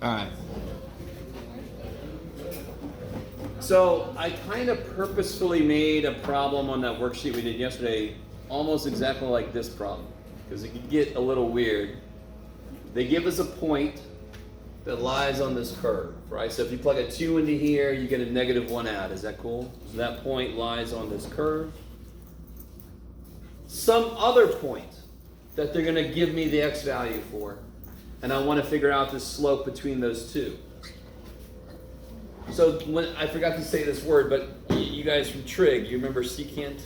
All right. So I kind of purposefully made a problem on that worksheet we did yesterday almost exactly like this problem because it could get a little weird. They give us a point that lies on this curve, right? So if you plug a 2 into here, you get a -1 out. Is that cool? So that point lies on this curve. Some other point that they're going to give me the x value for, and I want to figure out the slope between those two. So when I forgot to say this word, but you guys from trig, you remember secant?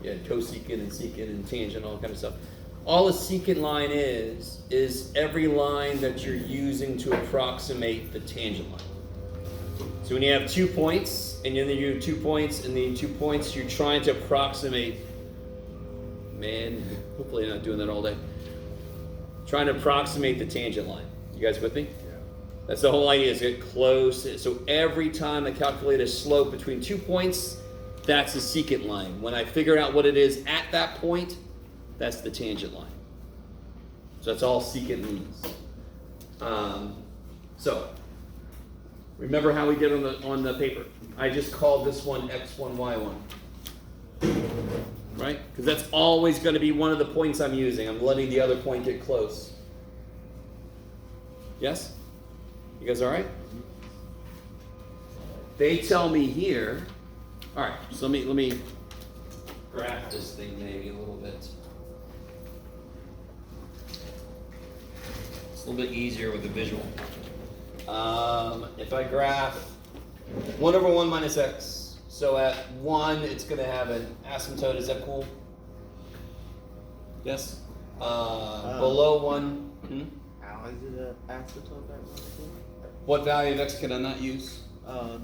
Yeah, cosecant and secant and tangent, all kind of stuff. All a secant line is every line that you're using to approximate the tangent line. So when you have 2 points, and then you do 2 points, and then 2 points, you're trying to approximate, man, hopefully you're not doing that all day. Trying to approximate the tangent line. You guys with me? That's the whole idea, is get close. So every time I calculate a slope between 2 points, that's the secant line. When I figure out what it is at that point, that's the tangent line. So that's all secant means. So remember how we did on the paper. I just called this one x1, y1. Right? Because that's always going to be one of the points I'm using. I'm letting the other point get close. Yes? You guys all right? They tell me here. All right, so let me graph this thing maybe a little bit. It's a little bit easier with the visual. If I graph 1 over 1 minus x, so at 1 it's going to have an asymptote. Is that cool? Yes? Below 1. How is it an asymptote that one? What value of x can I not use? Okay.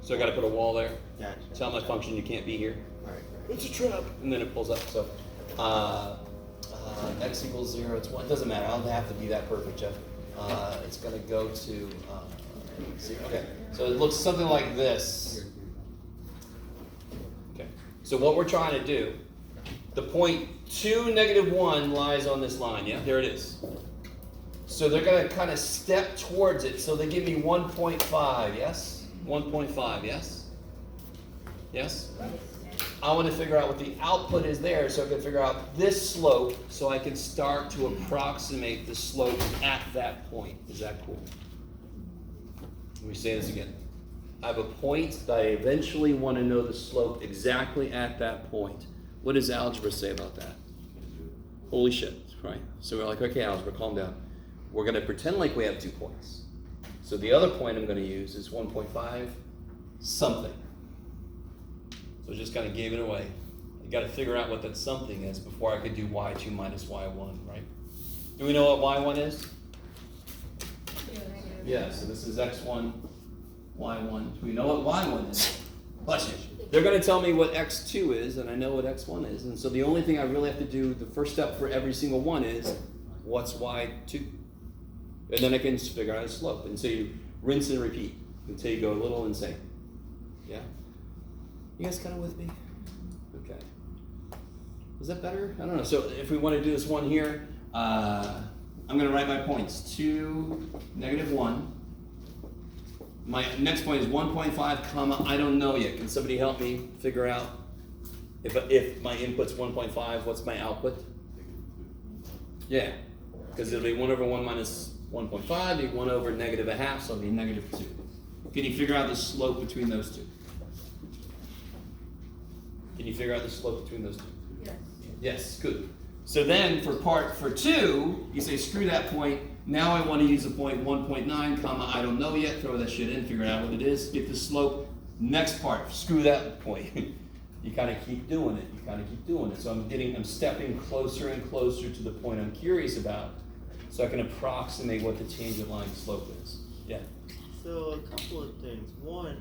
So I got to put a wall there. Gotcha. Tell my function you can't be here. Right. It's a trap. And then it pulls up. So x equals 0. It's 1. It doesn't matter. I don't have to be that perfect, Jeff. It's going to go to 0. Okay. So it looks something like this. Okay. So what we're trying to do, the point 2, -1 lies on this line. Yeah, there it is. So they're going to kind of step towards it. So they give me 1.5, yes? 1.5, yes? Yes? I want to figure out what the output is there so I can figure out this slope so I can start to approximate the slope at that point. Is that cool? Let me say this again. I have a point that I eventually want to know the slope exactly at that point. What does algebra say about that? Holy shit, right? So we're like, okay, algebra, calm down. We're going to pretend like we have 2 points. So the other point I'm going to use is 1.5 something. So I just kind of gave it away. You got to figure out what that something is before I could do y2 minus y1, right? Do we know what y1 is? Yeah, so this is x1, y1. Do we know what y1 is? Bless you. They're going to tell me what x2 is, and I know what x1 is. And so the only thing I really have to do, the first step for every single one is, what's y2? And then I can just figure out a slope. And so you rinse and repeat until you go a little insane. Yeah? You guys kind of with me? Okay. Is that better? I don't know. So if we want to do this one here, I'm going to write my points. 2, -1. My next point is 1.5, comma, I don't know yet. Can somebody help me figure out if my input's 1.5, what's my output? Yeah, because it'll be 1 over 1 minus 1.5, be 1 over -0.5, so it'll be -2. Can you figure out the slope between those two? Can you figure out the slope between those two? Yes. Yes, good. So then for 2, you say screw that point. Now I want to use the point 1.9, comma, I don't know yet. Throw that shit in, figure out what it is, get the slope. Next part, screw that point. You kind of keep doing it. You kind of keep doing it. So I'm stepping closer and closer to the point I'm curious about, so I can approximate what the tangent line slope is. Yeah. So a couple of things. One,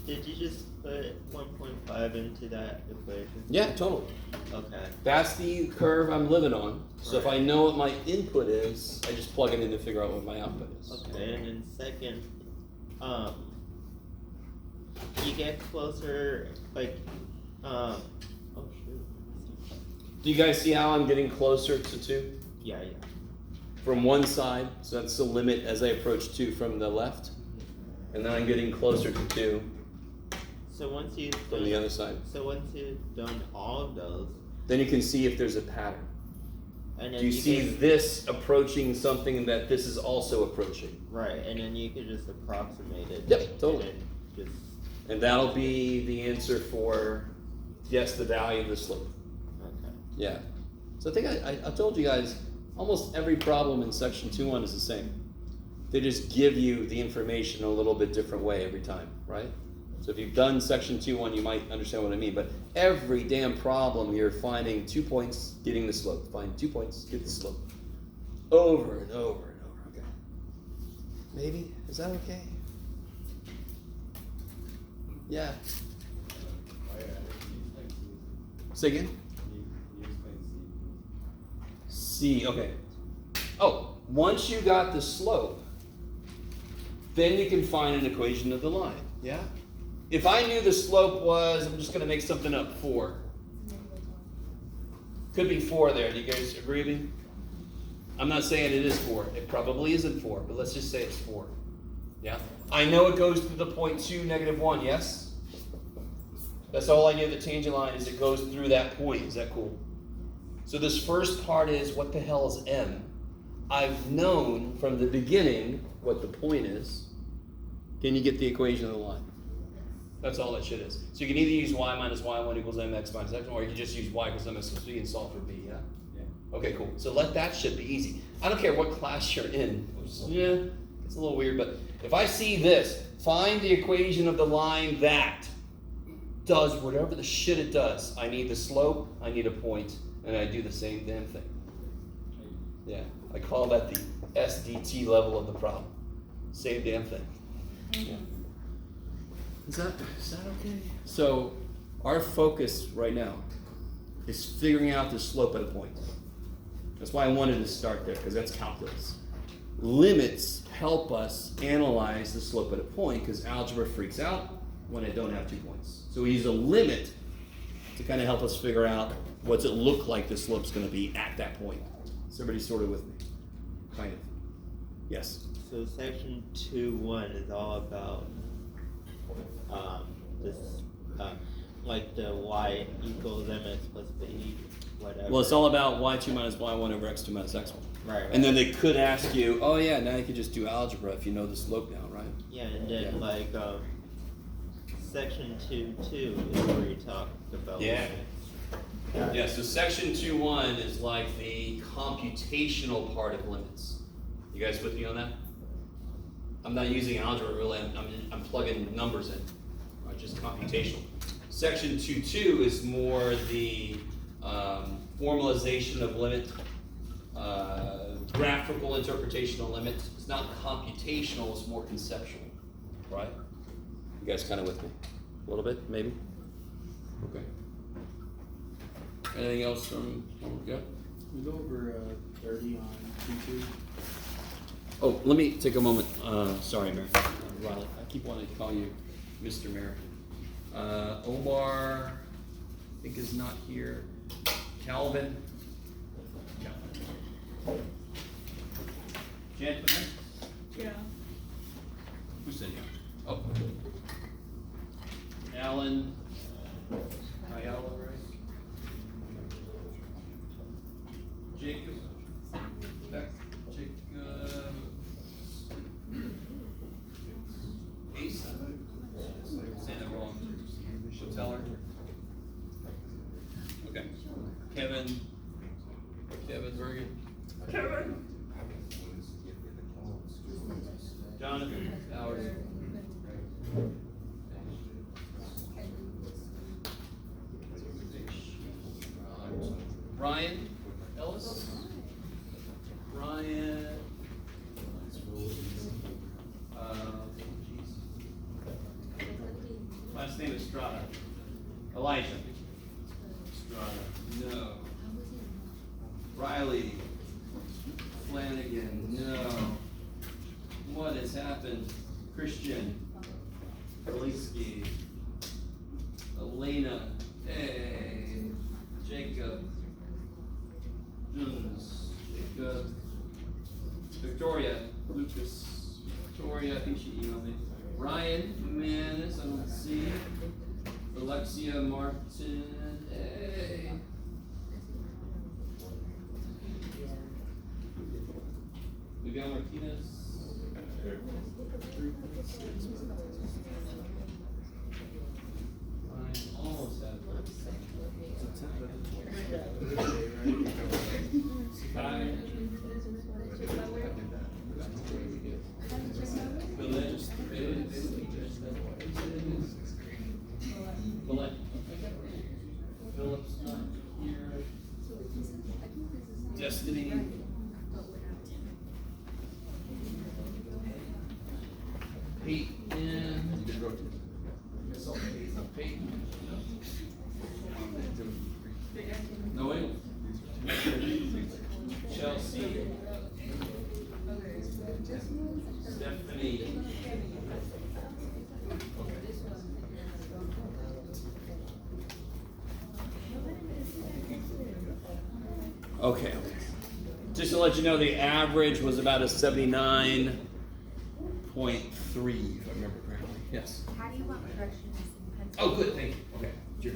did you just put 1.5 into that equation? Yeah, totally. Okay. That's the curve I'm living on. So if Right. I know what my input is, I just plug it in to figure out what my output is. Okay, and then second, you get closer, like, oh shoot. Do you guys see how I'm getting closer to 2? Yeah. from one side, so that's the limit as I approach 2 from the left, and then I'm getting closer to 2 So once you've from the other side. So once you've done all of those, Then you can see if there's a pattern. and then Do you see can, this approaching something that this is also approaching? right, and then you can just approximate it. Yep, totally. And then just And that'll be the answer for, yes, the value of the slope. okay. Yeah. So I think I told you guys, almost every problem in section 2.1 is the same. They just give you the information a little bit different way every time, right? So if you've done section 2.1, you might understand what I mean. But every damn problem, you're finding 2 points, getting the slope. Find 2 points, get the slope. Over and over and over. Okay. Maybe? Is that okay? Yeah. Say again? C, okay. Oh, once you got the slope, then you can find an equation of the line, yeah? If I knew the slope was, I'm just gonna make something up, 4. Could be 4 there, do you guys agree with me? I'm not saying it is 4, it probably isn't 4, but let's just say it's 4, yeah? I know it goes through the point 2, -1, yes? That's all I know, the tangent line is it goes through that point, is that cool? So this first part is, what the hell is M? I've known from the beginning what the point is. Can you get the equation of the line? That's all that shit is. So you can either use y minus y1 equals mx minus x1, or you can just use y equals mx plus b and solve for b, yeah? Okay, cool. So let that shit be easy. I don't care what class you're in. Yeah, it's a little weird, but if I see this, find the equation of the line that does whatever the shit it does. I need the slope, I need a point, and I do the same damn thing. Yeah, I call that the SDT level of the problem. Same damn thing. Yeah. Is that okay? So our focus right now is figuring out the slope at a point. That's why I wanted to start there, because that's calculus. Limits help us analyze the slope at a point, because algebra freaks out when I don't have 2 points. So we use a limit to kind of help us figure out what's it look like the slope's going to be at that point. Is everybody sort of with me? Kind of. Yes. So section 2.1 is all about this, like the y equals mx plus b, whatever. Well, it's all about y2 minus y1 over x2 minus x1. Right. And then they could ask you, oh yeah, now you could just do algebra if you know the slope now, right? Yeah, and then like section 2.2 is where you talk about. Yeah. Yeah, so section 2.1 is like the computational part of limits. You guys with me on that? I'm not using algebra really, I'm plugging numbers in, right, just computational. Section 2.2 is more the formalization of limit, graphical interpretation of limits. It's not computational, it's more conceptual, right? You guys kind of with me? A little bit, maybe? Okay. Anything else from, yeah? We go over 30 on Q2. Oh, let me take a moment. Sorry, Mary. Riley, I keep wanting to call you Mr. Mary. Omar, I think is not here. Calvin. Gentlemen? Yeah. Who said yeah? Oh. Alan. Ayala, right? Jacob. Jacob. Ace. Saying that wrong. She'll tell her. Okay. Kevin. Kevin Bergen. Kevin. Jonathan Bowers. Ryan Ellis. Ryan. Last name is Strada. Elijah. Strada. No. Riley. Flanagan. No. What has happened? Christian. Kaliski. Elena. Hey. Jacob. Jones. Jacob. Lucas, Victoria, I think she emailed me. Ryan, Manis, I don't see. Alexia Martin, hey. Miguel Martinez. Ryan almost had it. Phillips not here. Destiny. Peyton. Peyton. No way. Chelsea. Stephanie. Okay. Just to let you know, the average was about a 79.3, if I remember correctly. Yes. How do you want corrections in pencil? Oh, good. Thank you. Okay. You're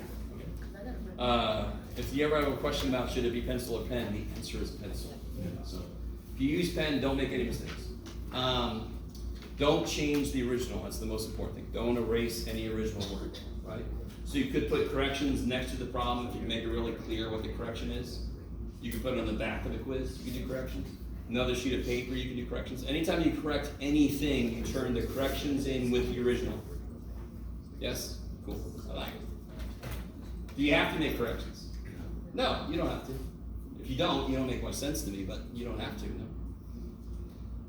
okay. If you ever have a question about should it be pencil or pen, the answer is pencil. So if you use pen, don't make any mistakes. Don't change the original. That's the most important thing. Don't erase any original word, right? So you could put corrections next to the problem if you can make it really clear what the correction is. You can put it on the back of the quiz. You can do corrections. Another sheet of paper, you can do corrections. Anytime you correct anything, you turn the corrections in with the original. Yes? Cool. I like it. Do you have to make corrections? No, you don't have to. If you don't make much sense to me, but you don't have to, no.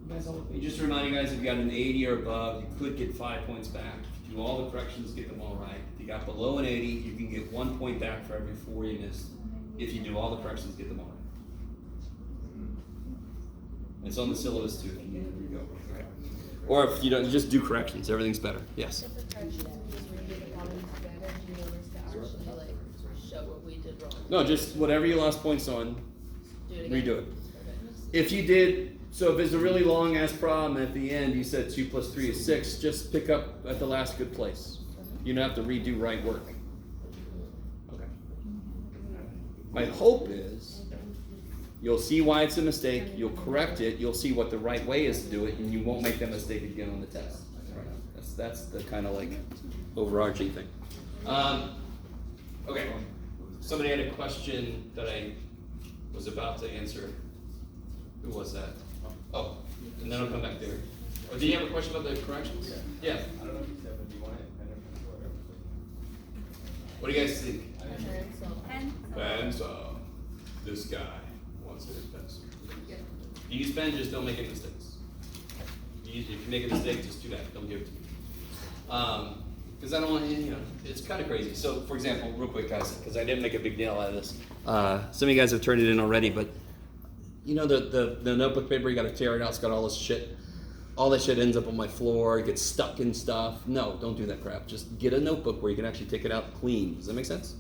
You guys all okay? Just to remind you guys, if you got an 80 or above, you could get 5 points back. If you do all the corrections, get them all right. If you got below an 80, you can get 1 point back for every 4 you missed. If you do all the corrections, get them all right. It's on the syllabus too. There you go. Okay. Or if you don't, just do corrections. Everything's better. Yes. If the corrections is redo the problems together, do you want us to actually like show what we did wrong? No, just whatever you lost points on, Do it again? redo it. Okay. If you did, so if it's a really long ass problem and at the end you said 2 + 3 is 6, just pick up at the last good place. You don't have to redo right work. Okay. My hope is you'll see why it's a mistake, you'll correct it, you'll see what the right way is to do it, and you won't make that mistake again on the test. That's the kind of like overarching thing. Okay. Somebody had a question that I was about to answer. Who was that? Oh, and then I'll come back there. Oh, do you have a question about the corrections? Yeah. I don't know if you said, but do you want it pen or pencil or whatever? What do you guys think? Pencil. Pencil. This guy wants it in pencil. If you use pen, just don't make any mistakes. If you make a mistake, just do that. Don't give it to me. Because I don't want to, it's kind of crazy. So, for example, real quick, guys, because I didn't make a big deal out of this. Some of you guys have turned it in already, but the notebook paper, you got to tear it out. It's got all this shit. All that shit ends up on my floor. It gets stuck in stuff. No, don't do that crap. Just get a notebook where you can actually take it out clean. Does that make sense?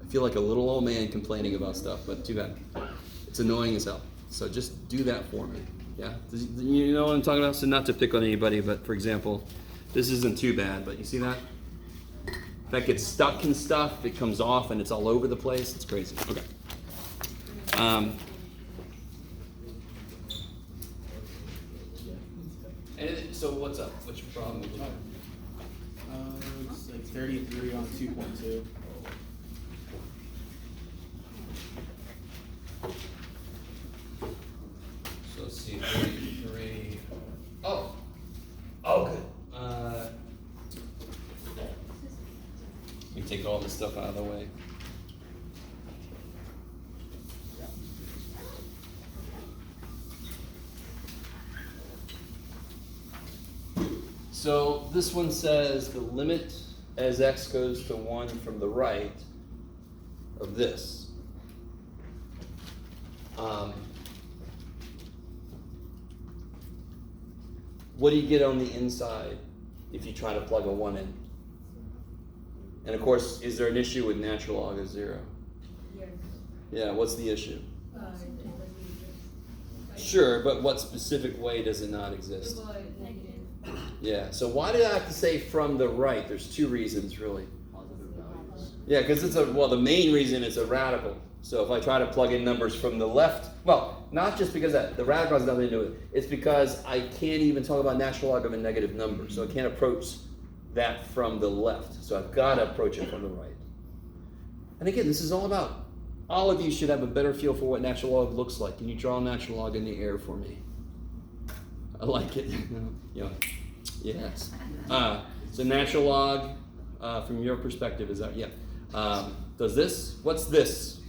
I feel like a little old man complaining about stuff, but too bad. It's annoying as hell. So just do that for me. Yeah? You know what I'm talking about? So not to pick on anybody, but for example, this isn't too bad, but you see that? That gets stuck in stuff, it comes off and it's all over the place. It's crazy. Okay. So what's up? What's your problem with that? It's like 33 on 2.2. So let's see, 33. Oh, good. Let me take all this stuff out of the way. So this one says the limit as x goes to 1 from the right of this. What do you get on the inside if you try to plug a 1 in? And of course, is there an issue with natural log of 0? Yes. Yeah, what's the issue? Sure, but what specific way does it not exist? Negative. Yeah, so why do I have to say from the right? There's two reasons, really. Yeah, because the main reason it's a radical. So if I try to plug in numbers from the left, well, not just because the radical has nothing to do with it. It's because I can't even talk about natural log of a negative number. So I can't approach that from the left. So I've got to approach it from the right. And again, this is all about, all of you should have a better feel for what natural log looks like. Can you draw a natural log in the air for me? I like it. Yeah. Yes. So natural log, from your perspective, is that, yeah. Does this, what's this?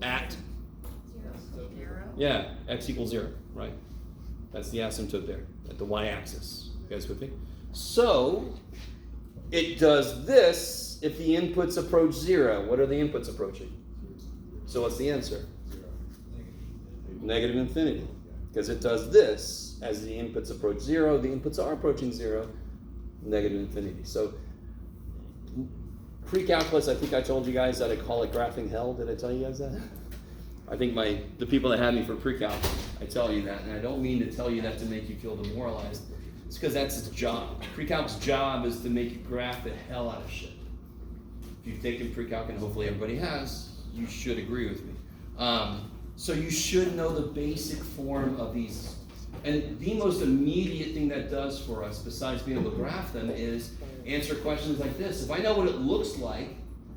At? Yeah, x equals 0, right? That's the asymptote there, at the y-axis. You guys with me? So, it does this if the inputs approach 0. What are the inputs approaching? So what's the answer? Negative infinity. Because it does this as the inputs approach 0. The inputs are approaching 0. Negative infinity. So, pre-calculus, I think I told you guys that I call it graphing hell. Did I tell you guys that? I think the people that had me for pre-calc, I tell you that, and I don't mean to tell you that to make you feel demoralized. It's because that's its job. Pre-calc's job is to make you graph the hell out of shit. If you've taken pre-calc, and hopefully everybody has, you should agree with me. So you should know the basic form of these. And the most immediate thing that does for us, besides being able to graph them, is answer questions like this. If I know what it looks like,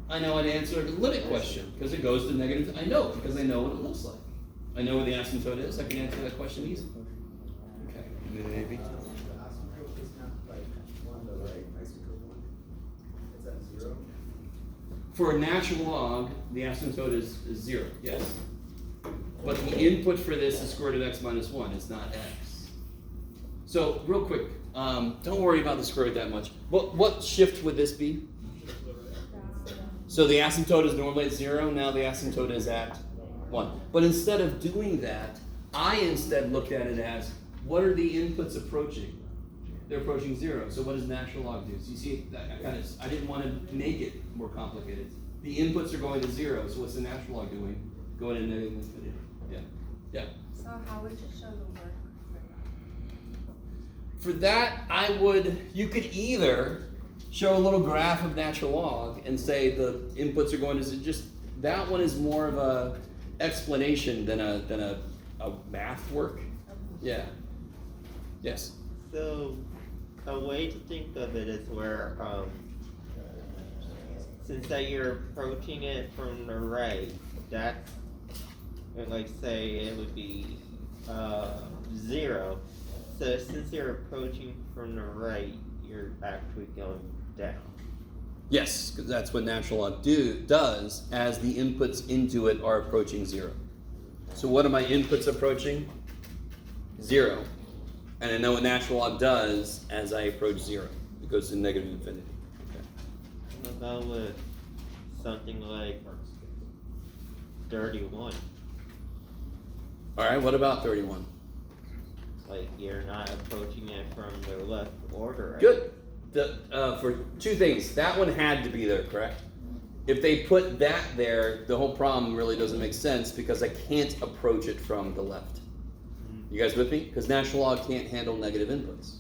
I know how to answer the limit question, because it goes to negative. I know, because I know what it looks like. I know where the asymptote is. I can answer that question easily. Okay, maybe. For a natural log, the asymptote is 0, yes. But the input for this is square root of x minus 1. It's not x. So, real quick, don't worry about the square root that much. What shift would this be? So the asymptote is normally at 0. Now the asymptote is at 1. But instead of doing that, I instead looked at it as, what are the inputs approaching? They're approaching 0. So what does natural log do? So you see, I didn't want to make it more complicated. The inputs are going to 0. So what's the natural log doing? Going to negative infinity. Yeah. Yeah. So how would you show the work For that, you could either show a little graph of natural log and say the inputs are going to just, that one is more of a explanation than a math work. Yeah. Yes. So, a way to think of it is where, since that you're approaching it from the right, that's, like say it would be 0. So since you're approaching from the right, you're actually going down. Yes, because that's what natural log does as the inputs into it are approaching 0. So what are my inputs approaching? 0. And I know what natural log does as I approach 0. It goes to negative infinity. Okay. What about with something like 31? Alright, what about 31? Like you're not approaching it from the left or the right. Good. For two things, that one had to be there, correct? If they put that there, the whole problem really doesn't make sense because I can't approach it from the left. You guys with me? Because natural log can't handle negative inputs.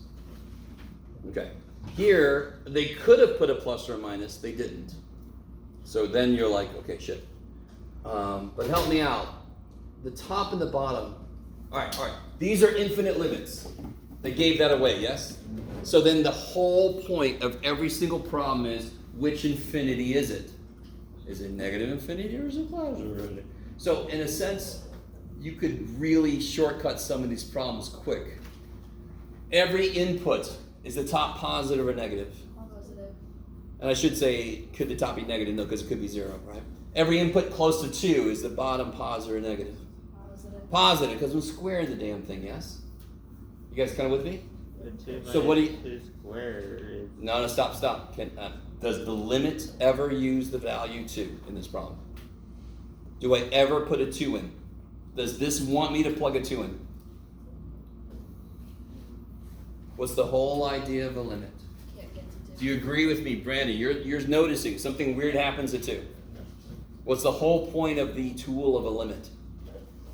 Okay. Here, they could have put a plus or a minus, they didn't. So then you're like, okay, shit. But help me out. The top and the bottom. All right. These are infinite limits. They gave that away, yes? So then the whole point of every single problem is, which infinity is it? Is it negative infinity or is it positive infinity? So in a sense, you could really shortcut some of these problems quick. Every input, is the top positive or negative? Positive. And I should say, could the top be negative? No, because it could be 0, right? Every input close to 2, is the bottom positive or negative? Positive. Positive, because we're squaring the damn thing, yes? You guys kind of with me? The 2 So what do you- 2 squared is No, stop. Does the limit ever use the value 2 in this problem? Do I ever put a 2 in? Does this want me to plug a 2 in? What's the whole idea of a limit? Can't get to Do you agree with me, Brandy? You're noticing something weird happens at 2. What's the whole point of the tool of a limit?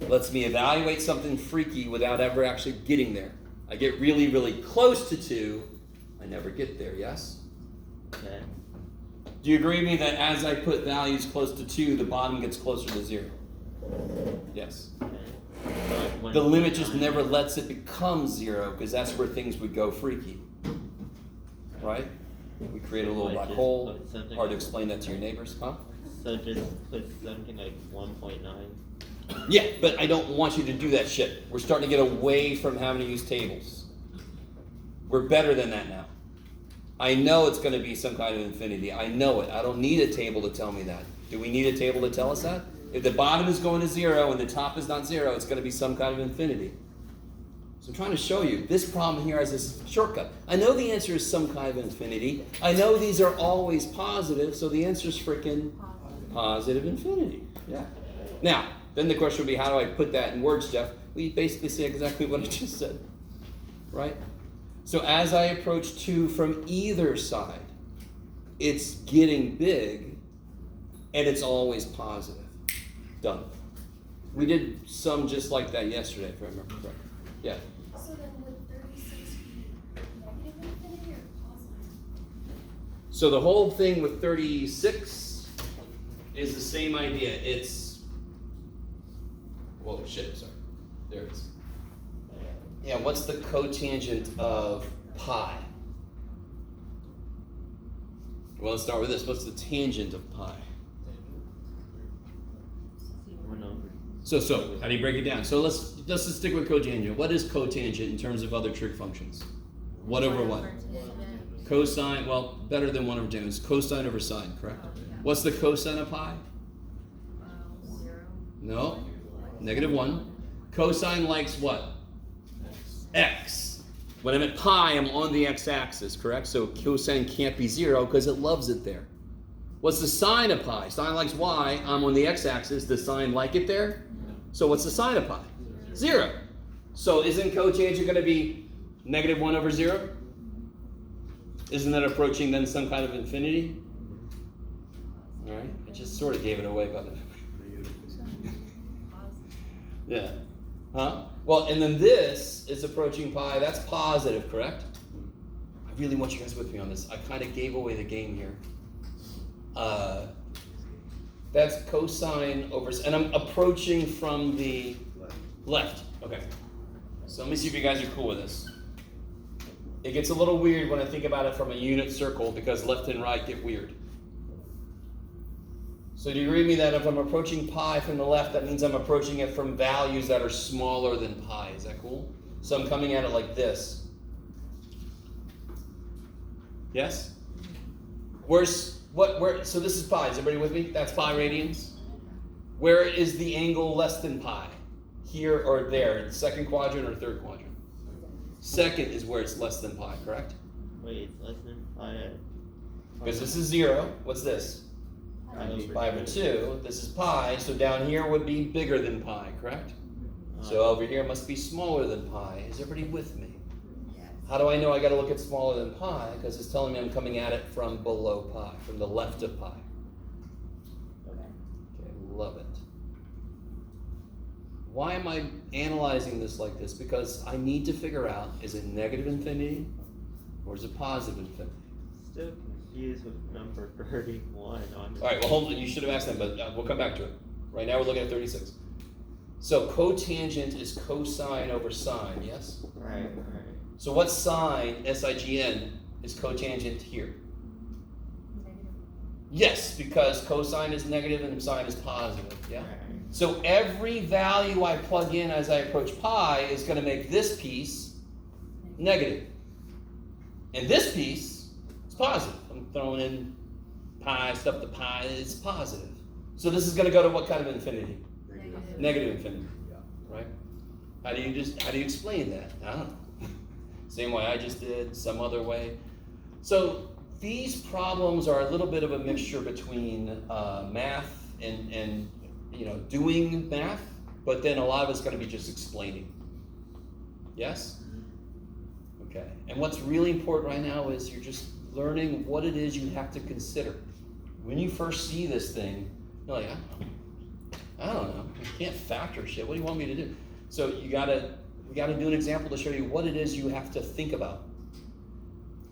Lets me evaluate something freaky without ever actually getting there. I get really, really close to 2. I never get there, yes? Okay. Do you agree with me that as I put values close to 2, the bottom gets closer to 0? Yes. Okay. But The when- limit just never lets it become 0, because that's where things would go freaky. Right? We create a little Like black just hole. put something Hard to like- explain that to your neighbors, huh? So just put something like 1.9. Yeah, but I don't want you to do that shit. We're starting to get away from having to use tables. We're better than that now. I know it's going to be some kind of infinity. I know it. I don't need a table to tell me that. Do we need a table to tell us that? If the bottom is going to 0 and the top is not 0, it's going to be some kind of infinity. So I'm trying to show you, this problem here has this shortcut. I know the answer is some kind of infinity. I know these are always positive, so the answer is freaking positive infinity. Yeah. Now, then the question would be, how do I put that in words, Jeff? Well, you basically say exactly what I just said, right? So as I approach 2 from either side, it's getting big, and it's always positive. Done. We did some just like that yesterday, if I remember correctly. Yeah. So then would 36 be negative infinity or positive? So the whole thing with 36 is the same idea. It's, whoa, shit, sorry. There it is. Yeah, what's the cotangent of pi? Well, let's start with this. What's the tangent of pi? 1 over. So, how do you break it down? So let's just stick with cotangent. What is cotangent in terms of other trig functions? What over what? Cosine, well, better than 1 over tan. It's cosine over sine, correct? What's the cosine of pi? 0. No, -1. Cosine likes what? X. When I'm at pi, I'm on the x-axis, correct? So cosine can't be 0 because it loves it there. What's the sine of pi? Sine likes y. I'm on the x-axis. Does sine like it there? So what's the sine of pi? 0. So isn't cotangent going to be -1 over 0? Isn't that approaching then some kind of infinity? All right. I just sort of gave it away, but yeah. Huh? Well, and then this is approaching pi. That's positive, correct? I really want you guys with me on this. I kind of gave away the game here. That's cosine over, and I'm approaching from the left. Okay. So let me see if you guys are cool with this. It gets a little weird when I think about it from a unit circle because left and right get weird. So do you agree with me that if I'm approaching pi from the left, that means I'm approaching it from values that are smaller than pi? Is that cool? So I'm coming at it like this. Yes? Where, so this is pi. Is everybody with me? That's pi radians. Where is the angle less than pi? Here or there? Second quadrant or third quadrant? Second is where it's less than pi, correct? Wait, it's less than pi. Because this is 0. What's this? Pi over 2. This is pi. So down here would be bigger than pi, correct? So over here must be smaller than pi. Is everybody with me? How do I know I got to look at smaller than pi? Because it's telling me I'm coming at it from below pi, from the left of pi. Okay, love it. Why am I analyzing this like this? Because I need to figure out, is it negative infinity or is it positive infinity? Still confused with number 31 on. All right, well, hold on. You should have asked them, but we'll come back to it. Right now we're looking at 36. So cotangent is cosine over sine, yes? Right. So what sine, S-I-G-N, is cotangent here? Negative. Yes, because cosine is negative and sine is positive, yeah? Right. So every value I plug in as I approach pi is going to make this piece negative. And this piece is positive. I'm throwing in pi, stuff to pi is positive. So this is going to go to what kind of infinity? Negative infinity, right? How do you explain that? I don't know. Same way I just did, some other way. So these problems are a little bit of a mixture between math and doing math, but then a lot of it's going to be just explaining. Yes? Okay. And what's really important right now is you're just learning what it is you have to consider. When you first see this thing, you're like, I I don't know. I can't factor shit. What do you want me to do? So we gotta do an example to show you what it is you have to think about.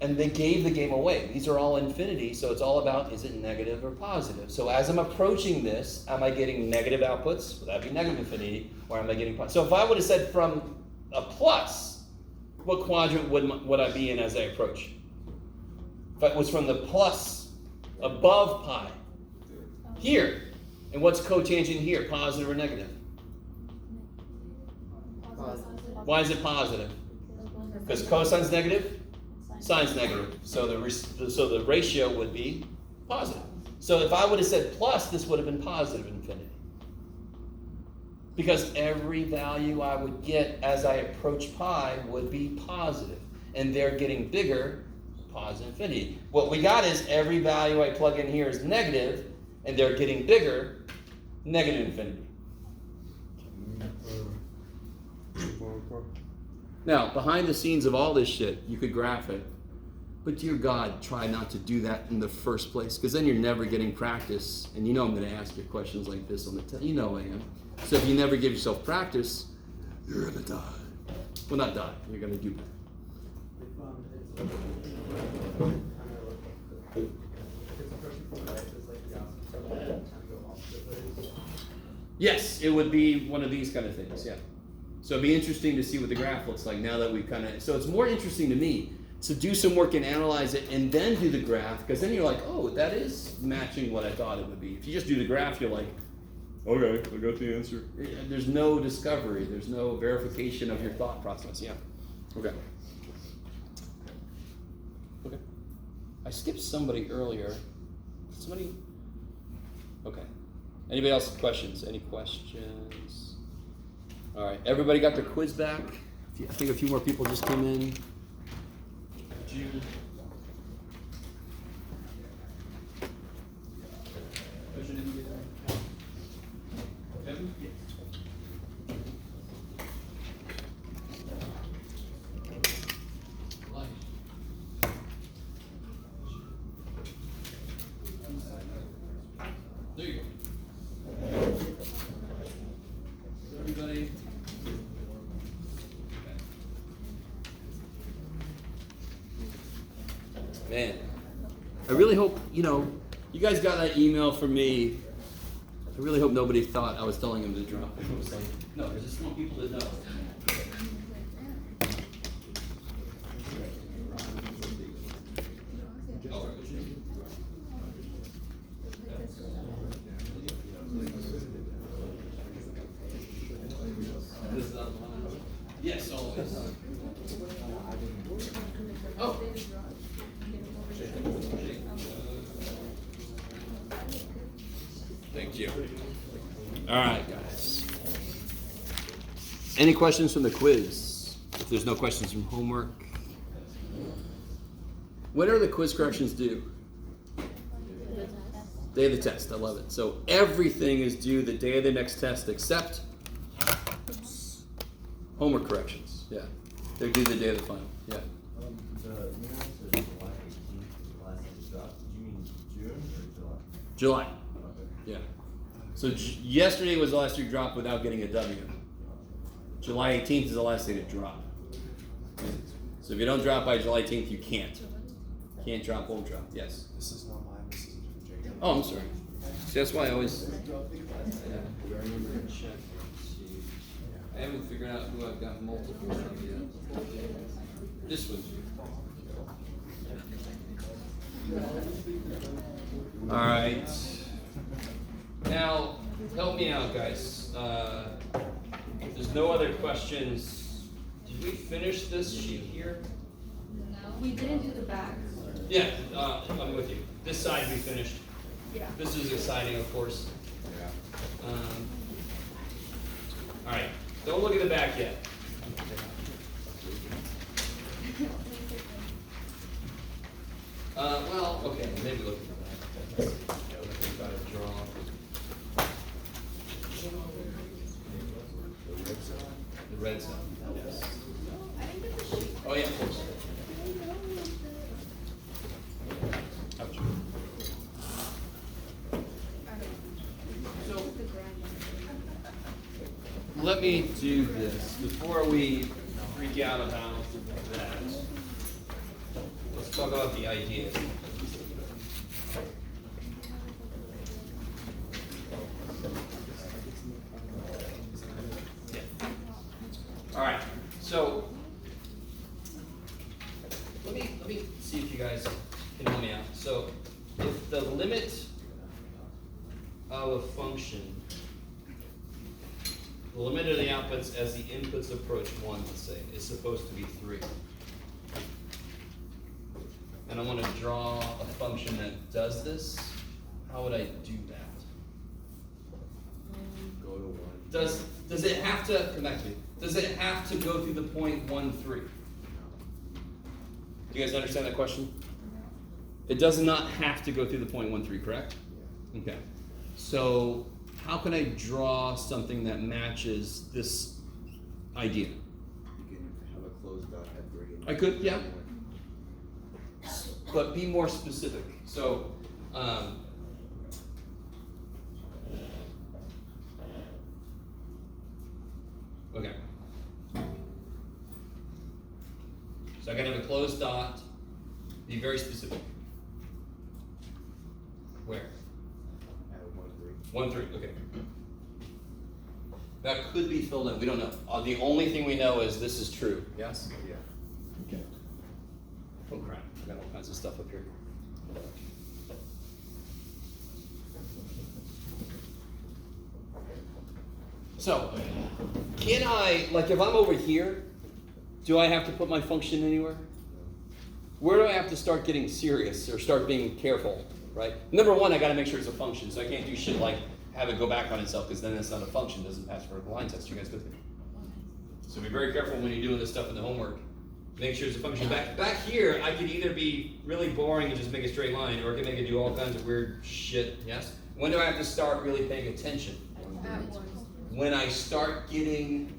And they gave the game away. These are all infinity, so it's all about, is it negative or positive? So as I'm approaching this, am I getting negative outputs? Would that be negative infinity? Or am I getting positive? So if I would have said from a plus, what quadrant would I be in as I approach? If it was from the plus above pi, here, and what's cotangent here, positive or negative? Why is it positive? Because cosine's negative, sine's negative. So the ratio would be positive. So if I would have said plus, this would have been positive infinity. Because every value I would get as I approach pi would be positive. And they're getting bigger, positive infinity. What we got is every value I plug in here is negative, and they're getting bigger, negative infinity. Now, behind the scenes of all this shit, you could graph it. But dear God, try not to do that in the first place, because then you're never getting practice. And you know I'm going to ask you questions like this on the test. You know I am. So if you never give yourself practice, you're going to die. Well, not die. You're going to do better. Yes, it would be one of these kind of things, yeah. So it'd be interesting to see what the graph looks like now that we've kind of, so it's more interesting to me to do some work and analyze it and then do the graph, because then you're like, oh, that is matching what I thought it would be. If you just do the graph, you're like, okay, I got the answer. There's no discovery, there's no verification of your thought process, yeah. Okay. Okay. I skipped somebody earlier. Somebody? Okay. Anybody else have questions? Any questions? All right. Everybody got their quiz back? I think a few more people just came in. June. Kevin? Yes. There you go. Everybody. Man, I really hope, you guys got that email from me. I really hope nobody thought I was telling them to drop it. I was like, no, I just want people to know. Yes, always. Oh. Thank you. All right, guys. Any questions from the quiz? If there's no questions from homework. When are the quiz corrections due? Day of the test. I love it. So everything is due the day of the next test except homework corrections. Yeah. They're due the day of the final. Yeah. The email says July 18th is the last day to drop. Do you mean June or July? July. Okay. Yeah. So yesterday was the last day to drop without getting a W. July 18th is the last day to drop. So if you don't drop by July 18th, you can't. Can't drop, won't drop. Yes. This is not mine, this is from Jacob. Oh, I'm sorry. See, that's why I always. I haven't figured out who I've got multiple of yet. This one. All right. Now, help me out, guys. If there's no other questions, did we finish this sheet here? No, we didn't do the back. Yeah, I'm with you. This side we finished. Yeah. This is exciting, of course. Yeah. All right. Don't look at the back yet. Well, okay, maybe look at the back. Yeah, we can try to draw. The red side, yes. Oh yeah, of course. Ouch. So, me do this before we freak out about that. Let's talk about the ideas. All right, so let me see if you guys can help me out. So if the limit of a function, the limit of the outputs as the inputs approach 1, let's say, is supposed to be 3. And I want to draw a function that does this, how would I do that? Go to 1. Does it have to, come back to me, does it have to go through the point 1, 3? Do you guys understand that question? It does not have to go through the point 1, 3, correct? Okay. So how can I draw something that matches this idea? You can have a closed dot at 3. I could, yeah. But be more specific. So, okay. So I gotta have a closed dot. Be very specific. Where? At 1, 3. 1, 3. Okay. That could be filled in. We don't know. The only thing we know is this is true. Yes. Yeah. Okay. Oh crap! I got all kinds of stuff up here. So, can I, like if I'm over here, do I have to put my function anywhere? Where do I have to start getting serious or start being careful, right? Number one, I gotta make sure it's a function, so I can't do shit like have it go back on itself, because then it's not a function, doesn't pass vertical line test. You guys with me? So be very careful when you're doing this stuff in the homework. Make sure it's a function. Back here, I could either be really boring and just make a straight line, or I can make it do all kinds of weird shit, yes? When do I have to start really paying attention? When I start getting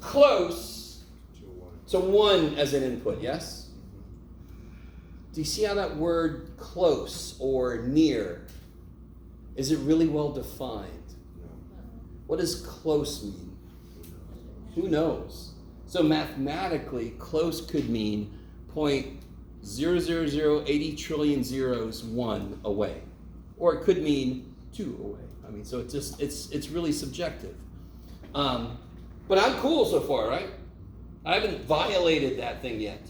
close to 1 as an input, yes? Do you see how that word close or near, is it really well defined? What does close mean? Who knows? So mathematically, close could mean 0.00080 trillion zeros 1 away. Or it could mean 2 away. I mean, so it's really subjective. But I'm cool so far, right? I haven't violated that thing yet.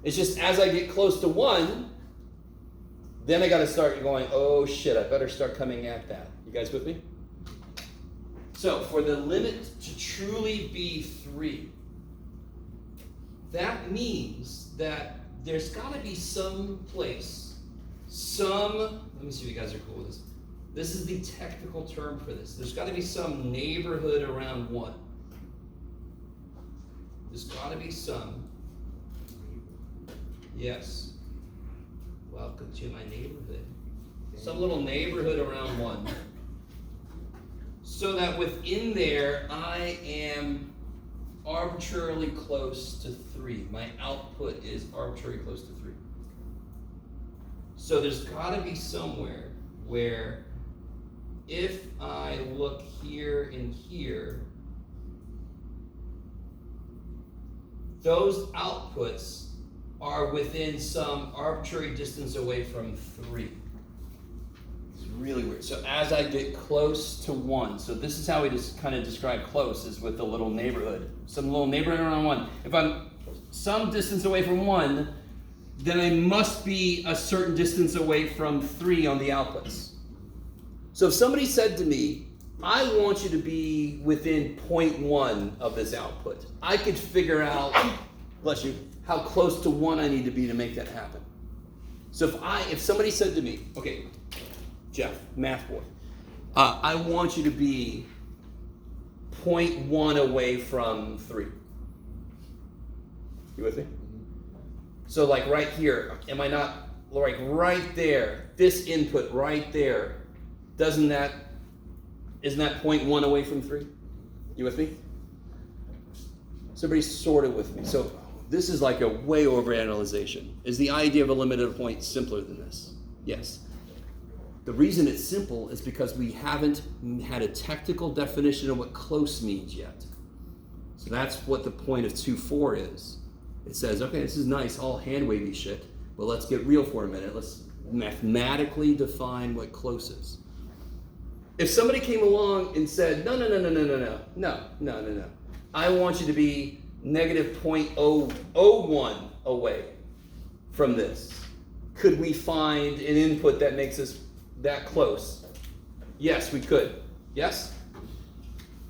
It's just as I get close to 1, then I gotta start going, oh shit, I better start coming at that. You guys with me? So for the limit to truly be 3, that means that there's gotta be some place, let me see if you guys are cool with this. This is the technical term for this. There's gotta be some neighborhood around 1. There's gotta be some. Yes. Welcome to my neighborhood. Some little neighborhood around 1. So that within there, I am arbitrarily close to 3. My output is arbitrarily close to 3. So there's gotta be somewhere where if I look here and here, those outputs are within some arbitrary distance away from 3. It's really weird. So as I get close to 1, so this is how we just kind of describe close, is with the little neighborhood. Some little neighborhood around 1. If I'm some distance away from 1, then I must be a certain distance away from 3 on the outputs. So if somebody said to me, I want you to be within 0.1 of this output, I could figure out, bless you, how close to 1 I need to be to make that happen. So if somebody said to me, okay, Jeff, math boy, I want you to be 0.1 away from 3. You with me? So like right here, am I not, like right there, this input right there, isn't that 0.1 away from 3? You with me? So everybody's sort of with me. So this is like a way over analyzation. Is the idea of a limit of a point simpler than this? Yes. The reason it's simple is because we haven't had a technical definition of what close means yet. So that's what the point of 2-4 is. It says, okay, this is nice, all hand-wavy shit, but let's get real for a minute. Let's mathematically define what close is. If somebody came along and said, no, I want you to be negative 0.001 away from this, could we find an input that makes us that close? Yes, we could. Yes?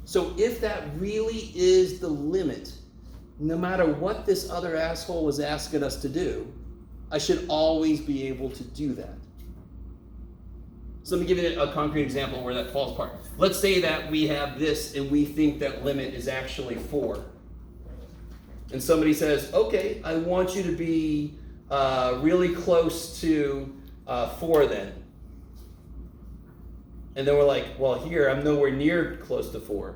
So if that really is the limit, no matter what this other asshole was asking us to do, I should always be able to do that. So let me give you a concrete example where that falls apart. Let's say that we have this and we think that limit is actually 4. And somebody says, okay, I want you to be really close to 4 then. And then we're like, well, here, I'm nowhere near close to 4.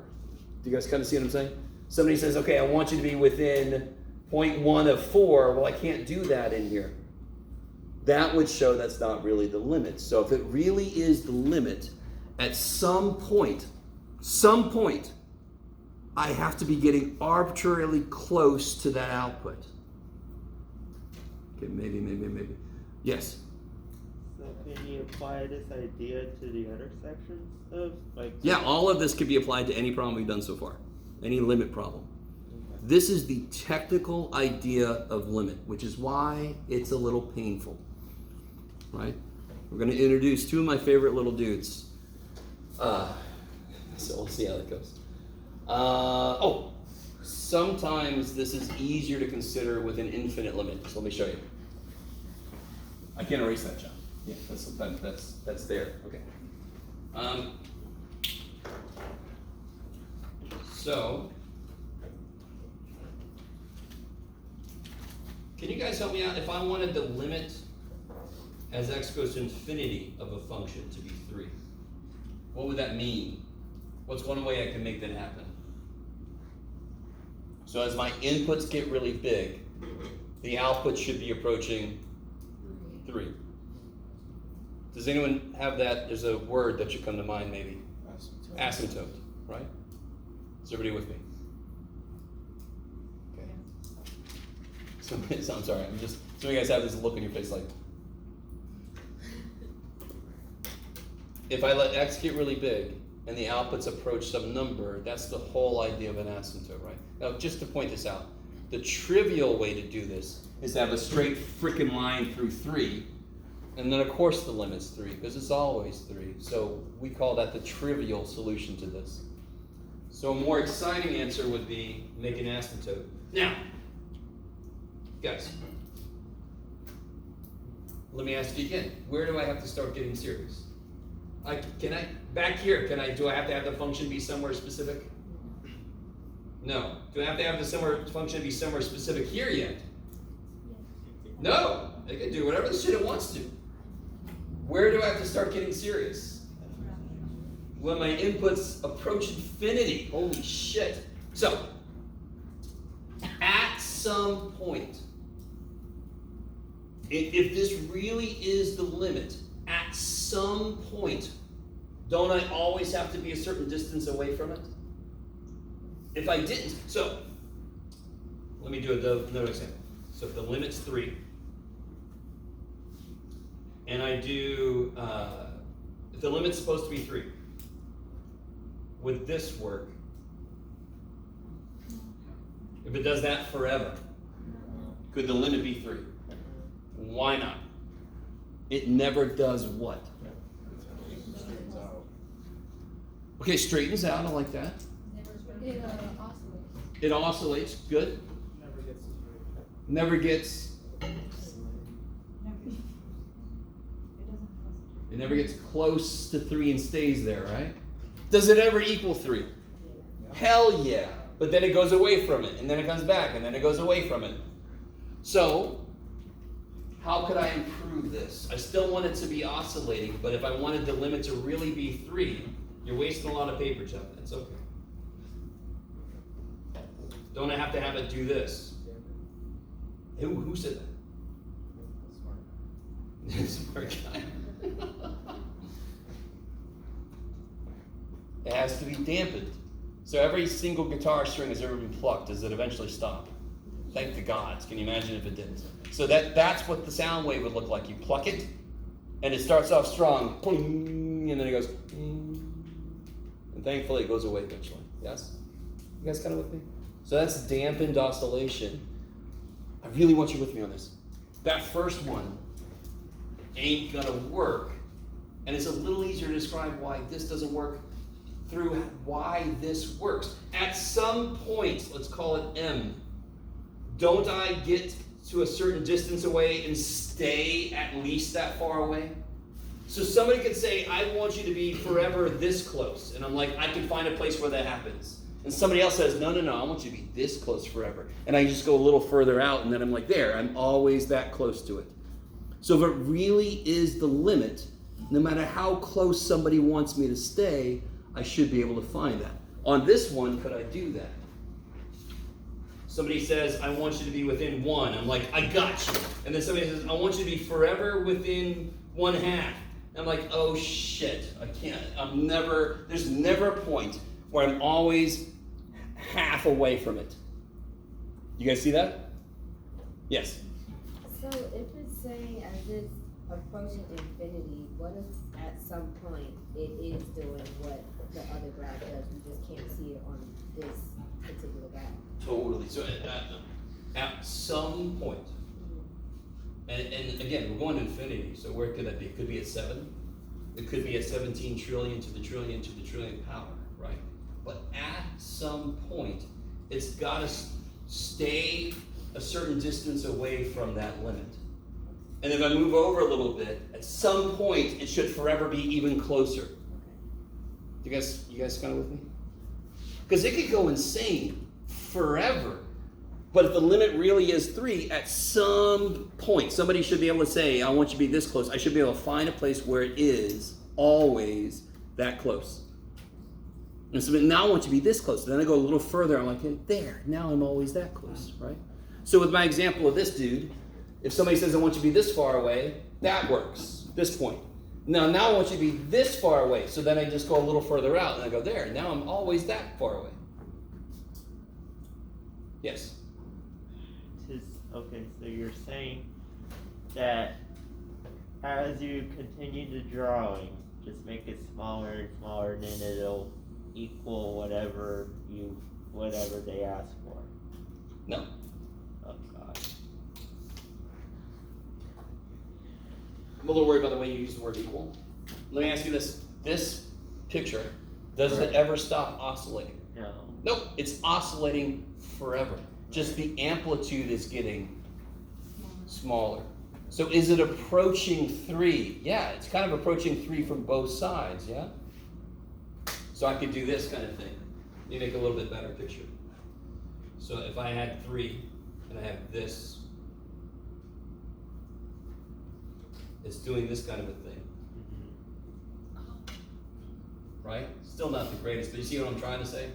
Do you guys kind of see what I'm saying? Somebody says, okay, I want you to be within 0.1 of 4. Well, I can't do that in here. That would show that's not really the limit. So if it really is the limit, at some point, I have to be getting arbitrarily close to that output. Okay, maybe. Yes? So can you apply this idea to the other sections of, like... Yeah, all of this could be applied to any problem we've done so far. Any limit problem. This is the technical idea of limit, which is why it's a little painful. Right? We're going to introduce 2 of my favorite little dudes. So we'll see how that goes. Sometimes this is easier to consider with an infinite limit. So let me show you. I can't erase that, John. Yeah, that's there. Okay. So, can you guys help me out? If I wanted the limit as x goes to infinity of a function to be 3, what would that mean? What's one way I can make that happen? So as my inputs get really big, the output should be approaching 3. Does anyone have that? There's a word that should come to mind maybe. Asymptote, right? Is everybody with me? Okay. So I'm sorry, some of you guys have this look in your face like, if I let x get really big and the outputs approach some number, that's the whole idea of an asymptote, right? Now, just to point this out, the trivial way to do this is to have a straight frickin' line through 3, and then of course the limit's 3, because it's always 3. So we call that the trivial solution to this. So a more exciting answer would be make an asymptote. Now, guys, let me ask you again, where do I have to start getting serious? Back here, do I have to have the function be somewhere specific? No. Do I have to have the function be somewhere specific here yet? No. It can do whatever the shit it wants to. Where do I have to start getting serious? When my inputs approach infinity. Holy shit. So, at some point, if this really is the limit, at some point, don't I always have to be a certain distance away from it? If I didn't, so let me do another example. So if the limit's 3, and I do, if the limit's supposed to be 3, would this work? If it does that forever, could the limit be 3? Why not? It never does what? Okay, straightens out, I like that. It oscillates. It oscillates, good. Never gets. It never gets close to 3 and stays there, right? Does it ever equal 3? Hell yeah. But then it goes away from it, and then it comes back, and then it goes away from it. So, how could I improve this? I still want it to be oscillating, but if I wanted the limit to really be 3, you're wasting a lot of paper, Jeff. It's okay. Don't I have to have it do this? Who said that? Smart guy. It has to be dampened. So every single guitar string has ever been plucked. Does it eventually stop? Thank the gods. Can you imagine if it didn't? So that's what the sound wave would look like. You pluck it, and it starts off strong, and then it goes, and thankfully it goes away eventually. Yes? You guys kind of with me? So that's dampened oscillation. I really want you with me on this. That first one ain't gonna work, and it's a little easier to describe why this doesn't work through why this works. At some point, let's call it M, don't I get to a certain distance away and stay at least that far away? So somebody could say, I want you to be forever this close. And I'm like, I can find a place where that happens. And somebody else says, no, I want you to be this close forever. And I just go a little further out, and then I'm like, there, I'm always that close to it. So if it really is the limit, no matter how close somebody wants me to stay, I should be able to find that. On this one, could I do that? Somebody says, I want you to be within 1. I'm like, I got you. And then somebody says, I want you to be forever within 1/2. I'm like, oh shit, I can't. There's never a point where I'm always half away from it. You guys see that? Yes. So if it's saying as it's approaching infinity, what if at some point it is doing what the other graph does? We just can't see it on this particular graph. Totally. So at some point, and again, we're going to infinity, so where could that be? It could be at 7. It could be at 17 trillion to the trillion to the trillion power, right? But at some point, it's got to stay a certain distance away from that limit. And if I move over a little bit, at some point, it should forever be even closer. You guys kind of with me? Because it could go insane forever. But if the limit really is 3, at some point, somebody should be able to say, I want you to be this close. I should be able to find a place where it is always that close. And so now I want you to be this close. Then I go a little further. I'm like, there. Now I'm always that close, right? So with my example of this dude, if somebody says, I want you to be this far away, that works, this point. Now I want you to be this far away. So then I just go a little further out, and I go there. Now I'm always that far away. Yes? Okay, so you're saying that as you continue the drawing, just make it smaller and smaller, and then it'll equal whatever they ask for. No. Oh God. I'm a little worried about the way you use the word equal. Let me ask you this. This picture, does it ever stop oscillating? No. Nope, it's oscillating forever. Just the amplitude is getting smaller. So is it approaching 3? Yeah, it's kind of approaching 3 from both sides, yeah? So I could do this kind of thing. You make a little bit better picture. So if I had 3 and I have this, it's doing this kind of a thing. Right? Still not the greatest, but you see what I'm trying to say?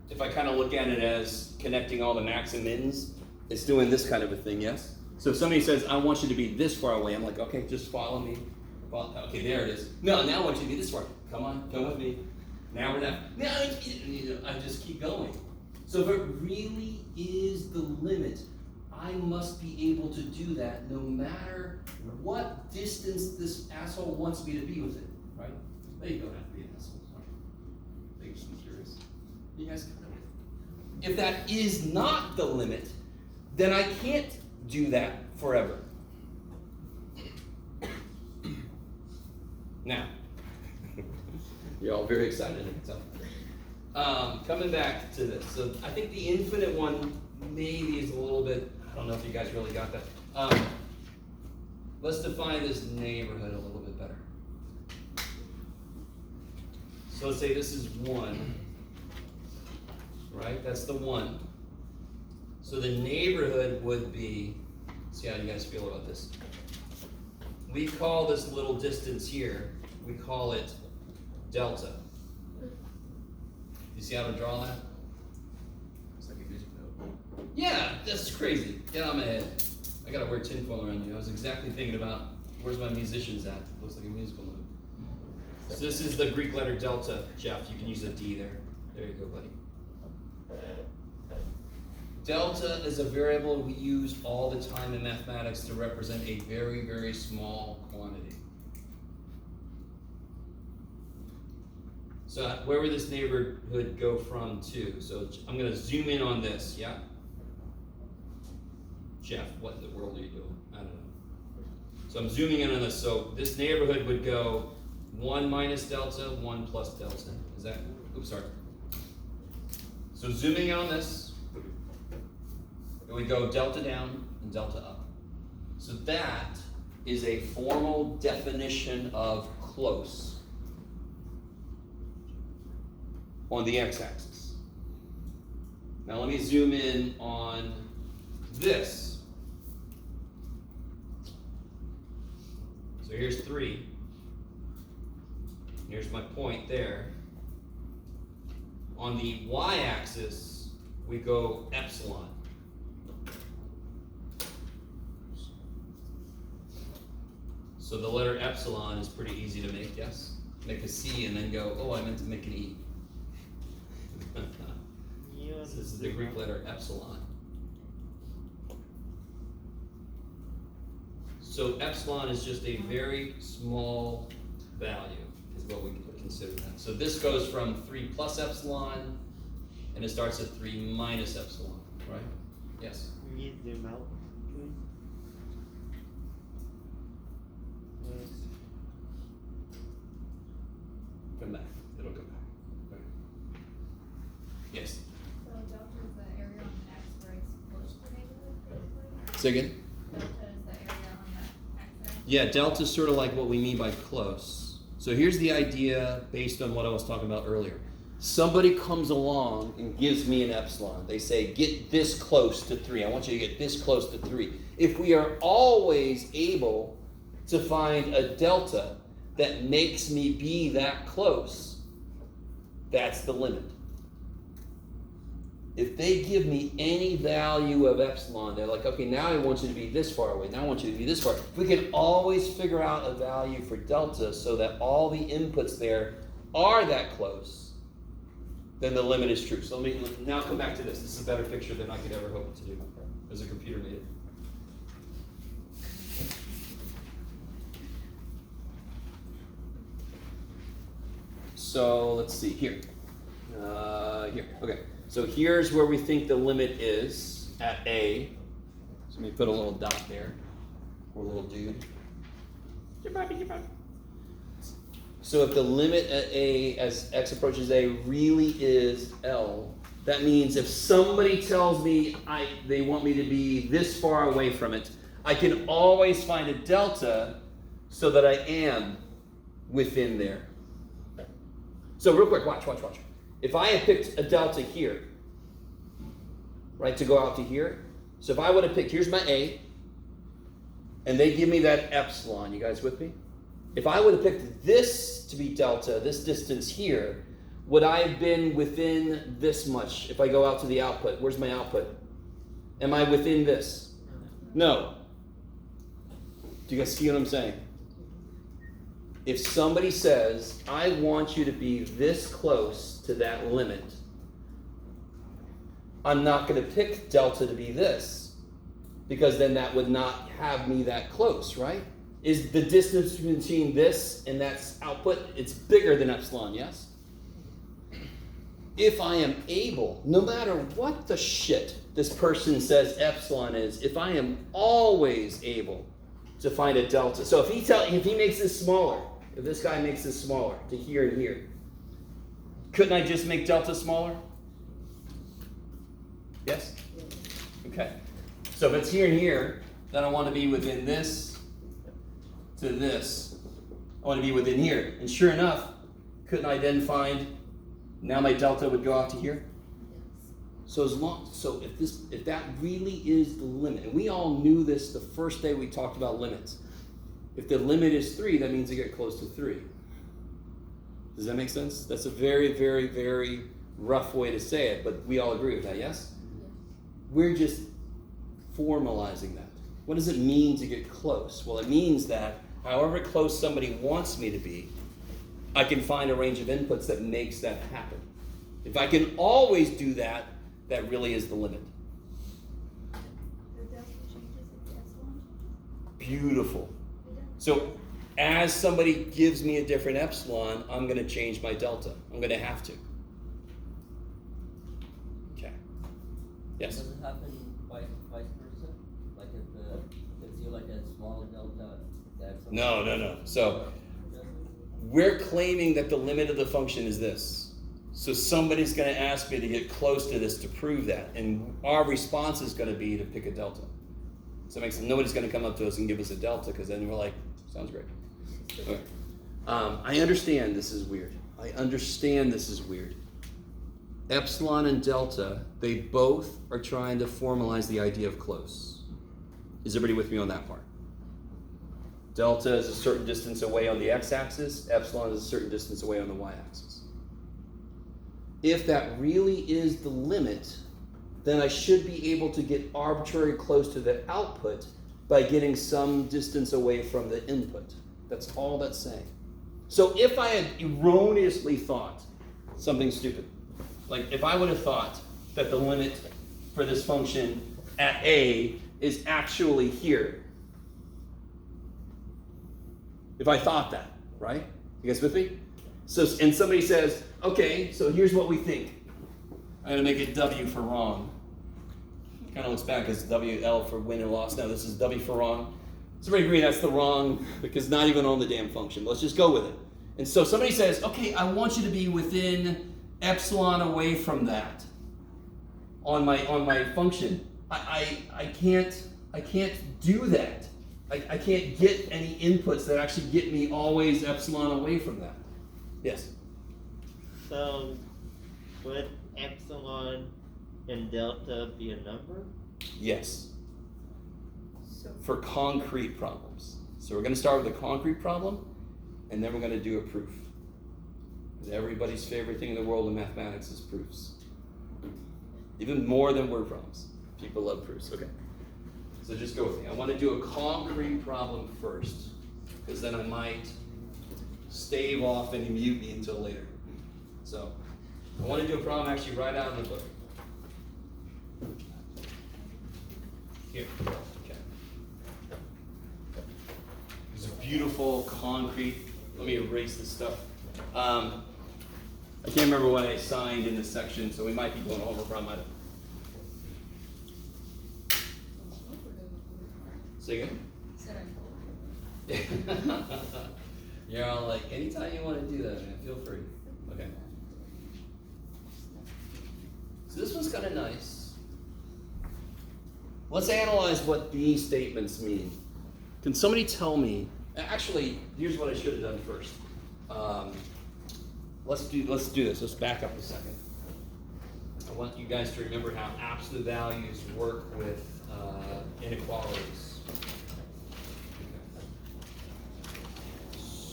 If I kind of look at it as connecting all the max and mins, it's doing this kind of a thing, yes? So if somebody says, I want you to be this far away, I'm like, okay, just follow me. Okay, there it is. No, now I want you to be this far. Come on, come with me. Now we're not. Now I just keep going. So if it really is the limit, I must be able to do that no matter what distance this asshole wants me to be with it, right? They don't have to be an asshole. They just be curious. You guys kind of. If that is not the limit, then I can't do that forever. Now, you're all very excited, I can tell. Coming back to this, so I think the infinite one maybe is a little bit, I don't know if you guys really got that. Let's define this neighborhood a little bit better. So let's say this is 1, right? That's the 1. So the neighborhood would be, see how you guys feel about this. We call this little distance here, we call it delta. You see how to draw that? It's like a music note. Yeah, that's crazy. Get on my head. I got a weird tinfoil around you. I was exactly thinking about where's my musicians at? Looks like a musical note. So this is the Greek letter delta, Jeff. You can use a D there. There you go, buddy. Delta is a variable we use all the time in mathematics to represent a very, very small quantity. So where would this neighborhood go from to? So I'm going to zoom in on this, yeah? Jeff, what in the world are you doing? I don't know. So I'm zooming in on this. So this neighborhood would go 1 minus delta, 1 plus delta. Is that, oops, sorry. So zooming in on this, it would go delta down and delta up. So that is a formal definition of close on the x-axis. Now let me zoom in on this. So here's 3. Here's my point there. On the y-axis, we go epsilon. So the letter epsilon is pretty easy to make, yes? Make a C and then go, oh, I meant to make an E. This is the Greek letter epsilon. So epsilon is just a very small value, is what we would consider that. So this goes from 3 plus epsilon, and it starts at 3 minus epsilon, right? Yes? Can you zoom out, please? Come back. It'll come back. Okay. Yes? So delta is the area on the x where it's close to the neighborhood, basically? Say again? Delta is the area on the x-axis. Yeah, delta is sort of like what we mean by close. So here's the idea based on what I was talking about earlier. Somebody comes along and gives me an epsilon. They say, get this close to 3. I want you to get this close to 3. If we are always able to find a delta that makes me be that close, that's the limit. If they give me any value of epsilon, they're like, okay, now I want you to be this far away. Now I want you to be this far. We can always figure out a value for delta so that all the inputs there are that close, then the limit is true. So let me now come back to this. This is a better picture than I could ever hope to do as a computer made it. So let's see here. Here, okay. So here's where we think the limit is at A. So let me put a little dot there, or a little dude. So if the limit at A as x approaches A really is L, that means if somebody tells me they want me to be this far away from it, I can always find a delta so that I am within there. So real quick, watch. If I had picked a delta here, right, to go out to here, so if I would have picked, here's my A, and they give me that epsilon, you guys with me? If I would have picked this to be delta, this distance here, would I have been within this much if I go out to the output? Where's my output? Am I within this? No. Do you guys see what I'm saying? If somebody says, I want you to be this close to that limit, I'm not going to pick delta to be this, because then that would not have me that close, right? Is the distance between this and that output, it's bigger than epsilon, yes? If I am able, no matter what the shit this person says epsilon is, if I am always able to find a delta. So if he makes this smaller, if this guy makes this smaller to here and here, couldn't I just make delta smaller? Yes? Okay. So if it's here and here, then I want to be within this to this. I want to be within here. And sure enough, couldn't I then find, now my delta would go out to here? So if that really is the limit, and we all knew this the first day we talked about limits. If the limit is 3, that means you get close to 3. Does that make sense? That's a very, very, very rough way to say it, but we all agree with that, yes? We're just formalizing that. What does it mean to get close? Well, it means that however close somebody wants me to be, I can find a range of inputs that makes that happen. If I can always do that, that really is the limit. The delta changes if the epsilon changes? Beautiful. It does. So as somebody gives me a different epsilon, I'm going to change my delta. I'm going to have to. Okay. Yes? Does it happen vice versa? Like if the, if you like a small delta, that's. No. So we're claiming that the limit of the function is this. So somebody's going to ask me to get close to this to prove that. And our response is going to be to pick a delta. So it makes nobody's going to come up to us and give us a delta because then we're like, sounds great. Okay. I understand this is weird. Epsilon and delta, they both are trying to formalize the idea of close. Is everybody with me on that part? Delta is a certain distance away on the x-axis. Epsilon is a certain distance away on the y-axis. If that really is the limit, then I should be able to get arbitrarily close to the output by getting some distance away from the input. That's all that's saying. So if I had erroneously thought something stupid, like if I would have thought that the limit for this function at A is actually here, if I thought that, right? You guys with me? So, and somebody says, okay, so here's what we think. I'm gonna make it W for wrong. It kind of looks bad because WL for win and loss. Now this is W for wrong. Does everybody agree that's the wrong, because not even on the damn function. Let's just go with it. And so somebody says, okay, I want you to be within epsilon away from that on my function. I can't do that. I can't get any inputs that actually get me always epsilon away from that. Yes? So, would epsilon and delta be a number? Yes. So For concrete problems. So we're going to start with a concrete problem, and then we're going to do a proof. Because everybody's favorite thing in the world in mathematics is proofs. Even more than word problems. People love proofs. Okay. So just go with me. I want to do a concrete problem first, because then I might stave off and mute me until later. So I want to do a problem actually right out of the book. Here. Okay. It's a beautiful concrete. Let me erase this stuff. I can't remember what I signed in this section, so we might be going over a problem. Say again? You're all like, anytime you want to do that, man, feel free. Okay. So this one's kind of nice. Let's analyze what these statements mean. Can somebody tell me? Actually, here's what I should have done first. Let's do this. Let's back up a second. I want you guys to remember how absolute values work with inequalities.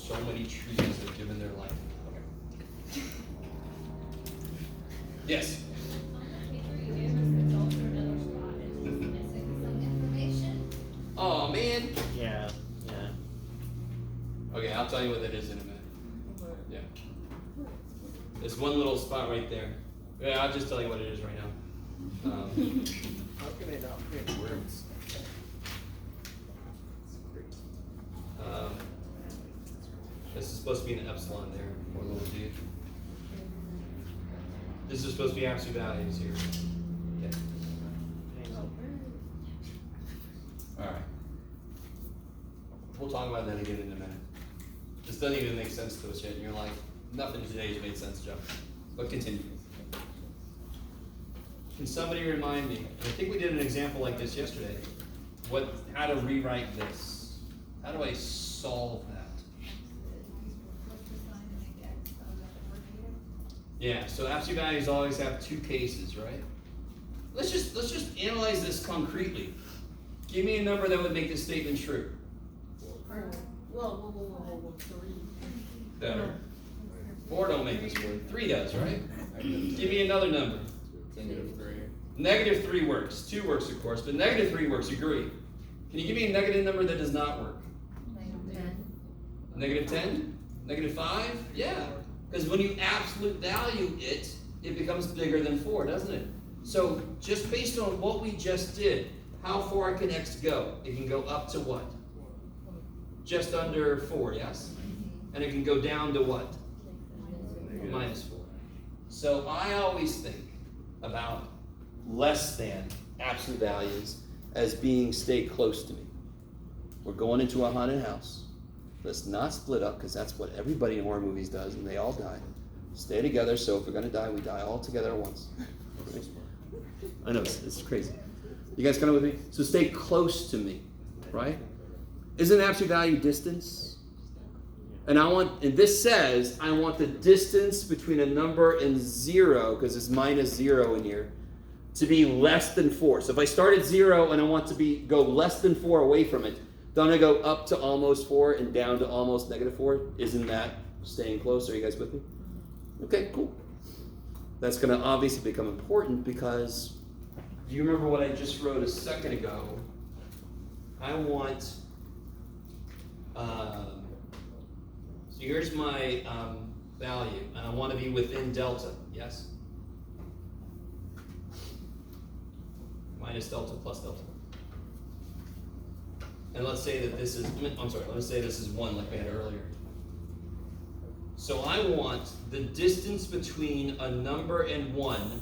So many trees have given their life. Okay. Yes. Oh man. Yeah. Okay, I'll tell you what that is in a minute. Yeah. There's one little spot right there. Yeah, I'll just tell you what it is right now. How can they not print words? This is supposed to be an epsilon there, poor little dude. This is supposed to be absolute values here. Okay. Alright. We'll talk about that again in a minute. This doesn't even make sense to us yet, and you're like, nothing today has made sense, Joe. But continue. Can somebody remind me, I think we did an example like this yesterday, how to rewrite this? How do I solve that? Yeah, so absolute values always have two cases, right? Let's just analyze this concretely. Give me a number that would make this statement true. Whoa, 3. Better. 4 don't make this work. 3 does, right? Give me another number. Negative 3 works. 2 works, of course, but negative 3 works. Agree. Can you give me a negative number that does not work? -10. Negative 10? -5? Yeah. Because when you absolute value it, it becomes bigger than 4, doesn't it? So just based on what we just did, how far can x go? It can go up to what? Just under 4, yes? And it can go down to what? -4. So I always think about less than absolute values as being stay close to me. We're going into a haunted house. Let's not split up, because that's what everybody in horror movies does, and they all die. Stay together, so if we're going to die, we die all together at once. I know, it's crazy. You guys kind of with me? So stay close to me, right? Isn't absolute value distance? And this says, I want the distance between a number and 0, because it's -0 in here, to be less than 4. So if I start at 0 and I want to go less than 4 away from it, don't I go up to almost 4 and down to almost -4? Isn't that staying close? Are you guys with me? Okay, cool. That's going to obviously become important, because do you remember what I just wrote a second ago? I want, so here's my value, and I want to be within delta, yes? Minus delta plus delta. And let's say that this is, let's say this is 1 like we had earlier. So I want the distance between a number and 1,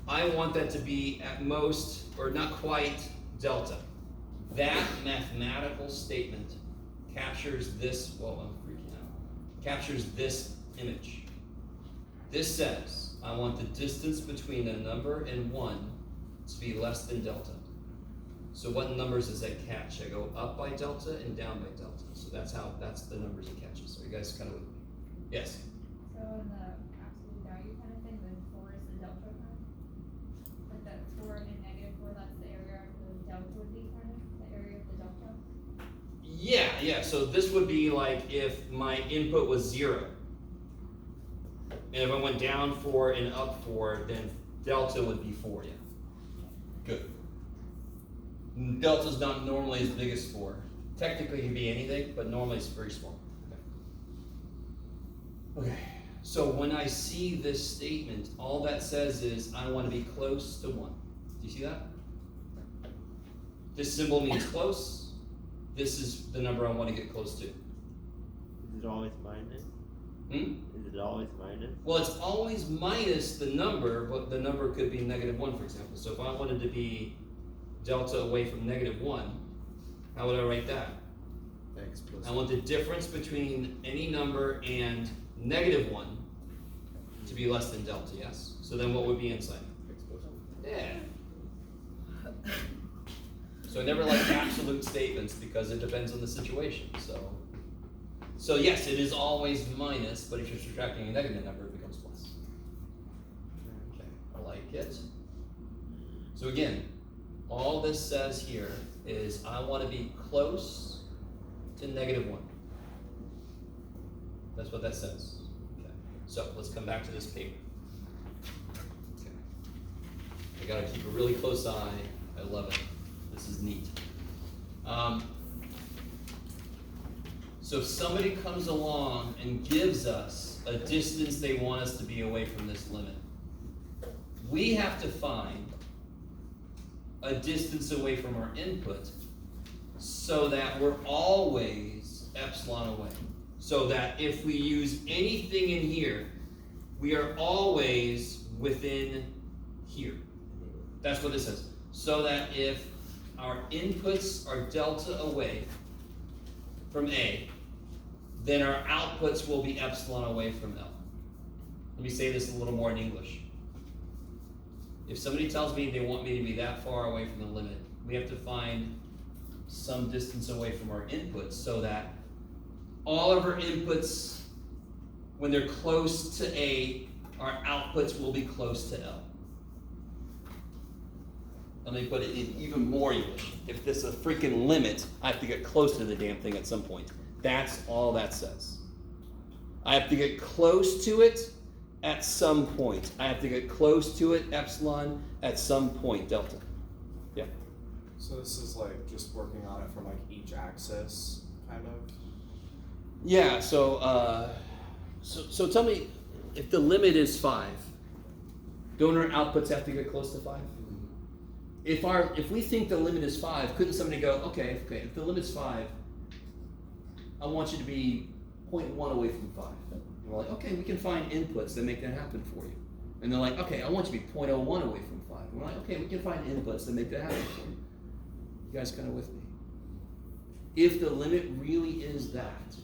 I want that to be at most, or not quite, delta. That mathematical statement captures this, I'm freaking out, captures this image. This says, I want the distance between a number and 1 to be less than delta. So what numbers does that catch? I go up by delta and down by delta. So that's the numbers it catches. So you guys kind of with me? Yes? So in the absolute value kind of thing, then 4 is the delta kind? Like that's 4 and then -4, that's the area of the delta would be kind of, the area of the delta? Yeah. So this would be like if my input was 0. And if I went down 4 and up 4, then delta would be 4, yeah. Good. Delta's not normally as big as 4. Technically it can be anything, but normally it's very small. Okay, so when I see this statement, all that says is I want to be close to 1. Do you see that? This symbol means close. This is the number I want to get close to. Is it always minus? Is it always minus? Well, it's always minus the number, but the number could be -1, for example. So if I wanted to be delta away from -1, how would I write that? X plus. I want the difference between any number and -1 to be less than delta, yes? So then what would be inside? X plus. Yeah. So I never like absolute statements because it depends on the situation. So yes, it is always minus, but if you're subtracting a negative number, it becomes plus. Okay, I like it. So again, all this says here is I want to be close to -1. That's what that says. Okay. So let's come back to this paper. Okay. I gotta keep a really close eye. I love it. This is neat. So if somebody comes along and gives us a distance they want us to be away from this limit, we have to find a distance away from our input so that we're always epsilon away. So that if we use anything in here, we are always within here. That's what this says. So that if our inputs are delta away from A, then our outputs will be epsilon away from L. Let me say this a little more in English. If somebody tells me they want me to be that far away from the limit, we have to find some distance away from our inputs so that all of our inputs, when they're close to A, our outputs will be close to L. Let me put it in even more English. If this is a freaking limit, I have to get close to the damn thing at some point. That's all that says. I have to get close to it at some point. I have to get close to it, epsilon, at some point, delta. Yeah. So this is like just working on it from like each axis, kind of? Yeah, so tell me, if the limit is 5, don't our outputs have to get close to 5? If we think the limit is 5, couldn't somebody go, okay, if the limit's 5, I want you to be 0.1 away from 5. And we're like, okay, we can find inputs that make that happen for you. And they're like, okay, I want you to be 0.01 away from 5. And we're like, okay, we can find inputs that make that happen for you. You guys kind of with me? If the limit really is that,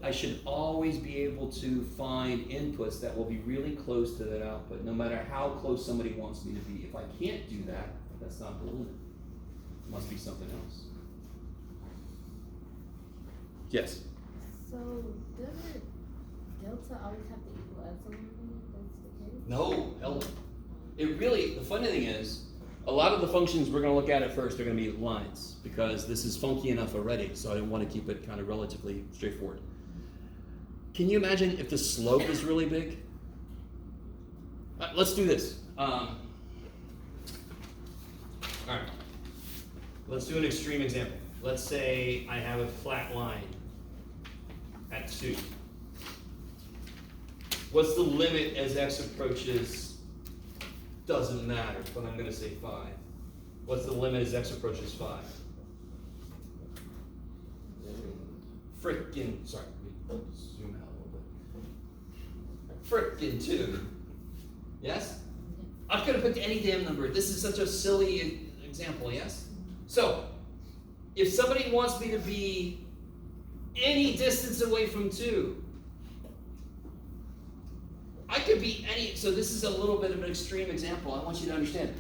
I should always be able to find inputs that will be really close to that output, no matter how close somebody wants me to be. If I can't do that, that's not the limit. It must be something else. Yes? So, doesn't delta always have to equal epsilon if that's the case? No, hell no. It really, the funny thing is, a lot of the functions we're going to look at first are going to be lines, because this is funky enough already, so I didn't want to keep it kind of relatively straightforward. Can you imagine if the slope is really big? Let's do this. All right. Let's do an extreme example. Let's say I have a flat line at 2. What's the limit as x approaches? Doesn't matter, but I'm going to say 5. What's the limit as x approaches 5? Frickin', sorry, let me zoom out a little bit. Frickin' 2. Yes? I could have picked any damn number. This is such a silly example, yes? So, if somebody wants me to be any distance away from 2, I could be any, so this is a little bit of an extreme example. I want you to understand.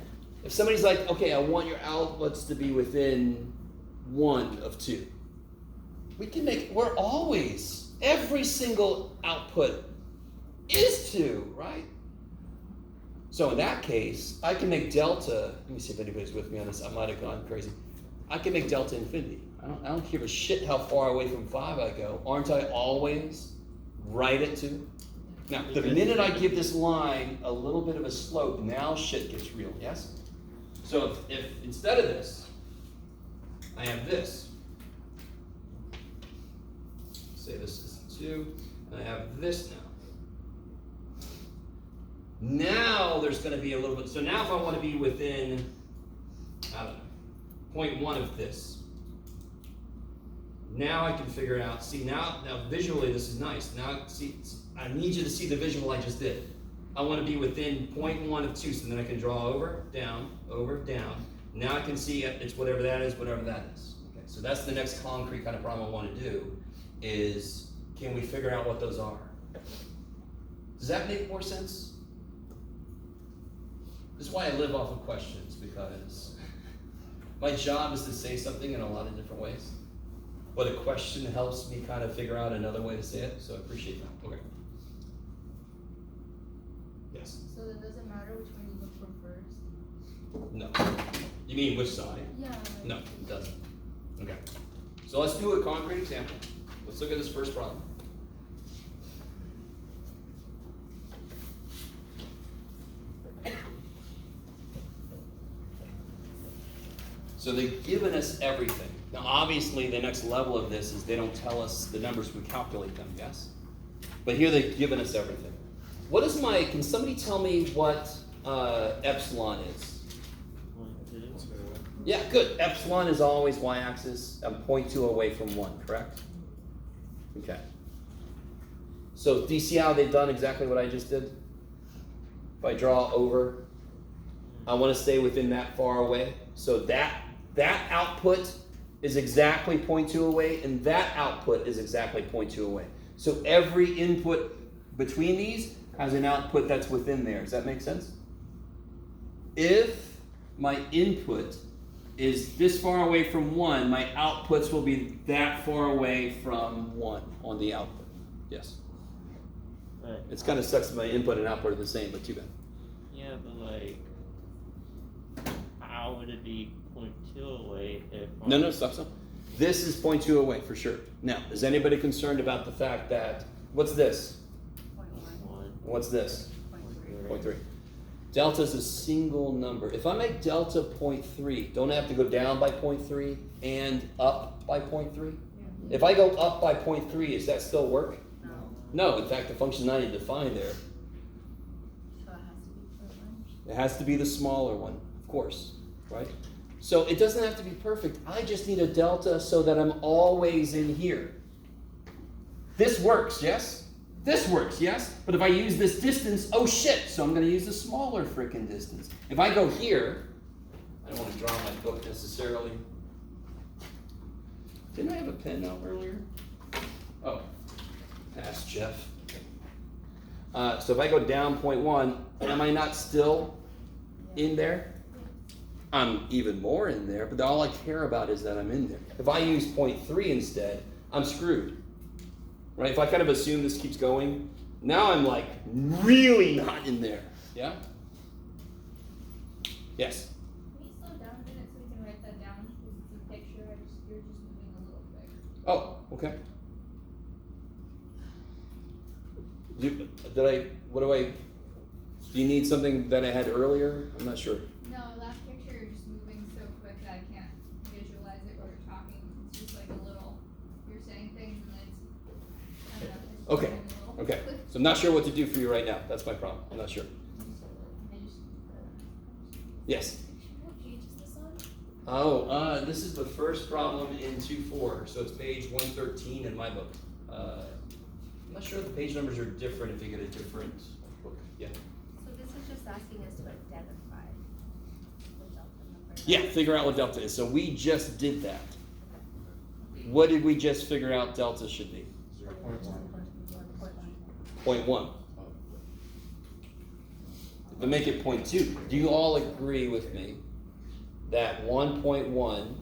If somebody's like, okay, I want your outlets to be within 1 of 2. We're always, every single output is 2, right? So in that case, I can make delta, let me see if anybody's with me on this, I might have gone crazy. I can make delta infinity. I don't give a shit how far away from 5 I go. Aren't I always right at 2? Now, the minute I give this line a little bit of a slope, now shit gets real, yes? So if instead of this, I have this, say this is 2, and I have this now. Now there's going to be a little bit, so now if I want to be within, I don't know, 0.1 of this, now I can figure it out. See, now visually this is nice. Now, see, I need you to see the visual I just did. I want to be within 0.1 of 2, so then I can draw over, down, down. Now I can see it's whatever that is, whatever that is. Okay, so that's the next concrete kind of problem I want to do, is can we figure out what those are? Does that make more sense? This is why I live off of questions, because my job is to say something in a lot of different ways. But a question helps me kind of figure out another way to say it, so I appreciate that. Okay. Yes? So it doesn't matter which one you look for first? No. You mean which side? Yeah. No, it doesn't. Okay. So let's do a concrete example. Let's look at this first problem. So they've given us everything. Now obviously the next level of this is they don't tell us the numbers, we calculate them, yes? But here they've given us everything. What is can somebody tell me what epsilon is? 1, 2. Yeah, good. Epsilon is always y-axis. I'm 0.2 away from 1, correct? Okay. So do you see how they've done exactly what I just did? If I draw over, I want to stay within that far away. So that output is exactly 0.2 away, and that output is exactly 0.2 away. So every input between these has an output that's within there. Does that make sense? If my input is this far away from 1, my outputs will be that far away from 1 on the output. Yes? Right. It's kind of sucks that my input and output are the same, but too bad. Yeah, but like, how would it be 0.2 away if... No, stop. This is 0.2 away for sure. Now, is anybody concerned about the fact that, what's this? 1. What's this? 0.3. Delta is a single number. If I make delta 0.3, don't I have to go down by 0.3 and up by 0.3? If I go up by 0.3, does that still work? No. No, in fact, the function's not even defined there. So it has to be point 1. It has to be the smaller one, of course, right? So it doesn't have to be perfect. I just need a delta so that I'm always in here. This works, yes? This works, yes? But if I use this distance, oh shit, so I'm going to use the smaller frickin' distance. If I go here, I don't want to draw my book necessarily. Didn't I have a pen out earlier? Oh, pass Jeff. So if I go down 0.1, am I not still in there? I'm even more in there, but all I care about is that I'm in there. If I use 0.3 instead, I'm screwed. Right? If I kind of assume this keeps going, now I'm like really not in there. Yeah? Yes? Can you slow down a minute so we can write that down? Because it's a picture, you're just moving a little quick. Oh, okay. Do you need something that I had earlier? I'm not sure. No, last picture, you're just moving so quick that I can't visualize it while you're talking. It's just like a little, you're saying things and then it's, I don't know. It's Okay, moving a little. okay. So I'm not sure what to do for you right now. That's my problem. I'm not sure. Yes? What page is this on? Oh, this is the first problem in 2.4. So it's page 113 in my book. I'm not sure if the page numbers are different if you get a different book. Yeah. So this is just asking us to identify the delta number. Yeah, figure out what delta is. So we just did that. What did we just figure out delta should be? 0.1. But make it 0.2. Do you all agree with me that 1.1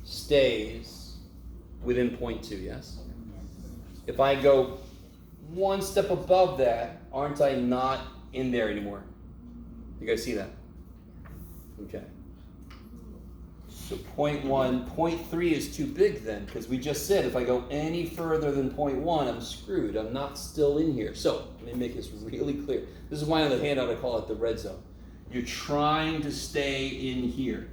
stays within 0.2, yes? If I go one step above that, aren't I not in there anymore? You guys see that? Okay. So 0.1, 0.3 is too big then, because we just said if I go any further than 0.1, I'm screwed. I'm not still in here. So let me make this really clear. This is why on the handout I call it the red zone. You're trying to stay in here.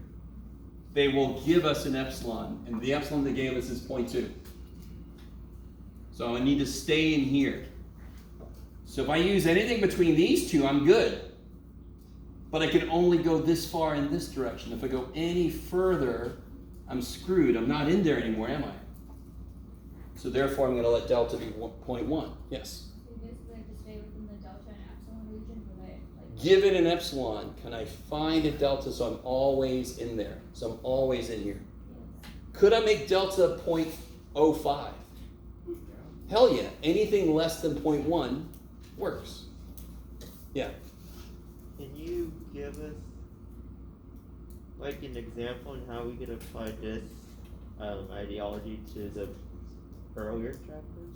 They will give us an epsilon, and the epsilon they gave us is 0.2. So I need to stay in here. So if I use anything between these two, I'm good. But I can only go this far in this direction. If I go any further, I'm screwed. I'm not in there anymore, am I? So therefore, I'm going to let delta be 0.1. Yes? So you basically have to stay within the delta and epsilon region, but like. Given an epsilon, can I find a delta so I'm always in there? So I'm always in here. Could I make delta 0.05? Hell yeah. Anything less than 0.1 works. Yeah. Can you give us like an example on how we could apply this ideology to the earlier chapters?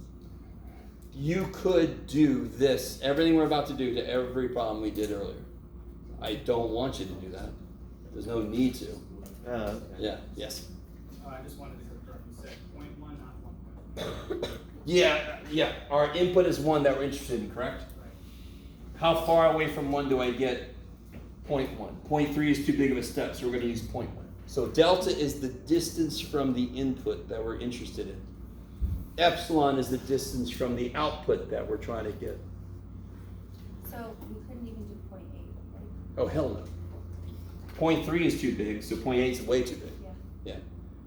You could do this, everything we're about to do, to every problem we did earlier. I don't want you to do that. There's no need to. Oh, okay. Yeah, yes. I just wanted to confirm, you said 0.1, not 1.1. Yeah. Our input is 1 that we're interested in, correct? How far away from 1 do I get 0.1? 0.3 is too big of a step, so we're going to use 0.1. So delta is the distance from the input that we're interested in. Epsilon is the distance from the output that we're trying to get. So we couldn't even do 0.8, right? Oh, hell no. 0.3 is too big, so 0.8 is way too big. Yeah.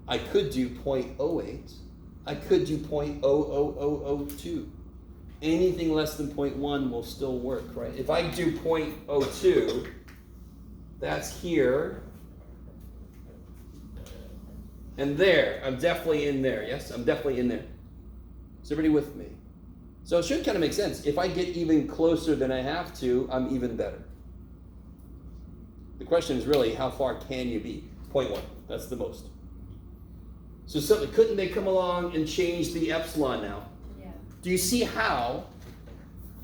I could do 0.08. I could do 0.00002. Anything less than 0.1 will still work, right? If I do 0.02, that's here. And there. I'm definitely in there, yes? I'm definitely in there. Is everybody with me? So it should kind of make sense. If I get even closer than I have to, I'm even better. The question is really, how far can you be? 0.1. That's the most. So couldn't they come along and change the epsilon now? Yeah. Do you see how,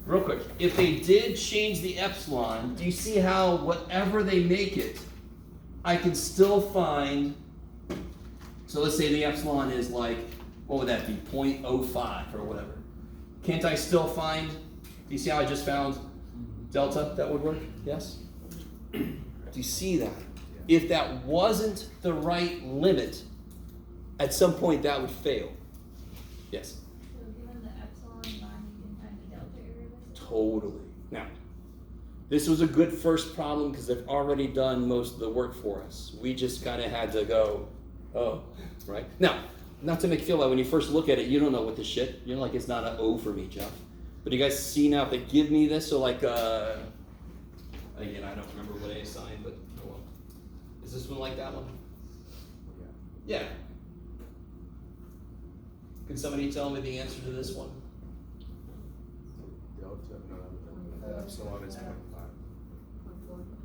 real quick, if they did change the epsilon, do you see how whatever they make it, I can still find, so let's say the epsilon is like, what would that be, 0.05 or whatever. Can't I still find, do you see how I just found delta that would work? Yes? Do you see that? If that wasn't the right limit, at some point that would fail. Yes. So given the epsilon line, you can find the delta area basically? Totally. Now, this was a good first problem because they've already done most of the work for us. We just kind of had to go, oh, right? Now, not to make you feel like when you first look at it, you don't know what the shit. You're like, it's not an O for me, Jeff. But you guys see now if they give me this, so like, again, I don't remember what I assigned, but oh well. Is this one like that one? Yeah. Can somebody tell me the answer to this one? Delta, no, epsilon is 0.5.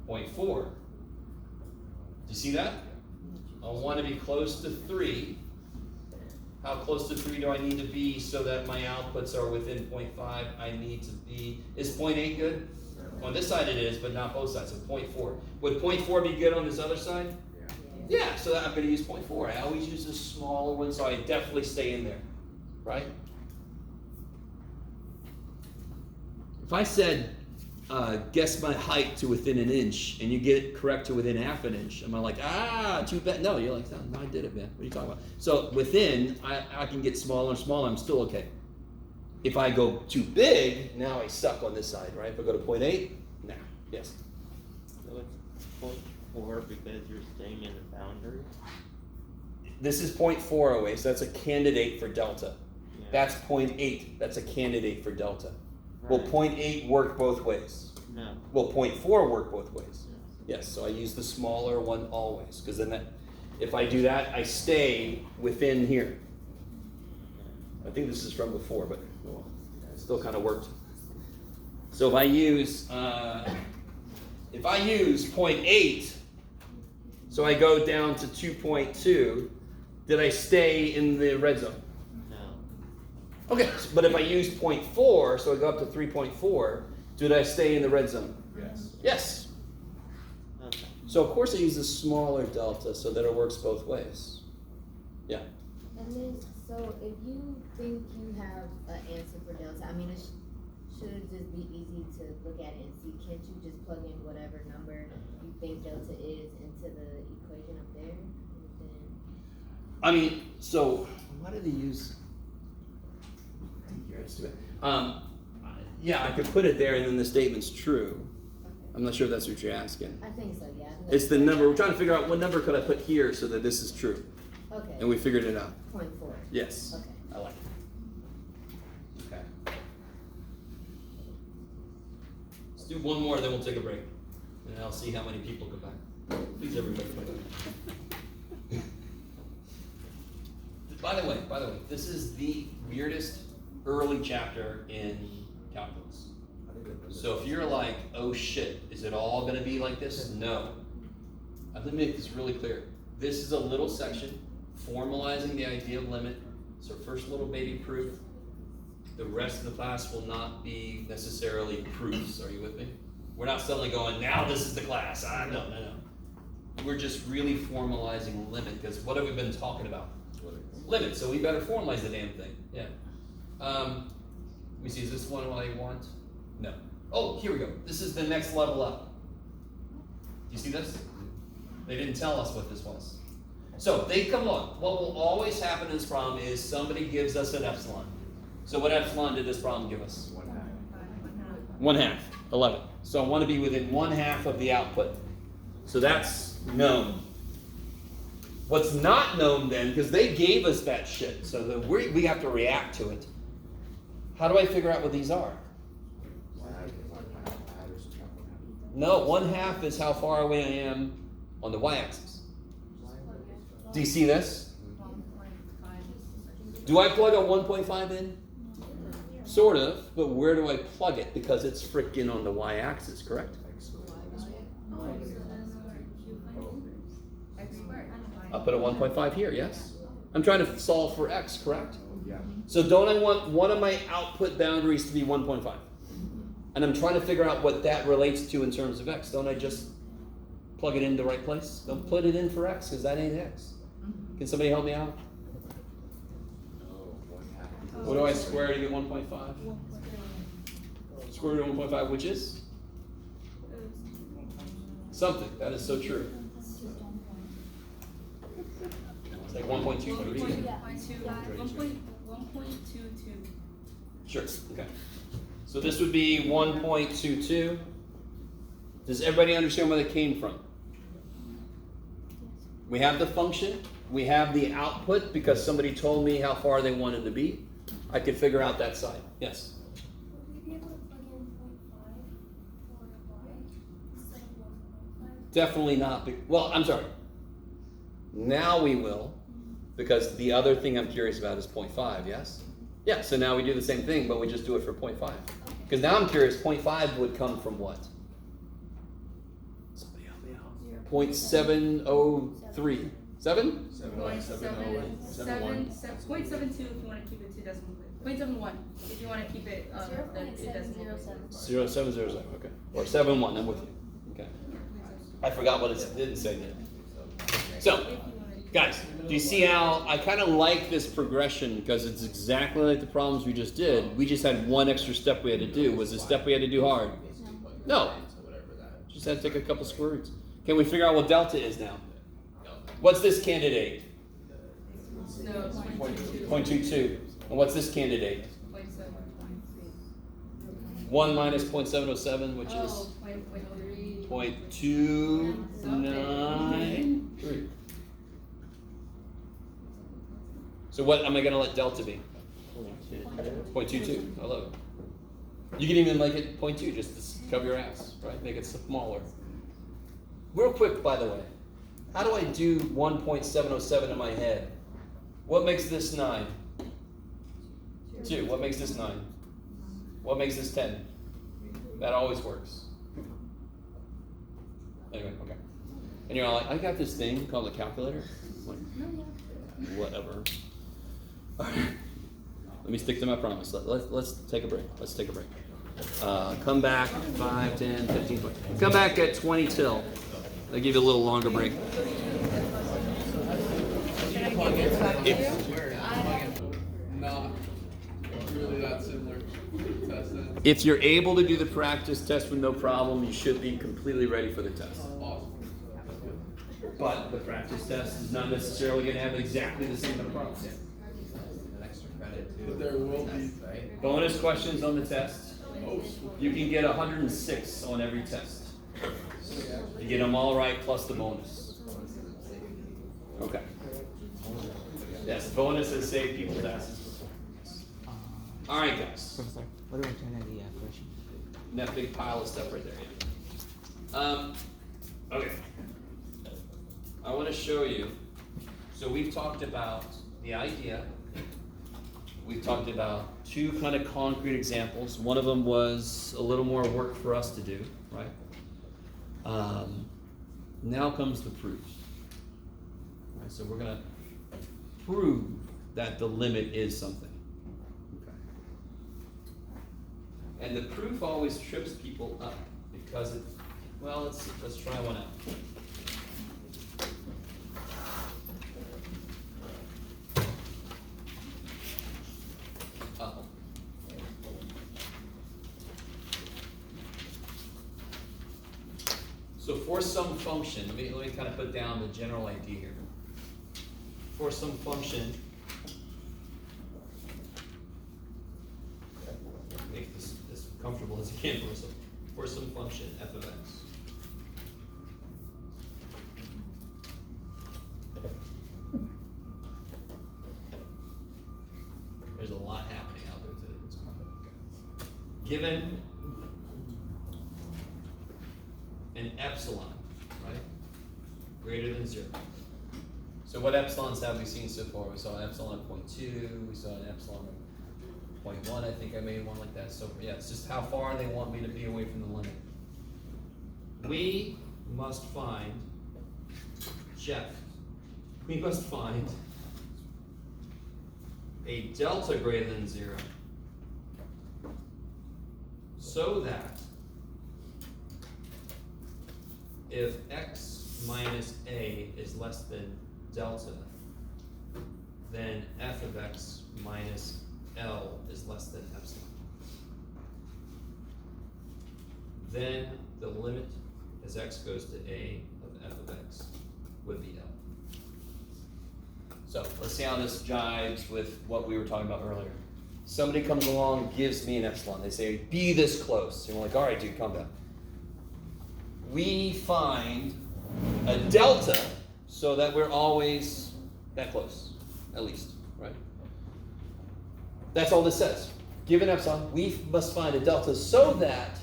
0.4. Do you see that? I want to be close to 3. How close to 3 do I need to be so that my outputs are within 0.5? I need to be, is 0.8 good? On this side it is, but not both sides, so 0.4. Would 0.4 be good on this other side? Yeah, so I'm going to use 0.4. I always use the smaller one, so I definitely stay in there, right? If I said, guess my height to within an inch, and you get it correct to within half an inch, am I like, too bad? No, you're like, no, I did it, man. What are you talking about? So within, I can get smaller and smaller, I'm still okay. If I go too big, now I suck on this side, right? If I go to 0.8, nah, yes. So it's 0.4 because you're staying in the boundary. This is 0.408, so that's a candidate for delta. Yeah. That's 0.8, that's a candidate for delta. Will Right. 0.8 work both ways? No. Will 0.4 work both ways? Yes, so I use the smaller one always, because then that, if I do that, I stay within here. I think this is from before, but well, it still kind of worked. So if I use 0.8, so I go down to 2.2, did I stay in the red zone? No. Okay, but if I use 0.4, so I go up to 3.4, did I stay in the red zone? Yes. Yes. Okay. So of course I use a smaller delta so that it works both ways. Yeah. And then, so if you think you have an answer for delta, I mean, it should just be easy to look at it and see. Can't you just plug in whatever number you think delta is into the equation up there? And then, I mean, so why did he use? Yeah, I could put it there and then the statement's true. I'm not sure if that's what you're asking. I think so, yeah. It's the number, we're trying to figure out what number could I put here so that this is true. Okay. And we figured it out. 0.4. Yes. Okay. I like it. Okay. Let's do one more, then we'll take a break. And I'll see how many people come back. Please, everybody, come back. By the way, this is the weirdest early chapter in calculus. So if you're like, oh shit, is it all gonna be like this? No. Let me make this really clear. This is a little section formalizing the idea of limit. It's our first little baby proof. The rest of the class will not be necessarily proofs. Are you with me? We're not suddenly going, now this is the class. No. We're just really formalizing limit, because what have we been talking about? Limit, so we better formalize the damn thing. Yeah. Let me see, is this one what I want? No. Oh, here we go. This is the next level up. Do you see this? They didn't tell us what this was. So they come along. What will always happen in this problem is somebody gives us an epsilon. So what epsilon did this problem give us? 1/2. 11. So I want to be within 1/2 of the output. So that's known. What's not known then, because they gave us that shit, so that we have to react to it. How do I figure out what these are? No, 1/2 is how far away I am on the y-axis. Do you see this? Do I plug a 1.5 in? Sort of, but where do I plug it? Because it's freaking on the y-axis, correct? I'll put a 1.5 here, yes? I'm trying to solve for x, correct? Yeah. So don't I want one of my output boundaries to be 1.5? And I'm trying to figure out what that relates to in terms of x. Don't I just plug it in the right place? Don't put it in for x, because that ain't x. Can somebody help me out? What do I square to get 1.5? Square root of 1.5, which is? Something. That is so true. It's like 1.23. 1.22. Sure, okay. So this would be 1.22. Does everybody understand where that came from? We have the function, we have the output because somebody told me how far they wanted to be. I could figure out that side. Yes? Would we be able to plug in 0.5 for y instead of 1.5? Definitely not. Well, I'm sorry. Now we will, because the other thing I'm curious about is 0.5, yes? Yeah, so now we do the same thing, but we just do it for 0.5. Because now I'm curious, 0.5 would come from what? Somebody help me out. 0.703. 7? 0.72 if you want to keep it 2 decimal places. 0.71 if you want to keep it the 2 decimal places. 0707, okay. Or 71, I'm with you. Okay. I forgot what it didn't say yet. So, guys, do you see how I kind of like this progression because it's exactly like the problems we just did. We just had one extra step we had to do. Was the step we had to do hard? No. Just had to take a couple square roots. Can we figure out what delta is now? What's this candidate? No, 0.22. 0.22. And what's this candidate? 0.7. 1 minus 0.707, which is 0.293. So what am I going to let delta be? 0.22. I love it. You can even make it 0.2 just to cover your ass, right? Make it smaller. Real quick, by the way, how do I do 1.707 in my head? What makes this 9? 2. What makes this 9? What makes this 10? That always works. Anyway, okay. And you're all like, I got this thing called a calculator. I'm like, whatever. All right. Let me stick to my promise. Let's take a break. Let's take a break. Come back 5, 10, 15, 20. Come back at 20 till. I'll give you a little longer break. Not really that similar test. If you're able to do the practice test with no problem, you should be completely ready for the test. Awesome. But the practice test is not necessarily going to have exactly the same problems. But there will be. Bonus questions on the test. You can get 106 on every test. You get them all right plus the bonus. Okay. Yes, bonuses save people's asses. All right, guys. Professor, what do I turn in the question? That big pile of stuff right there. Yeah. Okay. I want to show you. So we've talked about the idea. We've talked about 2 kind of concrete examples. One of them was a little more work for us to do, right? Now comes the proof. All right, so we're going to prove that the limit is something. Okay. And the proof always trips people up because it. Well, let's try one out. Uh-oh. So for some function, let me kind of put down the general idea here. For some function, make this as comfortable as you can for yourself. For some function, f of x. There's a lot happening out there today. Given an epsilon, right? Greater than 0. So what epsilons have we seen so far? We saw an epsilon of 0.2, we saw an epsilon of 0.1, I think I made one like that. So yeah, it's just how far they want me to be away from the limit. We must find, we must find a delta greater than 0 so that if x minus a is less than delta, then f of x minus L is less than epsilon. Then the limit as x goes to a of f of x would be L. So let's see how this jives with what we were talking about earlier. Somebody comes along, gives me an epsilon. They say, be this close. And we're like, all right, dude, calm down. We find a delta so that we're always that close, at least, right? That's all this says. Given epsilon, we must find a delta so that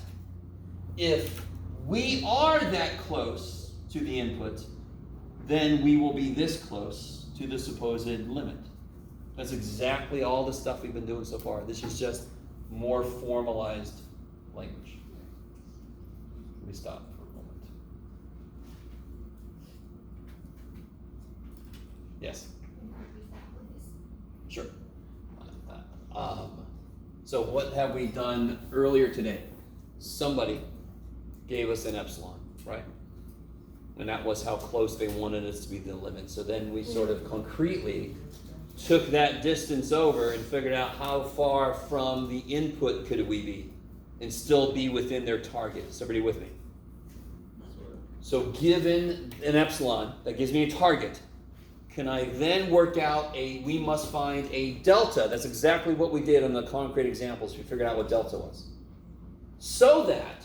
if we are that close to the input, then we will be this close to the supposed limit. That's exactly all the stuff we've been doing so far. This is just more formalized language. Let me stop for a moment. Yes? Sure. So what have we done earlier today? Somebody gave us an epsilon, right? And that was how close they wanted us to be to the limit. So then we sort of concretely took that distance over and figured out how far from the input could we be and still be within their target. Is everybody with me? So given an epsilon, that gives me a target, can I then work out we must find a delta. That's exactly what we did on the concrete examples. We figured out what delta was. So that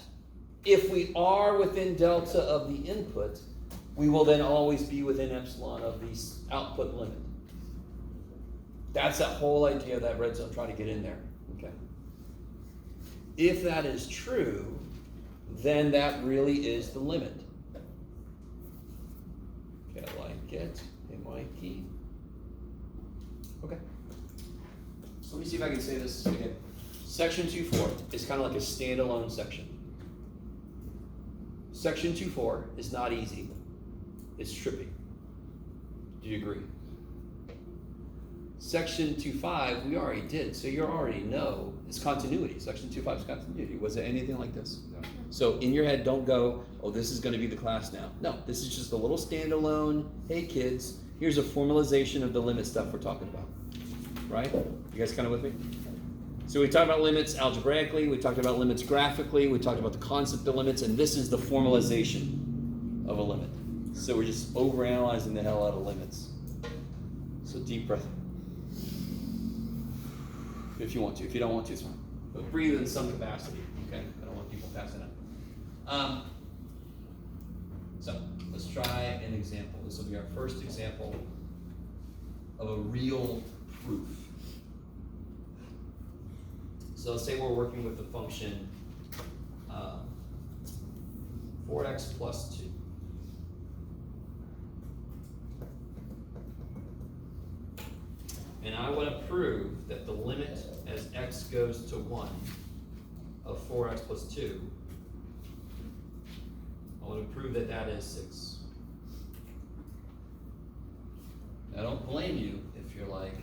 if we are within delta of the input, we will then always be within epsilon of the output limit. That's that whole idea of that red zone trying to get in there. Okay. If that is true, then that really is the limit. Okay, I like it. Hey, Mikey. Okay. So let me see if I can say this again. Section 2.4 is kind of like a standalone section. Section 2.4 is not easy. It's trippy. Do you agree? Section 2.5 we already did, so you already know it's continuity. Section 2.5 is continuity. Was it anything like this? No. So in your head, don't go, oh, this is going to be the class now. No, this is just a little standalone. Hey kids, here's a formalization of the limit stuff we're talking about. Right? You guys kind of with me? So we talked about limits algebraically, we talked about limits graphically, we talked about the concept of limits, and this is the formalization of a limit. So we're just overanalyzing the hell out of limits. So deep breath. If you want to. If you don't want to, it's fine. But breathe in some capacity, okay? I don't want people passing out. So let's try an example. This will be our first example of a real proof. So let's say we're working with the function 4x plus 2. And I want to prove that the limit as x goes to 1 of 4x plus 2, I want to prove that that is 6. I don't blame you if you're like,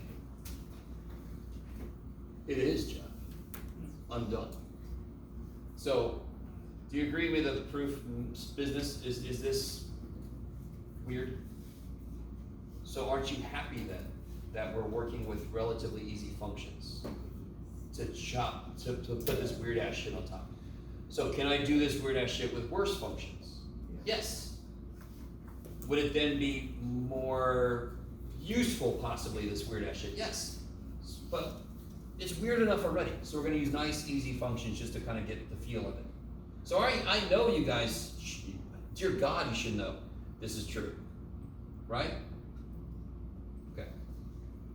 it is, Jeff. I'm done. So, do you agree with me that the proof business, is this weird? So aren't you happy then that we're working with relatively easy functions to put this weird ass shit on top? So can I do this weird ass shit with worse functions? Yes. Would it then be more useful possibly, this weird ass shit? Yes. But it's weird enough already, so we're going to use nice, easy functions just to kind of get the feel of it. So I know you guys, dear God, you should know this is true, right? Okay.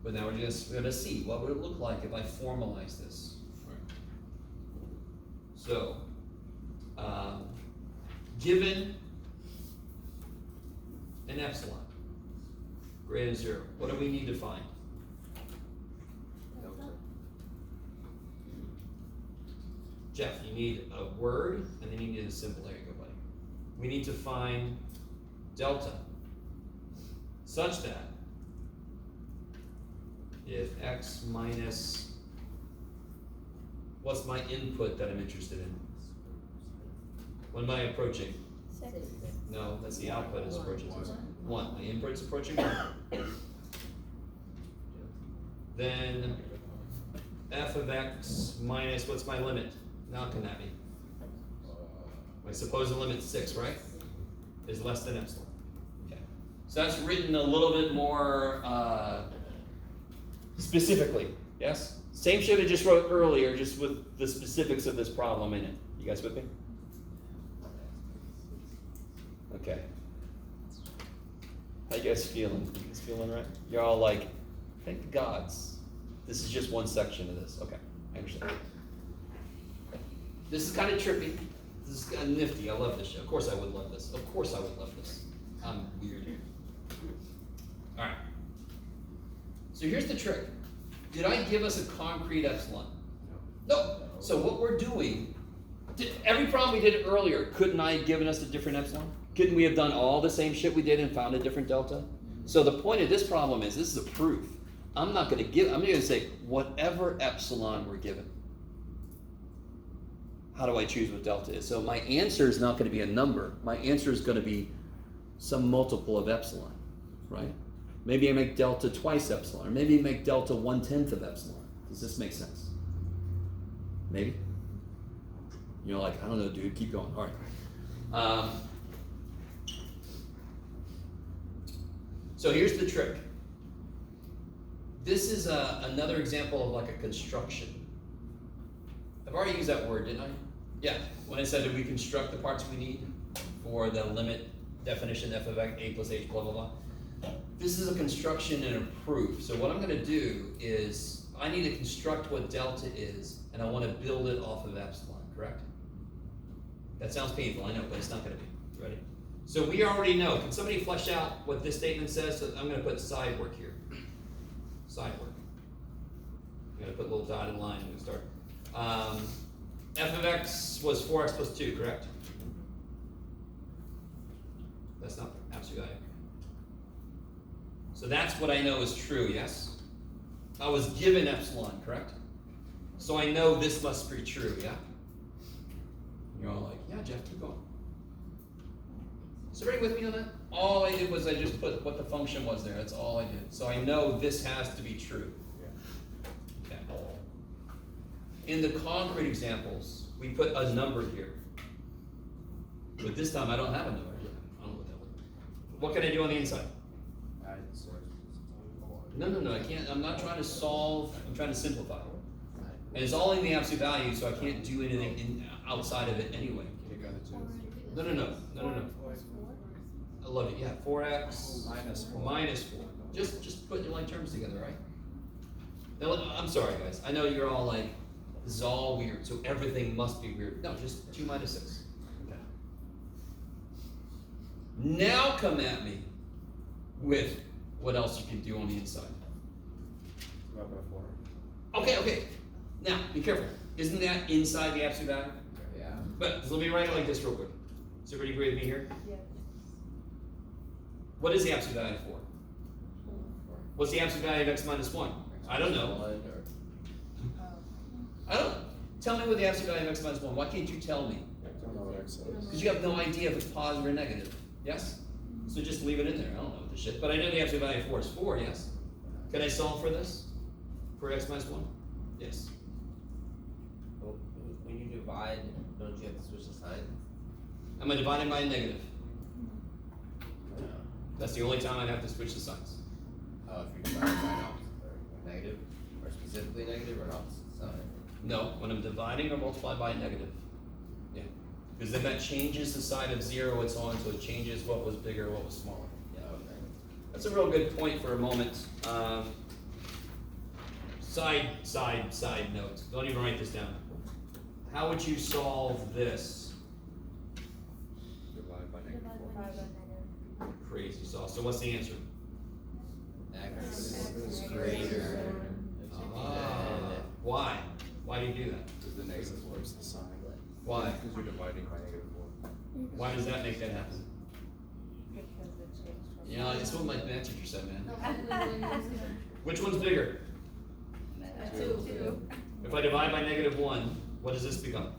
But now we're just going to see what would it look like if I formalize this. So, given an epsilon greater than 0, what do we need to find? Jeff, you need a word, and then you need a symbol. There you go, buddy. We need to find delta such that if x minus, what's my input that I'm interested in? What am I approaching? 6. No, that's the output is approaching 6. 1. My input's approaching 1. Then f of x minus, what's my limit? Now can that be? I suppose the limit's 6, right? Is less than epsilon. Okay. So that's written a little bit more Specifically, yes? Same shit I just wrote earlier, just with the specifics of this problem in it. You guys with me? Okay. How you guys feeling? You guys feeling right? You're all like, thank the gods. This is just one section of this. Okay, I understand. This is kind of trippy. This is kind of nifty. I love this shit. Of course I would love this. Of course I would love this. I'm weird. All right. So here's the trick. Did I give us a concrete epsilon? No. So what we're doing, every problem we did earlier, couldn't I have given us a different epsilon? Couldn't we have done all the same shit we did and found a different delta? So the point of this problem is, this is a proof. I'm going to say whatever epsilon we're given. How do I choose what delta is? So my answer is not going to be a number. My answer is going to be some multiple of epsilon, right? Maybe I make delta twice epsilon, or maybe I make delta 1/10 of epsilon. Does this make sense? Maybe? You're like, I don't know, dude, keep going. All right. So here's the trick. This is another example of like a construction. I've already used that word, didn't I? Yeah, when I said that we construct the parts we need for the limit definition f of a plus h blah blah blah. This is a construction and a proof. So what I'm going to do is I need to construct what delta is, and I want to build it off of epsilon, correct? That sounds painful, I know, but it's not going to be. Ready? So we already know. Can somebody flesh out what this statement says? So I'm going to put side work here. Side work. I'm going to put a little dotted line when we start. F of x was 4x plus 2, correct? That's not the absolute value. So that's what I know is true, yes? I was given epsilon, correct? So I know this must be true, yeah? You're all like, yeah, Jeff, keep going. Is everybody with me on that? All I did was I just put what the function was there. That's all I did. So I know this has to be true. Okay. In the concrete examples, we put a number here. But this time I don't have a number here. I don't know what that was. What can I do on the inside? No, I can't. I'm not trying to solve. I'm trying to simplify. And it's all in the absolute value, so I can't do anything outside of it anyway. No. I love it. Yeah, 4x minus 4. Just put your like terms together, right? Now, I'm sorry, guys. I know you're all like, this is all weird, so everything must be weird. No, just 2 minus 6. Okay. Now come at me with what else you can do on the inside. Okay. Now, be careful. Isn't that inside the absolute value? Yeah. But let me write it like this real quick. Does everybody agree with me here? Yes. What is the absolute value for? What's the absolute value of x minus 1? I don't know. I don't. Tell me what the absolute value of x minus 1. Why can't you tell me? Because you have no idea if it's positive or negative. Yes? So just leave it in there. I don't know what the shit. But I know the absolute value of 4 is 4, yes? Can I solve for this? For x minus 1? Yes. Well, when you divide, don't you have to switch the sign? Am I dividing by a negative? That's the only time I have to switch the signs. If you're dividing by an opposite, or negative, or specifically negative, or an opposite sign. No, when I'm dividing or multiplying by a negative. Yeah. Because then that changes the side of 0 it's on, so it changes what was bigger, what was smaller. Yeah, okay. That's a real good point for a moment. Side note. Don't even write this down. How would you solve this? Divide by negative 4. Crazy solve. So what's the answer? X is greater than. Why? Why do you do that? Because the negative flips the sign. Why? Because you're dividing by negative 4. Why does that make that happen? You know, it's what my math teacher said, man. Which one's bigger? 2. If I divide by negative 1, what does this become?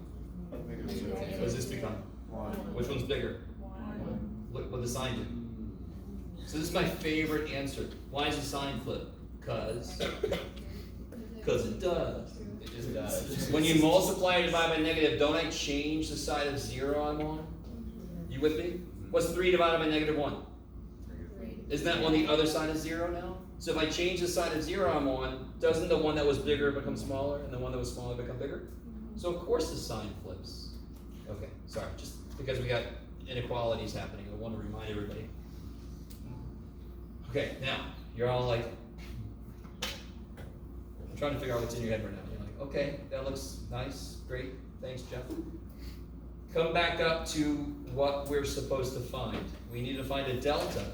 Negative 2. What does this become? 1. Which one's bigger? Look what the sign did. So this is my favorite answer. Why does the sign flip? Because it does. It just does. When you multiply or divide by negative, don't I change the side of 0 I'm on? You with me? What's 3 divided by negative 1? Isn't that on the other side of 0 now? So if I change the side of 0 I'm on, doesn't the one that was bigger become smaller and the one that was smaller become bigger? So of course the sign flips. Okay, sorry, just because we got inequalities happening, I want to remind everybody. Okay, now, you're all like, I'm trying to figure out what's in your head right now. You're like, okay, that looks nice, great, thanks Jeff. Come back up to what we're supposed to find. We need to find a delta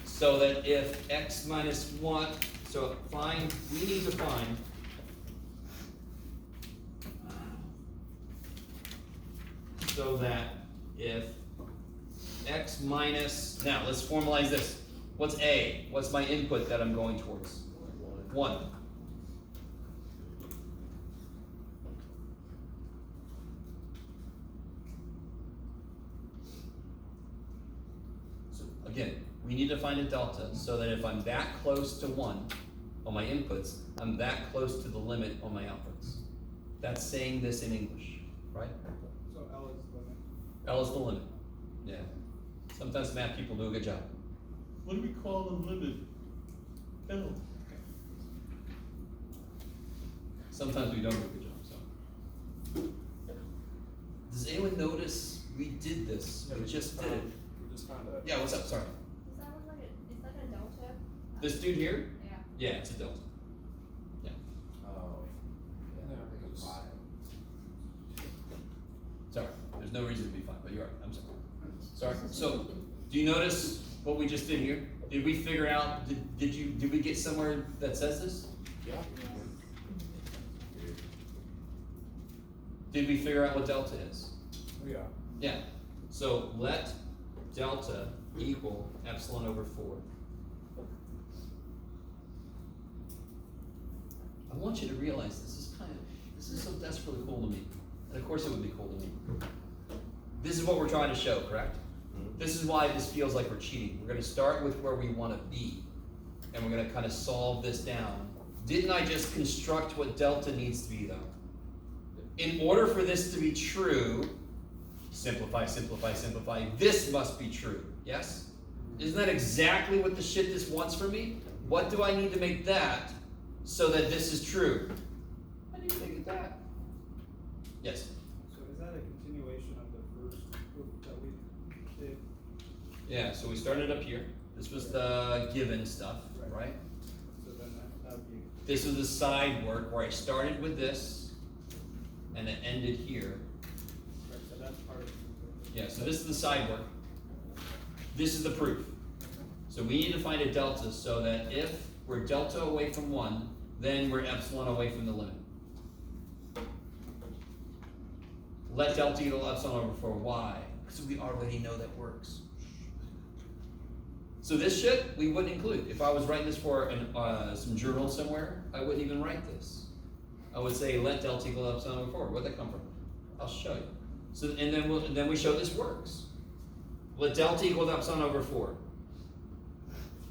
so that if x minus 1, so we need to find so that if x minus, now let's formalize this. What's a? What's my input that I'm going towards? 1. So again, we need to find a delta so that if I'm that close to 1 on my inputs, I'm that close to the limit on my outputs. That's saying this in English, right? So L is the limit. L is the limit. Yeah. Sometimes math people do a good job. What do we call the limit? L. Sometimes we don't do a good job, so. Does anyone notice we did this? We just did it. We just found a. Yeah, what's up? Sorry. Does that look like is that a delta? This dude here? Yeah. Yeah, it's a delta. Yeah. Oh. Yeah, I think it was. Sorry. There's no reason to be fine, but you're right. I'm sorry. Sorry. So, do you notice what we just did here? Did we figure out, did we get somewhere that says this? Yeah. Did we figure out what delta is? Yeah. Yeah. So let delta equal epsilon over 4. I want you to realize this is so desperately cool to me. And of course it would be cool to me. This is what we're trying to show, correct? This is why this feels like we're cheating. We're going to start with where we want to be, and we're going to kind of solve this down. Didn't I just construct what delta needs to be, though? In order for this to be true, simplify, simplify, simplify, this must be true, yes? Isn't that exactly what the shit this wants from me? What do I need to make that so that this is true? I need to make it that. Yes? So is that a continuation of the first proof that we did? Yeah, so we started up here. This was the given stuff, right? So then that would be. This was the side work where I started with this and it ended here. Right, so that's part of. Yeah, so this is the side work. This is the proof. So we need to find a delta so that if we're delta away from 1, then we're epsilon away from the limit. Let delta equal epsilon over 4. Why? Because we already know that works. So this shit, we wouldn't include. If I was writing this for some journal somewhere, I wouldn't even write this. I would say let delta equal epsilon over 4. Where'd that come from? I'll show you. So and then we show this works. Let delta equal epsilon over 4.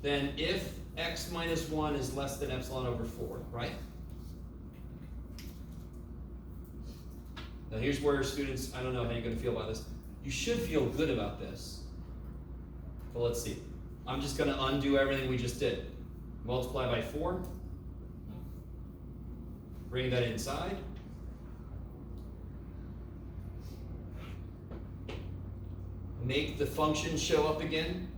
Then if x minus 1 is less than epsilon over 4, right? Now here's where students, I don't know how you're going to feel about this. You should feel good about this. But let's see. I'm just going to undo everything we just did. Multiply by 4. Bring that inside. Make the function show up again.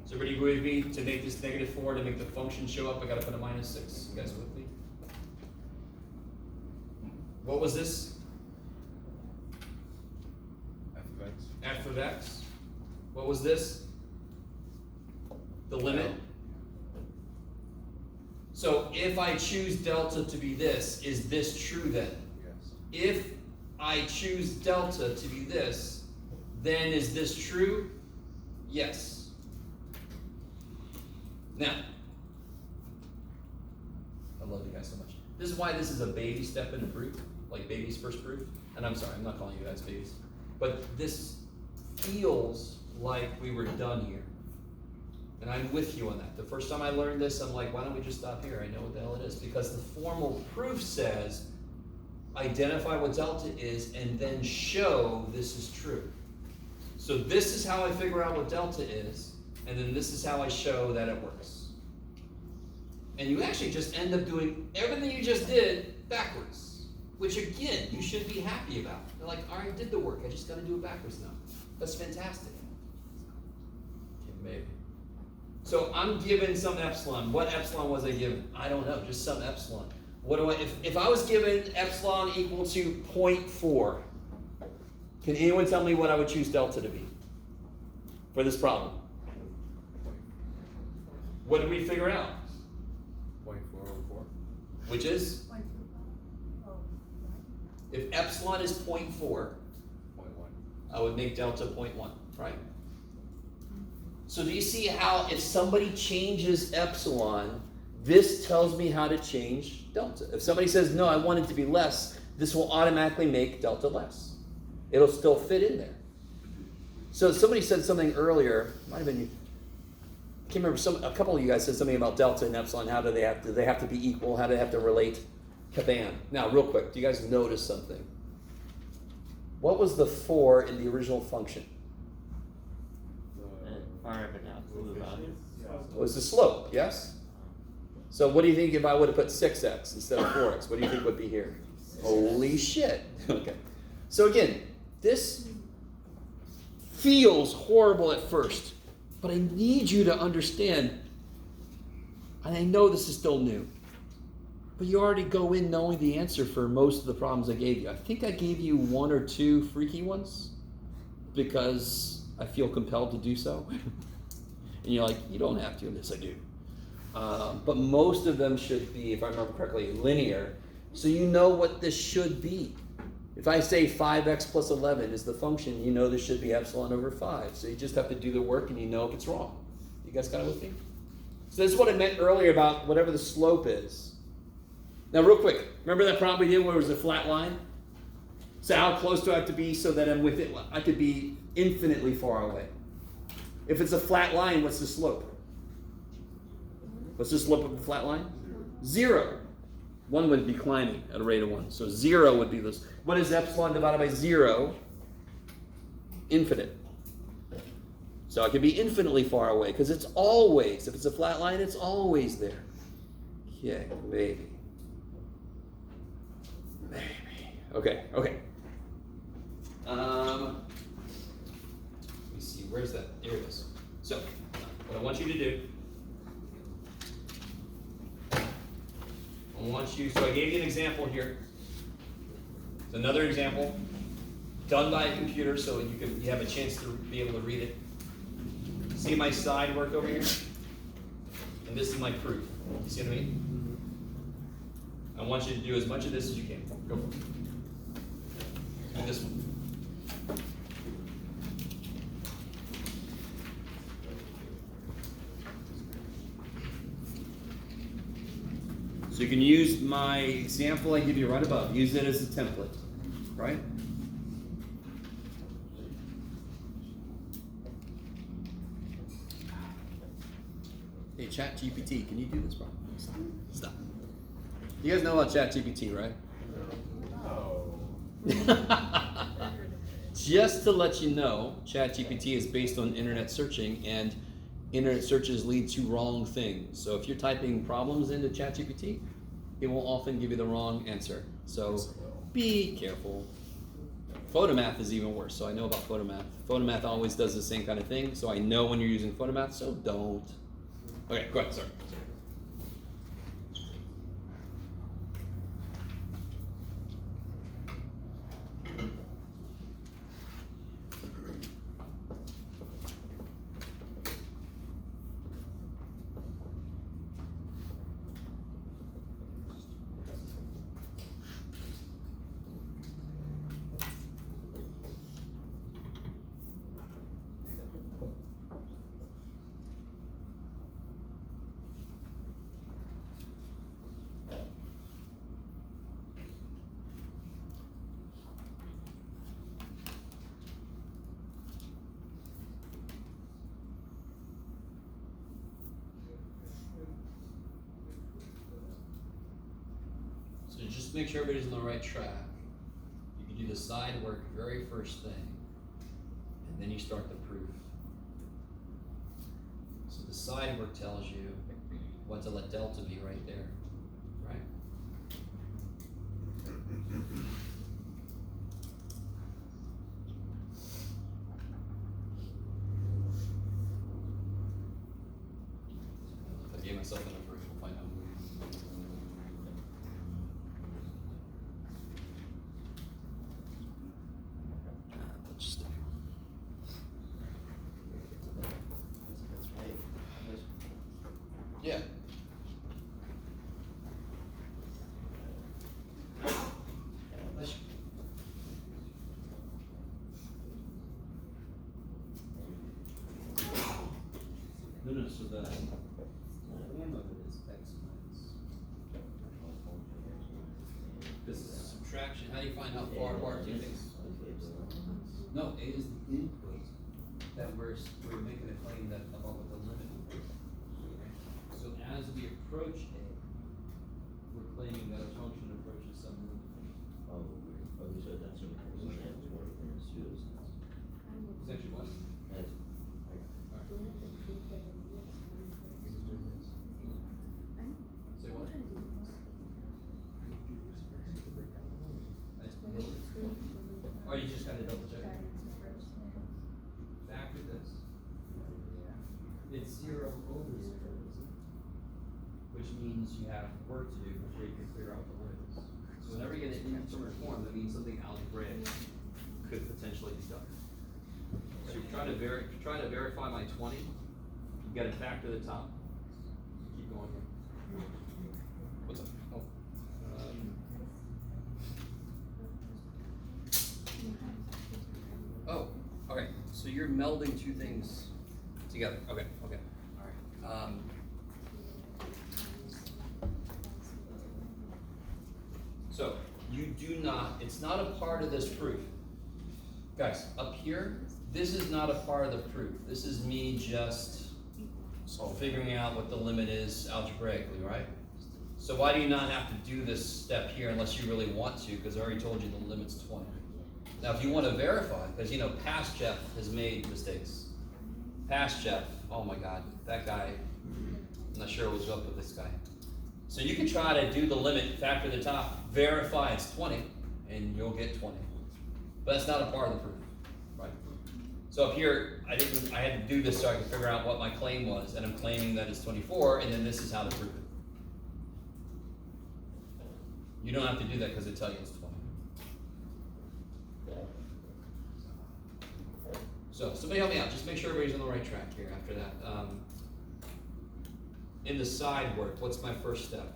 Is everybody agree with me to make this -4 to make the function show up? I got to put a -6. You guys with me? What was this? F of X. F of x. What was this? The limit. So if I choose delta to be this, is this true then? Yes. If I choose delta to be this, then is this true? Yes. Now, I love you guys so much. This is why this is a baby step in a proof, like baby's first proof. And I'm sorry, I'm not calling you guys babies. But this feels like we were done here. And I'm with you on that. The first time I learned this, I'm like, why don't we just stop here? I know what the hell it is. Because the formal proof says, identify what delta is and then show this is true. So this is how I figure out what delta is. and then this is how I show that it works. And you actually just end up doing everything you just did backwards, which again, you should be happy about. You're like, all right, I did the work, I just gotta do it backwards now. That's fantastic. Okay, maybe. So I'm given some epsilon. What epsilon was I given? I don't know, just some epsilon. What do I, if I was given epsilon equal to 0.4, can anyone tell me what I would choose delta to be for this problem? What did we figure out? 0.404. Which is? If epsilon is 0.4, 0.1. I would make delta 0.1, right? So do you see how if somebody changes epsilon, this tells me how to change delta. If somebody says, no, I want it to be less, this will automatically make delta less. It'll still fit in there. So somebody said something earlier, might have been you. I can't remember, a couple of you guys said something about delta and epsilon. How do they have to be equal? How do they have to relate to band? Now, real quick, do you guys notice something? What was the 4 in the original function? It was the slope, yes? So what do you think if I would have put 6x instead of 4x? What do you think would be here? Holy shit. Okay. So again, this feels horrible at first, but I need you to understand, and I know this is still new, but you already go in knowing the answer for most of the problems I gave you. I think I gave you 1 or 2 freaky ones because I feel compelled to do so. And you're like, you don't have to. Yes, I do. But most of them should be, if I remember correctly, linear. So you know what this should be. If I say 5x plus 11 is the function, you know this should be epsilon over 5. So you just have to do the work and you know if it's wrong. You guys got it with me? So this is what I meant earlier about whatever the slope is. Now real quick, remember that problem we did where it was a flat line? So how close do I have to be so that I'm with it? I could be infinitely far away. If it's a flat line, what's the slope? What's the slope of a flat line? 0. 1 would be climbing at a rate of 1. So 0 would be this. What is epsilon divided by 0? Infinite. So I could be infinitely far away because it's always, if it's a flat line, it's always there. Okay, maybe. Okay. Let me see, where's that? Here it is. So, what I want you to do, so I gave you an example here. It's another example, done by a computer so you have a chance to be able to read it. See my side work over here? And this is my proof. You see what I mean? I want you to do as much of this as you can. Go for it. Do this one. So you can use my example I give you right above. Use it as a template, right? Hey, ChatGPT, can you do this problem? Stop. You guys know about ChatGPT, right? No. Just to let you know, ChatGPT is based on internet searching, and internet searches lead to wrong things. So if you're typing problems into ChatGPT, it will often give you the wrong answer. So be careful. Photomath is even worse, so I know about Photomath. Photomath always does the same kind of thing, so I know when you're using Photomath, so don't. Okay, go ahead, sorry. So just make sure everybody's on the right track. You can do the side work very first thing, and then you start the proof. the side work tells you what to let delta be right there, right? If I gave myself enough room, we'll find out. Let's stay. Yeah. No, so the form of it is x minus. This is subtraction. How do you find how far apart two things? No, A is the input that we're making a claim that about what the limit will be. Right? So as we approach A, we're claiming that a function approaches some limit. Oh, so that's what it's work and it's used. It's actually what? That's, Say what? Or you just gotta double check. Factor this. It's 0 over 0, isn't it? Which means you have work to do before you can figure out the limits. So whenever you get an indeterminate form, that means something algebraic could potentially be done. So you're trying to verify my 20, you gotta factor the top. Keep going here. What's up? Oh. Oh, okay. So you're melding two things together. Okay, okay. All right. So you do not, it's not a part of this proof. Guys, up here, this is not a part of the proof. This is me just figuring out what the limit is algebraically, right? So why do you not have to do this step here unless you really want to, because I already told you the limit's 20. Now if you want to verify, because you know past Jeff has made mistakes. Past Jeff, oh my God, that guy, I'm not sure what's up with this guy. So you can try to do the limit, factor the top, verify it's 20, and you'll get 20. But that's not a part of the proof, right? So up here, I had to do this so I could figure out what my claim was, and I'm claiming that it's 24, and then this is how to prove it. You don't have to do that because they tell you it's 20. So somebody help me out. Just make sure everybody's on the right track here after that. In the side work, what's my first step?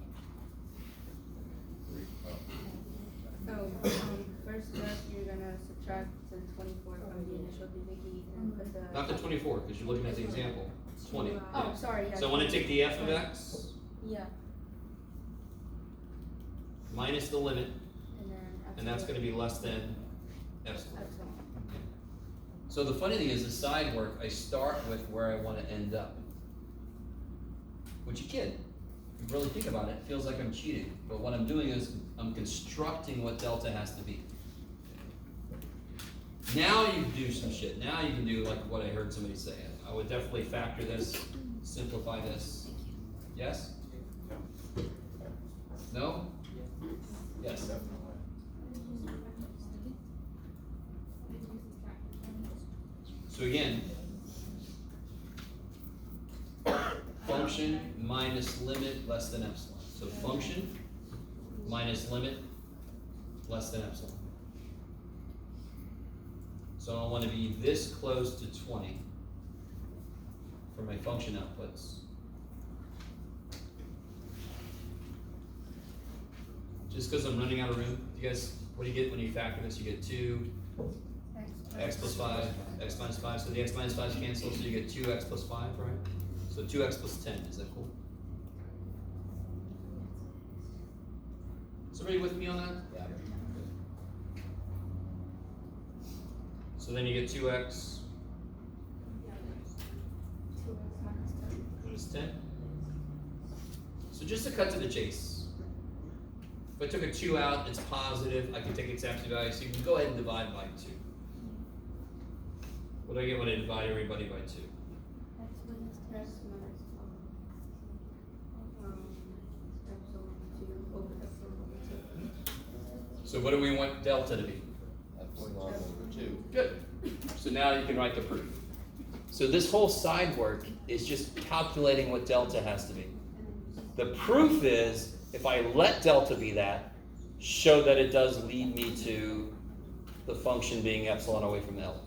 First step, you're gonna subtract the 24 from the initial doohickey and put the... Not the 24, because you're looking at the example. 20. Oh, Yeah. sorry. Yeah, So I want to take the f of x Yeah. minus the limit, And then and that's going to be less than epsilon. epsilon. So the funny thing is, the side work, I start with where I want to end up. Which you can. If you really think about it, it feels like I'm cheating. But what I'm doing is I'm constructing what delta has to be. Now you can do some shit. Now you can do like what I heard somebody say. I would definitely factor this, simplify this. Yes? No? Yes. So again, function minus limit less than epsilon. So function minus limit less than epsilon. So I want to be this close to 20 for my function outputs. Just because I'm running out of room, you guys, what do you get when you factor this? You get 2 x plus 5, x minus 5. So the x minus 5's cancel, so you get 2x plus 5, right? So 2x plus 10, is that cool? Somebody with me on that? yeah. So then you get 2x minus 10. So just to cut to the chase, if I took a 2 out, it's positive, I can take its absolute value, so you can go ahead and divide by 2. What do I get when I divide everybody by 2? X minus So what do we want delta to be? Epsilon over 2. Good. So now you can write the proof. So this whole side work is just calculating what delta has to be. The proof is, if I let delta be that, show that it does lead me to the function being epsilon away from L.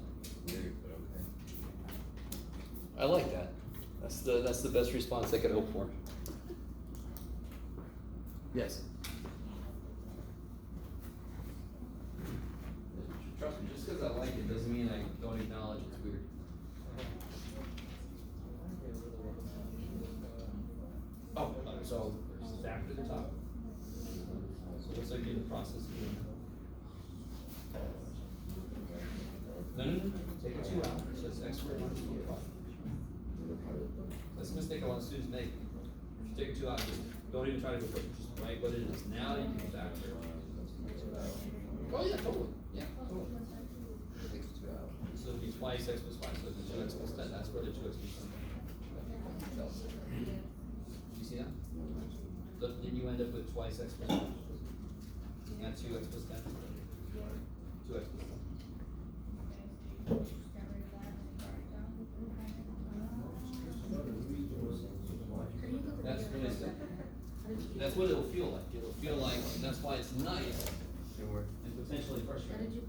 I like that. That's the best response I could hope for. Yes. Trust me, just because I like it doesn't mean I don't acknowledge it's weird. Oh, so back to the top. So it looks like you're in the process of doing that. No. Take a 2 out. So it's x squared minus 4 pi. That's a mistake a lot of students make. If you take a 2 out, just don't even try to go put it. Just write what it is. Now you can factor. Oh yeah, totally. Yeah, totally. So it'd be twice x plus 5, so it'd be 2x plus 10. That's where the 2x plus 10. You see that? But then you end up with twice x plus 5. Not 2x plus 10. 2x plus 10. That's what it'll feel like. It'll feel like, and that's why it's nice and potentially frustrating.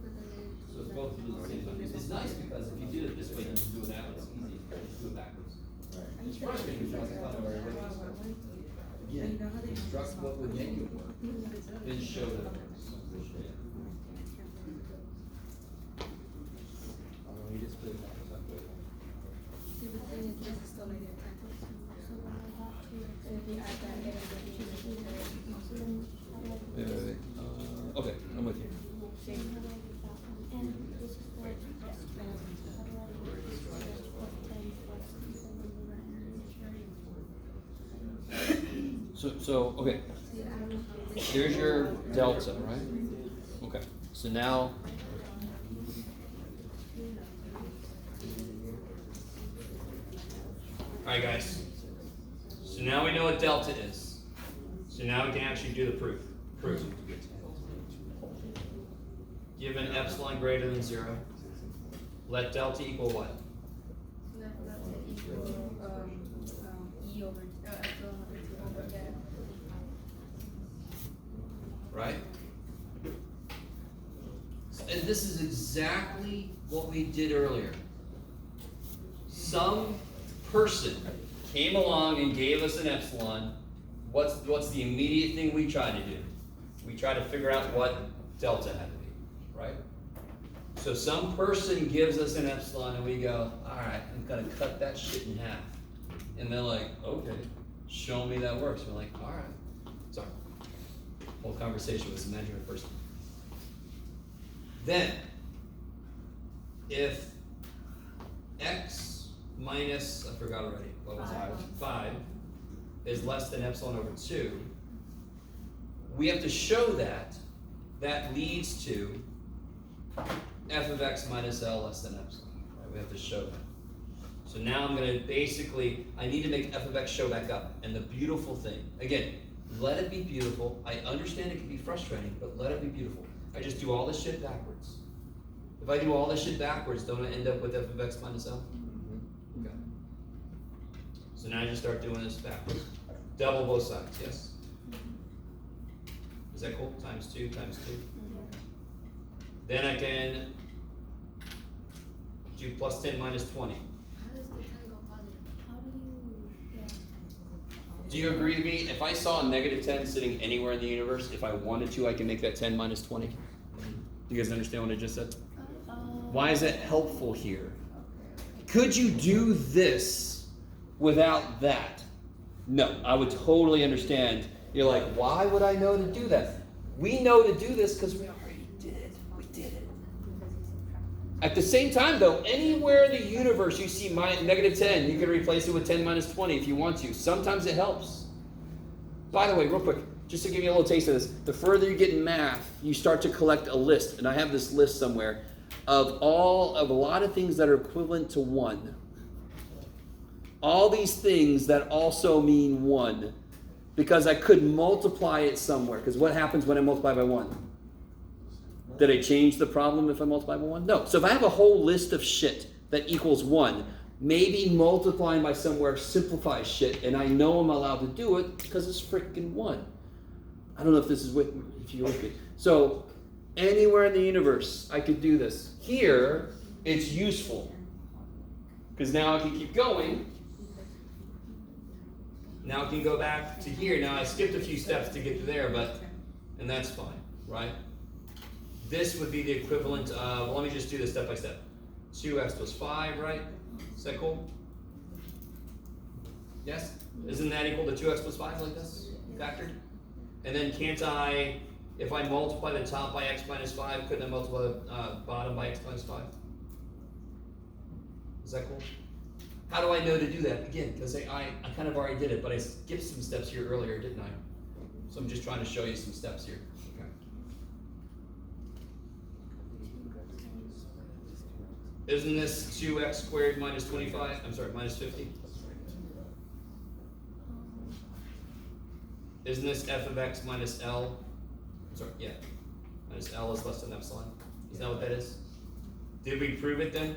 So it's both do the same time. It's nice because if you do it this way, you can do it that way. It's easy. You can do it backwards. It's frustrating because it's not very Again, construct what would make it work, then show that it works. You just put it that way. Okay, I'm with you. So okay. Here's your delta, right? Okay. So now alright guys. So now we know what delta is. So now we can actually do the proof. Proof. Given epsilon greater than 0, let delta equal what? Let delta equal E over epsilon over K. Right? And this is exactly what we did earlier. Some person came along and gave us an epsilon. What's the immediate thing we try to do? We try to figure out what delta had to be, right? So some person gives us an epsilon and we go, all right, I'm gonna cut that shit in half. And they're like, okay, show me that works. We're like, all right. Sorry. Whole conversation was imaginary person. Then, if x minus, I forgot already, what was it? 5 is less than epsilon over 2, we have to show that that leads to f of x minus L less than epsilon. Right? We have to show that. So now I'm going to basically, I need to make f of x show back up. And the beautiful thing, again, let it be beautiful. I understand it can be frustrating, but let it be beautiful. I just do all this shit backwards. If I do all this shit backwards, don't I end up with f of x minus L? Okay. So now I just start doing this backwards. Double both sides, yes? Is that cool? Times 2, times 2. Then I can do plus 10 minus 20. Do you agree with me? If I saw a negative 10 sitting anywhere in the universe, if I wanted to, I can make that 10 minus 20. Do you guys understand what I just said? Why is that helpful here? Could you do this without that? No, I would totally understand. You're like, why would I know to do that? We know to do this because we already did it. We did it. At the same time, though, anywhere in the universe you see negative 10, you can replace it with 10 minus 20 if you want to. Sometimes it helps. By the way, real quick, just to give you a little taste of this, the further you get in math, you start to collect a list, and I have this list somewhere, of a lot of things that are equivalent to 1. All these things that also mean 1. Because I could multiply it somewhere. Because what happens when I multiply by 1? Did I change the problem if I multiply by 1? No. So if I have a whole list of shit that equals 1, maybe multiplying by somewhere simplifies shit, and I know I'm allowed to do it because it's freaking 1. I don't know if this is with me, if you're with me. So anywhere in the universe, I could do this. Here, it's useful because now I can keep going. Now I can go back to here. Now I skipped a few steps to get to there, and that's fine, right? This would be the equivalent of, well, let me just do this step by step. 2x plus 5, right? Is that cool? Yes? Isn't that equal to 2x plus 5 like this? Factored? And then can't I, if I multiply the top by x minus 5, couldn't I multiply the bottom by x minus 5? Is that cool? How do I know to do that? Again, because I kind of already did it, but I skipped some steps here earlier, didn't I? So I'm just trying to show you some steps here. Okay. Isn't this 2x squared minus 25? I'm sorry, minus 50? Isn't this f of x minus L? I'm sorry, yeah. Minus L is less than epsilon. Isn't that what that is? Did we prove it then?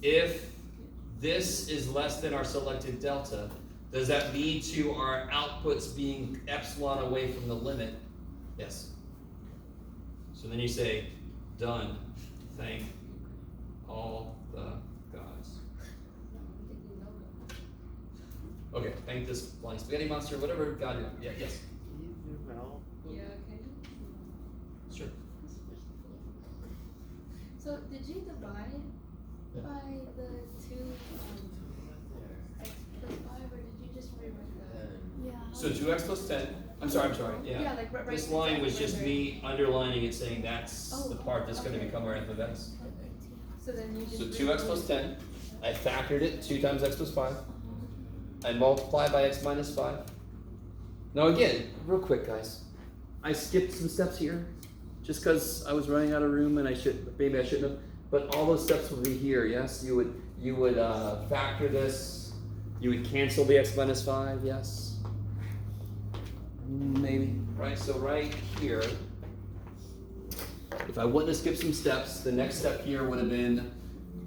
If this is less than our selected delta, does that lead to our outputs being epsilon away from the limit? Yes. So then you say, done. Thank all the gods. Okay, thank this flying spaghetti monster, whatever God. Yeah, yes. Yeah, okay. Sure. So did you divide by the 2 x plus 5, or did you just rewrite that? Yeah. So 2x plus 10. I'm sorry, yeah. Yeah, like right. This line was just me underlining it, saying that's the part that's going to become our f of x. So then you just. So 2x plus 10. I factored it 2 times x plus 5. I multiply by x minus 5. Now again, real quick, guys. I skipped some steps here, just because I was running out of room and maybe I shouldn't have. But all those steps would be here. Yes, you would factor this. You would cancel the x minus 5. Yes. Maybe, right? So right here, if I wouldn't have skipped some steps, the next step here would have been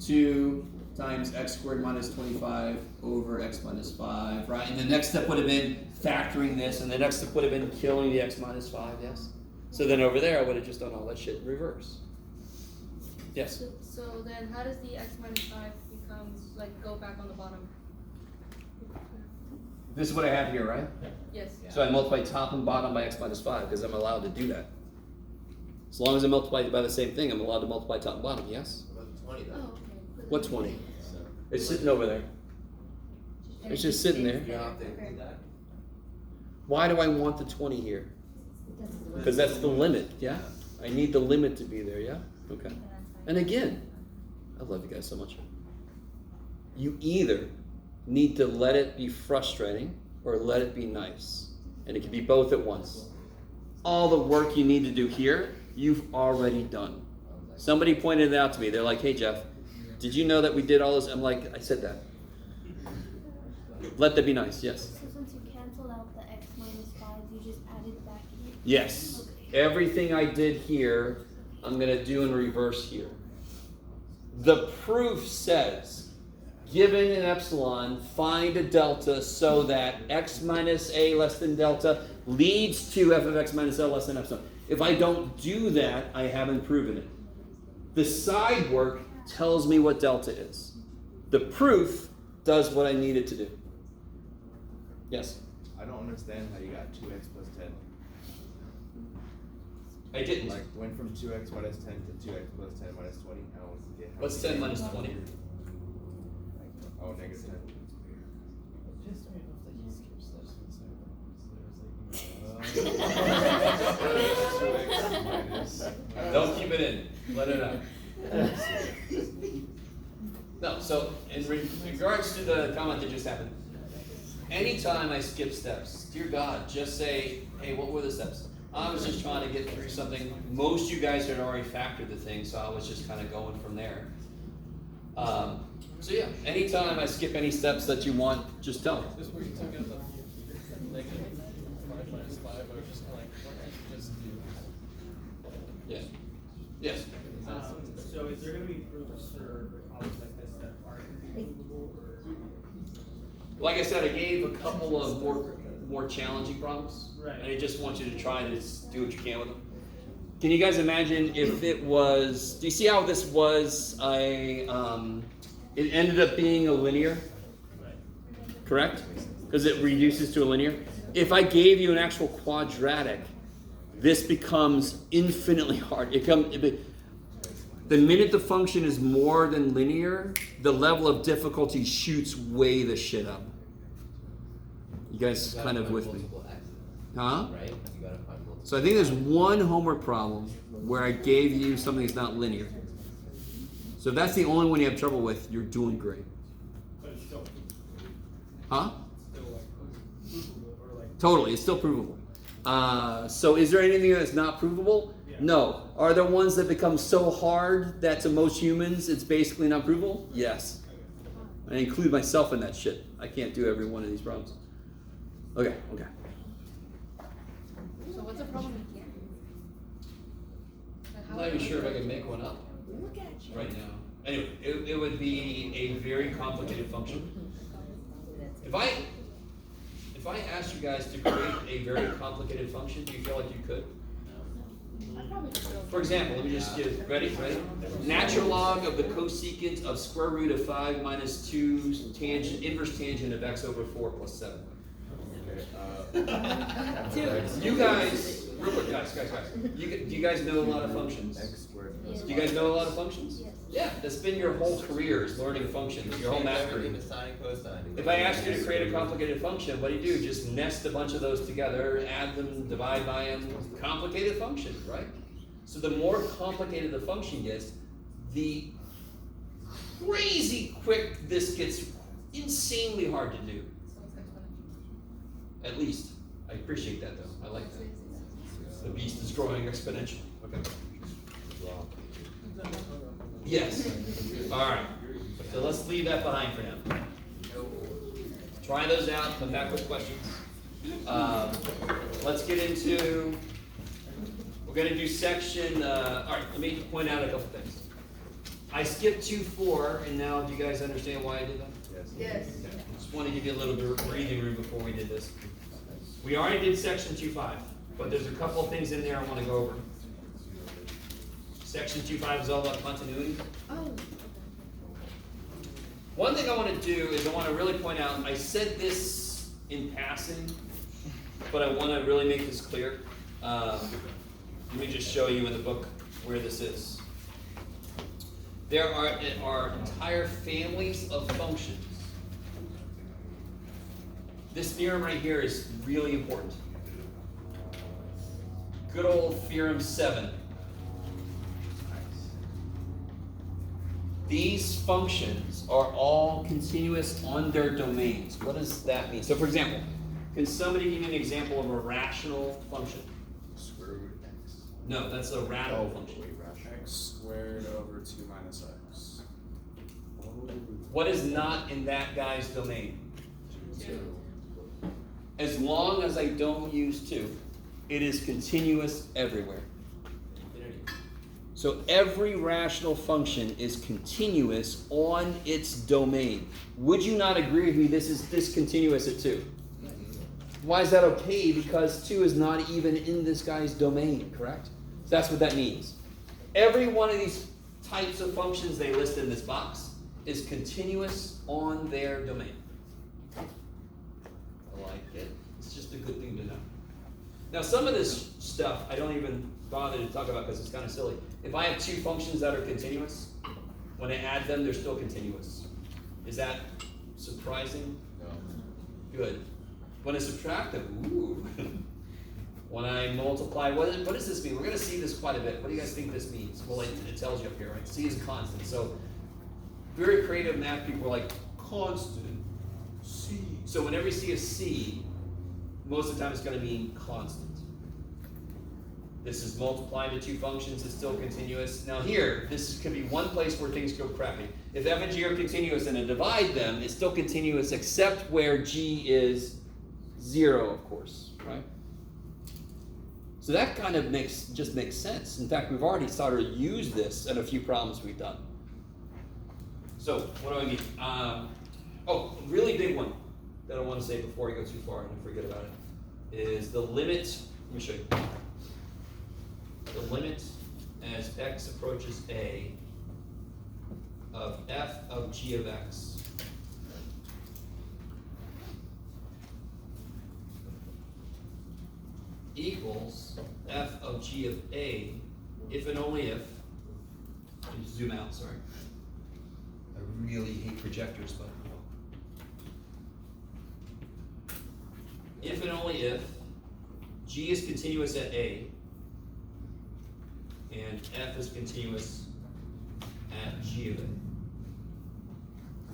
2 times x squared minus 25 over x minus 5, right? And the next step would have been factoring this, and the next step would have been killing the x minus 5, yes? So then over there, I would have just done all that shit in reverse. Yes? So then how does the x minus 5 become, like, go back on the bottom? This is what I have here, right? Yes. So I multiply top and bottom by x minus 5 because I'm allowed to do that. As long as I multiply it by the same thing, I'm allowed to multiply top and bottom, yes? What about the 20 then? Oh, okay. What 20? It's sitting over there. It's just sitting there. You don't have to include that? Why do I want the 20 here? Because that's the limit, yeah? I need the limit to be there, yeah? Okay. And again, I love you guys so much. You either need to let it be frustrating or let it be nice. And it can be both at once. All the work you need to do here, you've already done. Somebody pointed it out to me. They're like, hey, Jeff, did you know that we did all this? I'm like, I said that. Let that be nice, yes. So since you canceled out the x minus 5, you just added it back here? Yes. Okay. Everything I did here, I'm going to do in reverse here. The proof says, given an epsilon, find a delta so that x minus a less than delta leads to f of x minus L less than epsilon. If I don't do that, I haven't proven it. The side work tells me what delta is. The proof does what I need it to do. Yes? I don't understand how you got 2x plus 10. I didn't. Like, went from 2x minus 10 to 2x plus 10 minus 20. I don't get how. What's 10 minus 20? Oh, negative 10. Don't keep it in. Let it out. No, so in regards to the comment that just happened, anytime I skip steps, dear God, just say, hey, what were the steps? I was just trying to get through something. Most of you guys had already factored the thing, so I was just kind of going from there. So yeah, anytime I skip any steps that you want, just tell me. Just where you took out the negative 5 minus 5, I was just like, what did you just do? Yeah. Like I said, I gave a couple of more challenging problems. Right. And I just want you to try to do what you can with them. Can you guys imagine if it was, do you see how this was it ended up being a linear? Correct? Because it reduces to a linear. If I gave you an actual quadratic, this becomes infinitely hard. The minute the function is more than linear, the level of difficulty shoots way the shit up. You guys kind of with me? Huh? Right? You gotta find multiple. So I think there's one homework problem where I gave you something that's not linear. So if that's the only one you have trouble with, you're doing great. But it's still, Huh? still like provable or like. Totally, it's still provable. So is there anything that's not provable? Yeah. No. Are there ones that become so hard that to most humans it's basically not provable? Yes. I include myself in that shit. I can't do every one of these problems. Okay. So what's the problem here? Like, I'm not even sure if I can make one up right now. Anyway, it would be a very complicated function. If I asked you guys to create a very complicated function, do you feel like you could? For example, let me just give, ready? Natural log of the cosecant of square root of 5 minus 2 inverse tangent of x over 4 plus 7. You guys, real quick, guys. Do you guys know a lot of functions? X squared. Yes. Do you guys know a lot of functions? Yes. Yeah, that's been your whole career is learning functions, your whole math career. If I asked you to create a complicated function, what do? Just nest a bunch of those together, add them, divide by them, complicated function, right? So the more complicated the function gets, the crazy quick this gets that hard to do. At least. I appreciate that though. I like that. The beast is growing exponentially. Okay. Yes. Alright. So let's leave that behind for now. Try those out, come back with questions. Let's get into, we're going to do section, alright, let me point out a couple things. I skipped 2-4, and now do you guys understand why I did that? Yes. Okay. Just want to give you a little bit of breathing room before we did this. We already did section 2.5, but there's a couple of things in there I want to go over. Section 2.5 is all about continuity. Oh. One thing I want to do is I want to really point out, I said this in passing, but I want to really make this clear. Let me just show you in the book where this is. There are entire families of functions. This theorem right here is really important. Good old theorem 7. These functions are all continuous on their domains. What does that mean? So for example, can somebody give me an example of a rational function? Square root x. No, that's a radical function. X squared over 2 minus x. What is not in that guy's domain? 2. As long as I don't use 2, it is continuous everywhere. So every rational function is continuous on its domain. Would you not agree with me this is discontinuous at 2? Why is that okay? Because 2 is not even in this guy's domain, correct? So that's what that means. Every one of these types of functions they list in this box is continuous on their domain. I like it. It's just a good thing to know. Now some of this stuff I don't even bother to talk about because it's kind of silly. If I have 2 functions that are continuous, when I add them, they're still continuous. Is that surprising? No. Good. When I subtract them, ooh. When I multiply, what does this mean? We're going to see this quite a bit. What do you guys think this means? Well, it tells you up here, right? C is constant. So very creative math people are like, constant C. So whenever you see a C, most of the time it's going to mean constant. This is multiplying the 2 functions, it's still continuous. Now here, this could be one place where things go crappy. If f and g are continuous and I divide them, it's still continuous except where g is 0, of course, right? So that kind of just makes sense. In fact, we've already started to use this in a few problems we've done. So, what do I mean? Oh, really big one. that I want to say before I go too far and I forget about it is the limit. Let me show you. The limit as x approaches a of f of g of x equals f of g of a if and only if, let me zoom out, sorry. I really hate projectors, but if and only if g is continuous at a and f is continuous at g of a.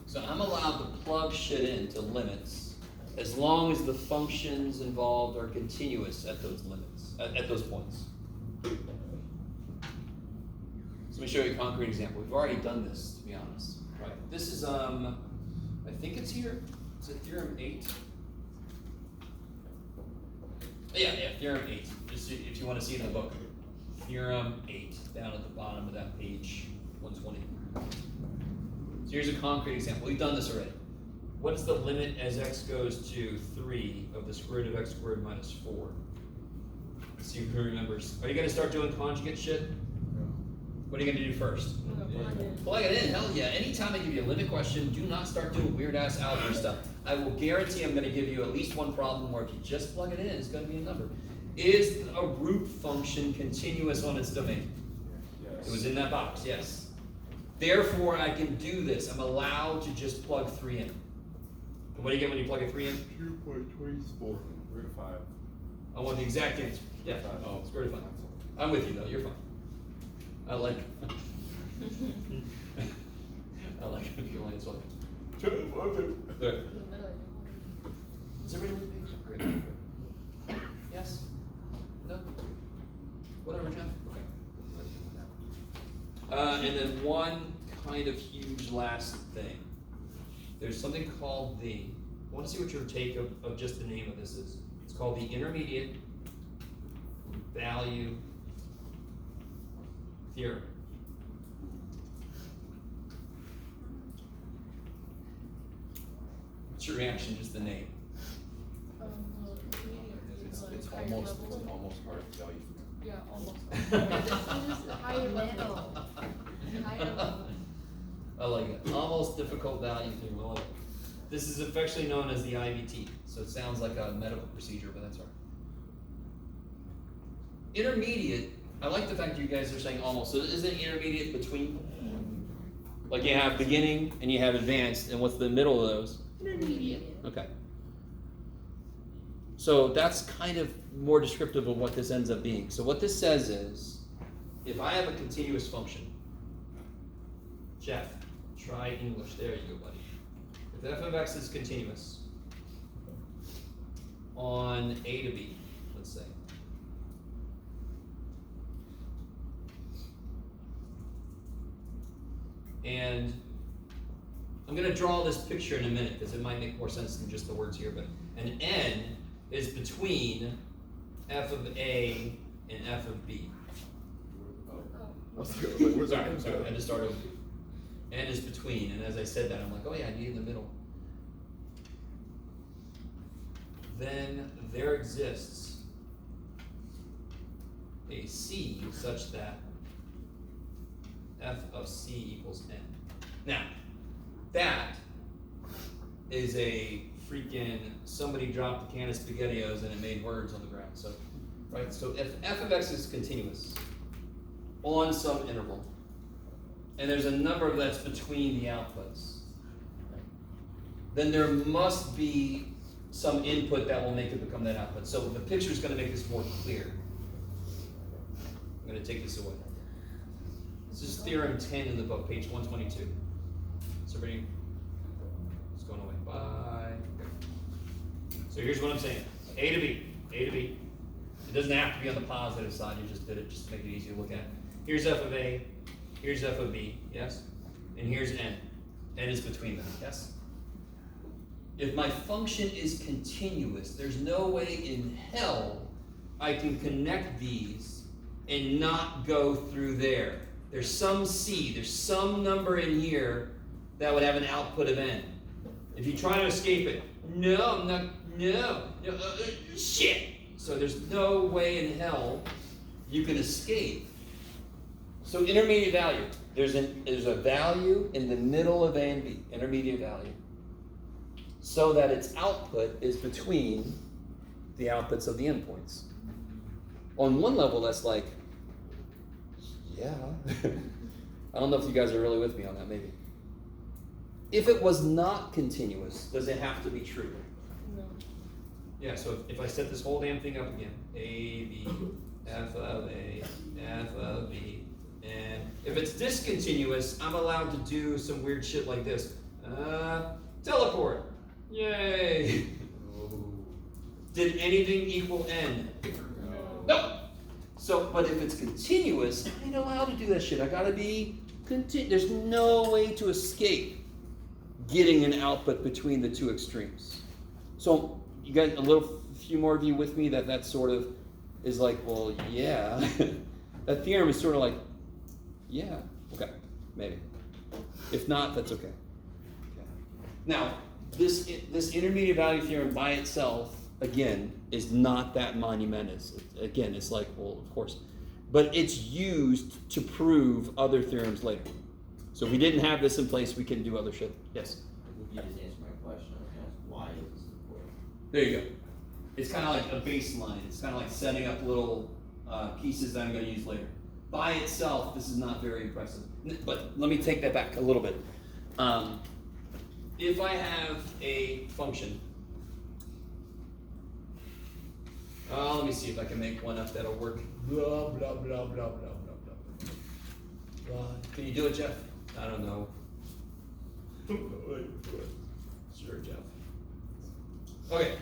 So I'm allowed to plug shit into limits as long as the functions involved are continuous at those limits, at those points. So let me show you a concrete example. We've already done this, to be honest. Right. This is I think it's here. Is it theorem 8? Yeah, theorem 8. Just if you want to see it in the book. Theorem 8, down at the bottom of that page 120. So here's a concrete example. We've done this already. What is the limit as x goes to 3 of the square root of x squared minus 4? Let's see who remembers. Are you going to start doing conjugate shit? What are you going to do first? Plug it in. Hell yeah. Anytime I give you a limit question, do not start doing weird-ass algebra stuff. I will guarantee I'm going to give you at least one problem where if you just plug it in, it's going to be a number. Is a root function continuous on its domain? Yes. It was in that box, yes. Therefore, I can do this. I'm allowed to just plug 3 in. And what do you get when you plug a 3 in? 2.24. Root of 5. I want the exact answer. Yeah. Oh, square root of 5. I'm with you though. You're fine. I like. I like it if you only answer. There. Is everybody with me? Great. Yes. No. Whatever, Jeff. Okay. And then one kind of huge last thing. There's something called I want to see what your take of just the name of this is. It's called the intermediate value theorem. What's your reaction to just the name? It's almost hard to tell you. Yeah, almost. This is higher level. Higher level. I like it. Almost difficult value theorem. I like it. This is affectionately known as the IVT. So it sounds like a medical procedure, but that's all right. Intermediate, I like the fact that you guys are saying almost. So isn't intermediate between? Like you have beginning and you have advanced, and what's the middle of those? Intermediate. Okay. So that's kind of more descriptive of what this ends up being. So what this says is, if I have a continuous function, Jeff, try English. There you go, buddy. If f of x is continuous on a to b, let's say, and I'm going to draw this picture in a minute because it might make more sense than just the words here, but an n is between f of a and f of b. Sorry, I had to start over. N is between, and as I said that, I'm like, oh yeah, I need in the middle. Then there exists a c such that f of c equals n. Now, that is a freaking, somebody dropped a can of SpaghettiOs and it made words on the ground. So, right, so if f of x is continuous on some interval, and there's a number that's between the outputs, then there must be some input that will make it become that output. So the picture is going to make this more clear. I'm going to take this away. This is theorem 10 in the book, page 122. So everybody, it's going away. Bye. Okay. So here's what I'm saying. A to B. A to B. It doesn't have to be on the positive side. You just did it just to make it easy to look at. Here's f of A. Here's f of b, yes? And here's n. N is between them, yes? If my function is continuous, there's no way in hell I can connect these and not go through there. There's some c, there's some number in here that would have an output of n. If you try to escape it, No, I'm not. No. Shit. So there's no way in hell you can escape. So intermediate value. There's a value in the middle of A and B. Intermediate value. So that its output is between the outputs of the endpoints. On one level, that's like, yeah. I don't know if you guys are really with me on that, maybe. If it was not continuous, does it have to be true? No. Yeah, so if I set this whole damn thing up again, A, B, F of A, F of B, and if it's discontinuous, I'm allowed to do some weird shit like this. Teleport. Yay. Did anything equal N? No. So, but if it's continuous, I ain't allowed to do that shit. I gotta be there's no way to escape getting an output between the two extremes. So, you got a few more of you with me that sort of is like, well, yeah. That theorem is sort of like, yeah, okay, maybe. If not, that's okay. Now, this intermediate value theorem by itself, again, is not that monumentous. Again, it's like, well, of course. But it's used to prove other theorems later. So if we didn't have this in place, we can do other shit. Yes? I think you just answered my question. I was gonna ask why is this important? There you go. It's kind of like a baseline. It's kind of like setting up little pieces that I'm going to use later. By itself, this is not very impressive. But let me take that back a little bit. If I have a function, let me see if I can make one up that'll work. Blah, blah, blah, blah, blah, blah, blah. Can you do it, Jeff? I don't know. Sure, Jeff. Okay.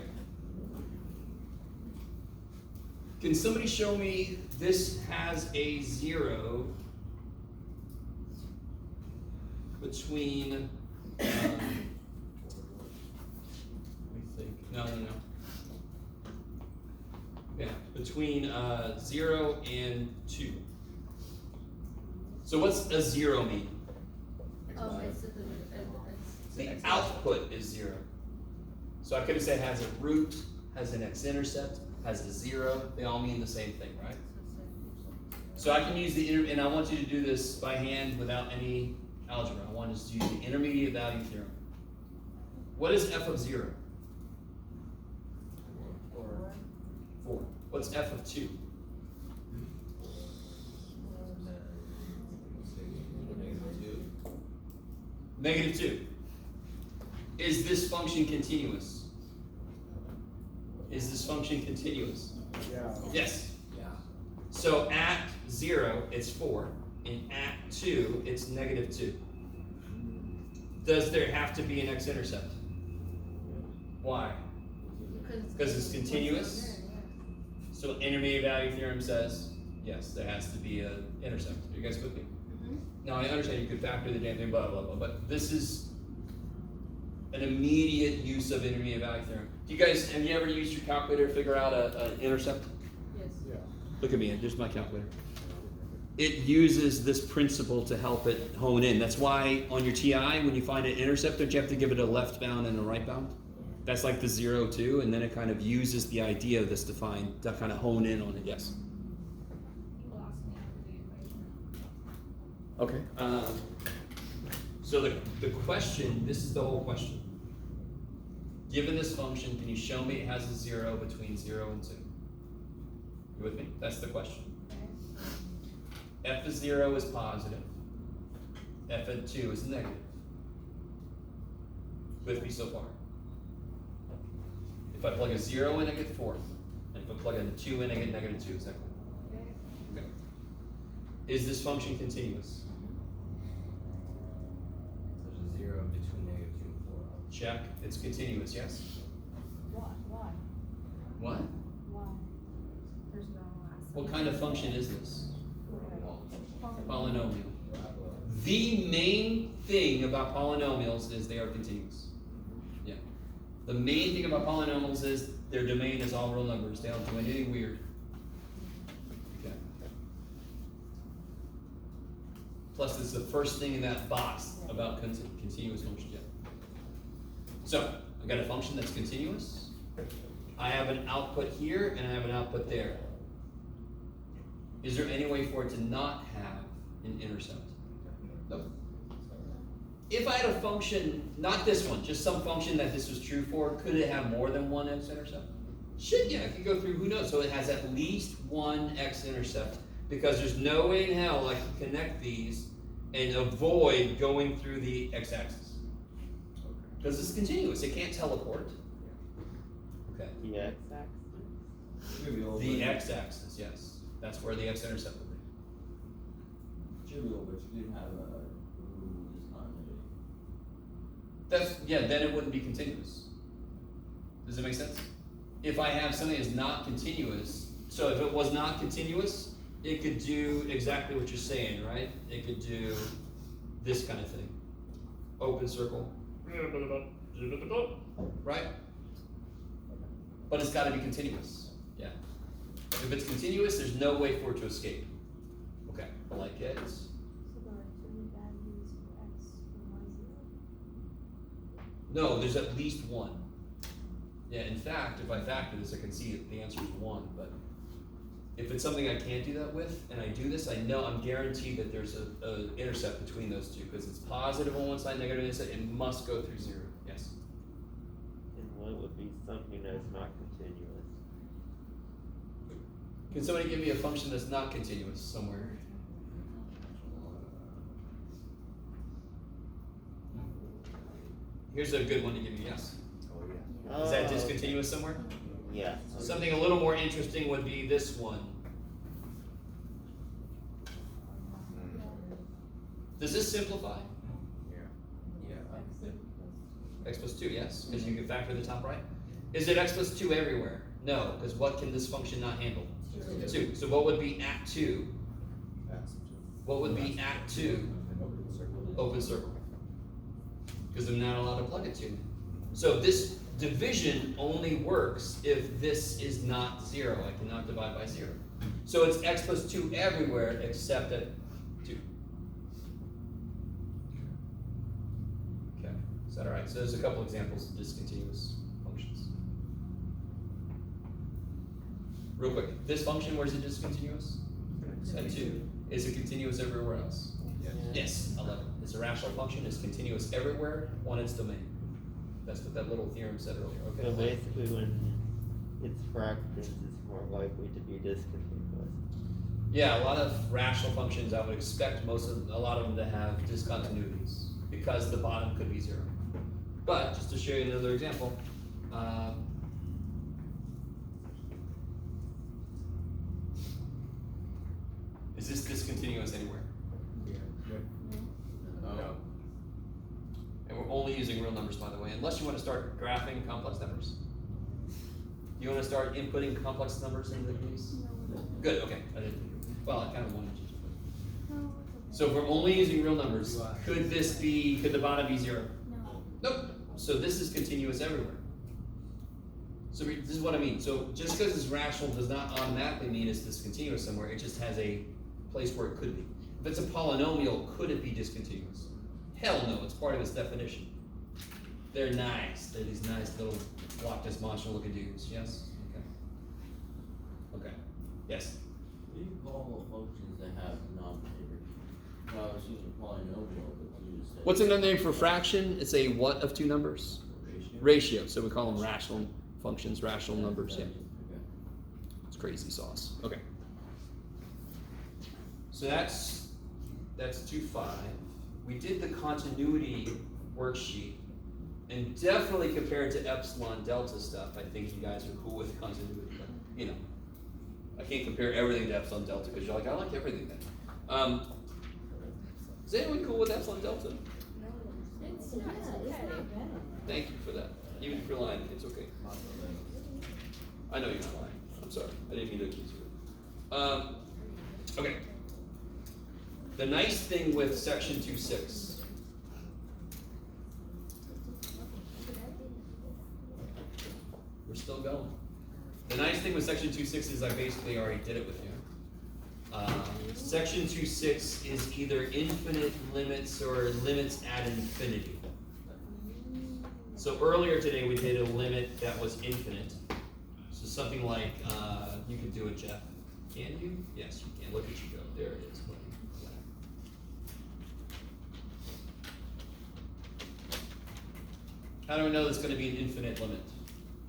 Can somebody show me this has a 0 between, let me think, no. Yeah, between 0 and 2. So what's a 0 mean? The output is 0. So I could have said has a root, has an x-intercept, has a 0. They all mean the same thing, right? So I can use and I want you to do this by hand without any algebra. I want us to use the intermediate value theorem. What is f of 0? 4. What's f of 2? Negative 2. Is this function continuous? Is this function continuous? Yeah. Yes. Yeah. So at 0, it's 4. And at 2, it's negative 2. Does there have to be an x-intercept? Why? Because it's continuous? So intermediate value theorem says, yes, there has to be an intercept. Are you guys with me? Now I understand you could factor the damn thing, blah, blah, blah, but this is an immediate use of intermediate value theorem. Have you ever used your calculator to figure out an intercept? Yes. Yeah. Look at me, here's my calculator. It uses this principle to help it hone in. That's why on your TI, when you find an intercept, don't you have to give it a left bound and a right bound? That's like the 0, 2, and then it kind of uses the idea of this to kind of hone in on it. Yes? You lost me after the equation. Okay. So the question, this is the whole question. Given this function, can you show me it has a 0 between 0 and 2? You with me? That's the question. F of 0 is positive. F of 2 is negative. With me so far? If I plug a 0 in, I get 4. And if I plug a 2 in, I get negative 2. Is that cool? Okay. Is this function continuous? There's a 0 between negative 2 and 4. Check. It's continuous, yes? Why? What? Why? There's no last. What kind of function is this? Polynomial. The main thing about polynomials is they are continuous. Yeah. The main thing about polynomials is their domain is all real numbers. They don't do anything weird. Okay. Plus, it's the first thing in that box about continuous functions. Yeah. So, I got a function that's continuous. I have an output here and I have an output there. Is there any way for it to not have an intercept? Nope. If I had a function, not this one, just some function that this was true for, could it have more than one x-intercept? Shit, yeah, it could go through who knows. So it has at least one x-intercept, because there's no way in hell I can connect these and avoid going through the x-axis. Because it's continuous, it can't teleport. Okay. The x-axis. The x-axis, yes. That's where the x-intercept will be. Trivial, but you didn't have a discontinuity. That's, yeah, then it wouldn't be continuous. Does it make sense? If I have something that's not continuous, so if it was not continuous, it could do exactly what you're saying, right? It could do this kind of thing. Open circle. Right? But it's gotta be continuous. Yeah. If it's continuous, there's no way for it to escape. Okay, I like it. No, there's at least one. Yeah, in fact, if I factor this, I can see it, the answer is 1, but if it's something I can't do that with, and I do this, I know, I'm guaranteed that there's a intercept between those two, because it's positive on one side, negative on the other side, it must go through 0, yes? And what would be something that's not continuous? Can somebody give me a function that's not continuous somewhere? Here's a good one to give you, yes? Is that discontinuous somewhere? Yeah. Something a little more interesting would be this one. Does this simplify? Yeah. X plus 2, yes, because you can factor the top right. Is it x plus 2 everywhere? No, because what can this function not handle? 2. So what would be at 2? What would be at 2? Open circle. Because I'm not allowed to plug it to. So this division only works if this is not 0. I cannot divide by 0. So it's x plus 2 everywhere except at 2. Okay, is that all right? So there's a couple examples of discontinuous functions. Real quick, this function, where is it discontinuous? At 2. Is it continuous everywhere else? Yes, 11. It's a rational function, it's continuous everywhere on its domain. That's what that little theorem said earlier, So okay? basically when it's fractions, it's more likely to be discontinuous. Yeah, a lot of rational functions, I would expect a lot of them to have discontinuities, because the bottom could be 0. But, just to show you another example, is this discontinuous anywhere? No. And we're only using real numbers, by the way, unless you want to start graphing complex numbers. You want to start inputting complex numbers into these? Good, okay. I didn't. Well, I kind of wanted you to. So if we're only using real numbers, could the bottom be 0? No. Nope. So this is continuous everywhere. So this is what I mean. So just because it's rational does not automatically mean it's discontinuous somewhere. It just has a place where it could be. If it's a polynomial, could it be discontinuous? Hell no, it's part of its definition. They're nice. They're these nice little Loch Ness monster looking dudes, yes? Okay. Okay. Yes? What do you call functions that have denominators? Well, I was using polynomial, but you just said. What's another name for fraction? It's a what of two numbers? Ratio. So we call them rational functions, rational numbers, yeah. Okay. It's crazy sauce. Okay. So that's 2.5. We did the continuity worksheet, and definitely compared to epsilon delta stuff, I think you guys are cool with continuity. But, you know, I can't compare everything to epsilon delta because you're like, I like everything then. Is anyone cool with epsilon delta? It's not bad. Thank you for that. Even if you're lying, it's okay. I know you're not lying. I'm sorry. I didn't mean to accuse you. Okay. The nice thing with section 2.6. We're still going. The nice thing with section 2.6 is I basically already did it with you. Section 2.6 is either infinite limits or limits at infinity. So earlier today we did a limit that was infinite. So something like, you could do it, Jeff. Can you? Yes, you can. Look at you go. There it is, buddy. How do we know there's going to be an infinite limit?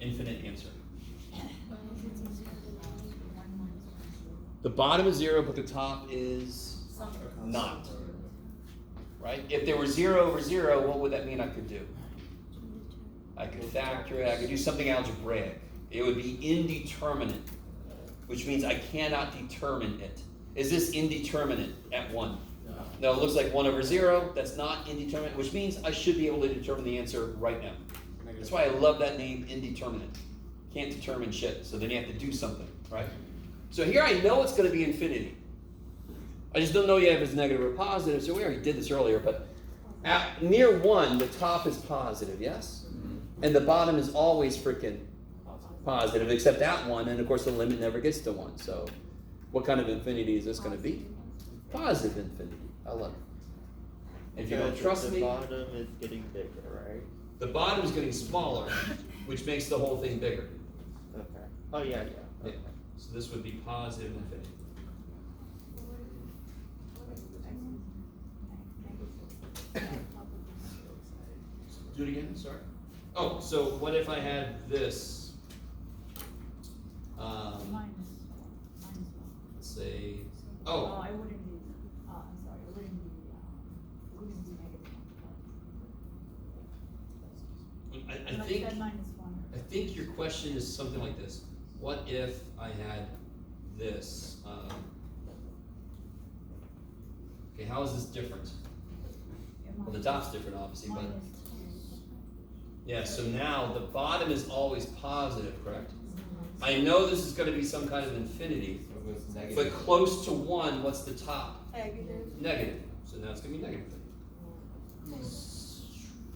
Infinite answer. The bottom is 0, but the top is not. Right? If there were 0 over 0, what would that mean I could do? I could factor it. I could do something algebraic. It would be indeterminate, which means I cannot determine it. Is this indeterminate at 1? No, it looks like 1 over 0. That's not indeterminate, which means I should be able to determine the answer right now. That's why I love that name, indeterminate. Can't determine shit, so then you have to do something, right? So here I know it's going to be infinity. I just don't know yet if it's negative or positive, so we already did this earlier, but at near 1, the top is positive, yes? And the bottom is always freaking positive, except at 1, and of course the limit never gets to 1. So what kind of infinity is this going to be? Positive infinity. I love it. If you don't trust me, the bottom is getting bigger, right? The bottom is getting smaller, which makes the whole thing bigger. Okay. Oh yeah. Yeah. So this would be positive infinity. Do it again, sorry. Oh, so what if I had this? Let's say, oh. I wouldn't be, I'm sorry, it wouldn't be negative. I think your question is something like this. What if I had this? Okay, how is this different? Well, the top's different, obviously, but yeah. So now the bottom is always positive, correct? I know this is going to be some kind of infinity, but close to 1. What's the top? Negative. So now it's going to be negative.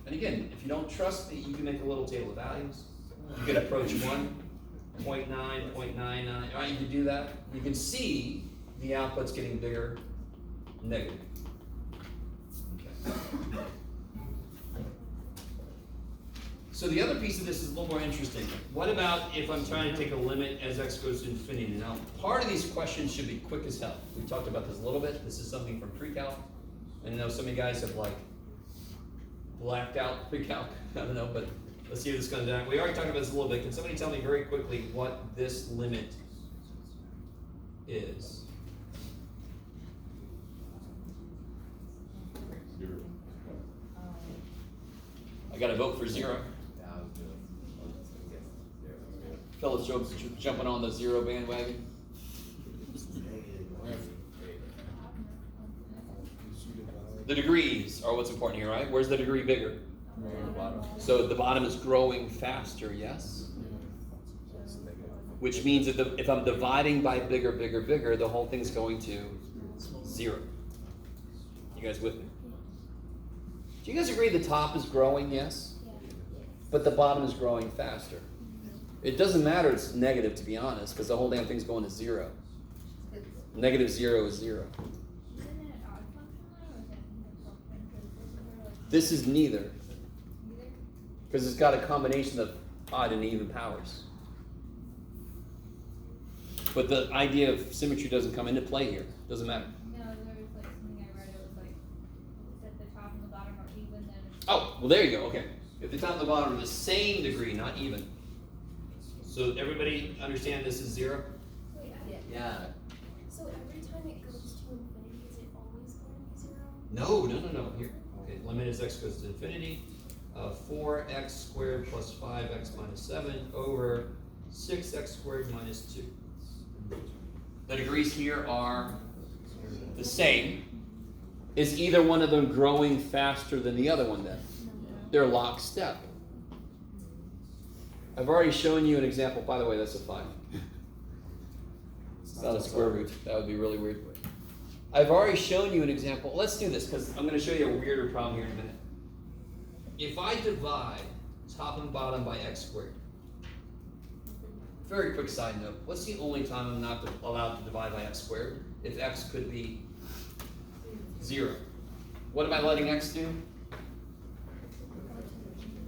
And again, if you don't trust me, you can make a little table of values. You can approach 1, 0.9, 0.99. All right, you can do that. You can see the output's getting bigger, negative. Okay. So the other piece of this is a little more interesting. What about if I'm trying to take a limit as x goes to infinity? Now, part of these questions should be quick as hell. We talked about this a little bit. This is something from pre-calc. I know some of you guys have like blacked out pre-calc. I don't know, but let's see if this comes down. We already talked about this a little bit. Can somebody tell me very quickly what this limit is? I got to vote for 0. Fellas jumping on the 0 bandwagon. The degrees are what's important here, right? Where's the degree bigger? So the bottom is growing faster, yes? Which means that if I'm dividing by bigger, the whole thing's going to 0. You guys with me? Do you guys agree the top is growing, yes? But the bottom is growing faster. It doesn't matter it's negative, to be honest, because the whole damn thing's going to 0. Negative 0 is 0. This is neither. Because it's got a combination of odd and even powers. But the idea of symmetry doesn't come into play here. Doesn't matter. No, there was like something I read, it was like, if the top and the bottom are even, then it's... Oh, well there you go, okay. If the top and the bottom are the same degree, not even. So everybody understand this is 0? Yeah. So every time it goes to infinity, is it always going to be 0? No. Here. Okay, limit as x goes to infinity. 4x squared plus 5x minus 7 over 6x squared minus 2. The degrees here are the same. Is either one of them growing faster than the other one then? They're lockstep. I've already shown you an example. By the way, that's a 5. It's not a square root. That would be really weird. I've already shown you an example. Let's do this because I'm going to show you a weirder problem here in a minute. If I divide top and bottom by x squared, very quick side note, what's the only time I'm not allowed to divide by x squared? If x could be 0. What am I letting x do?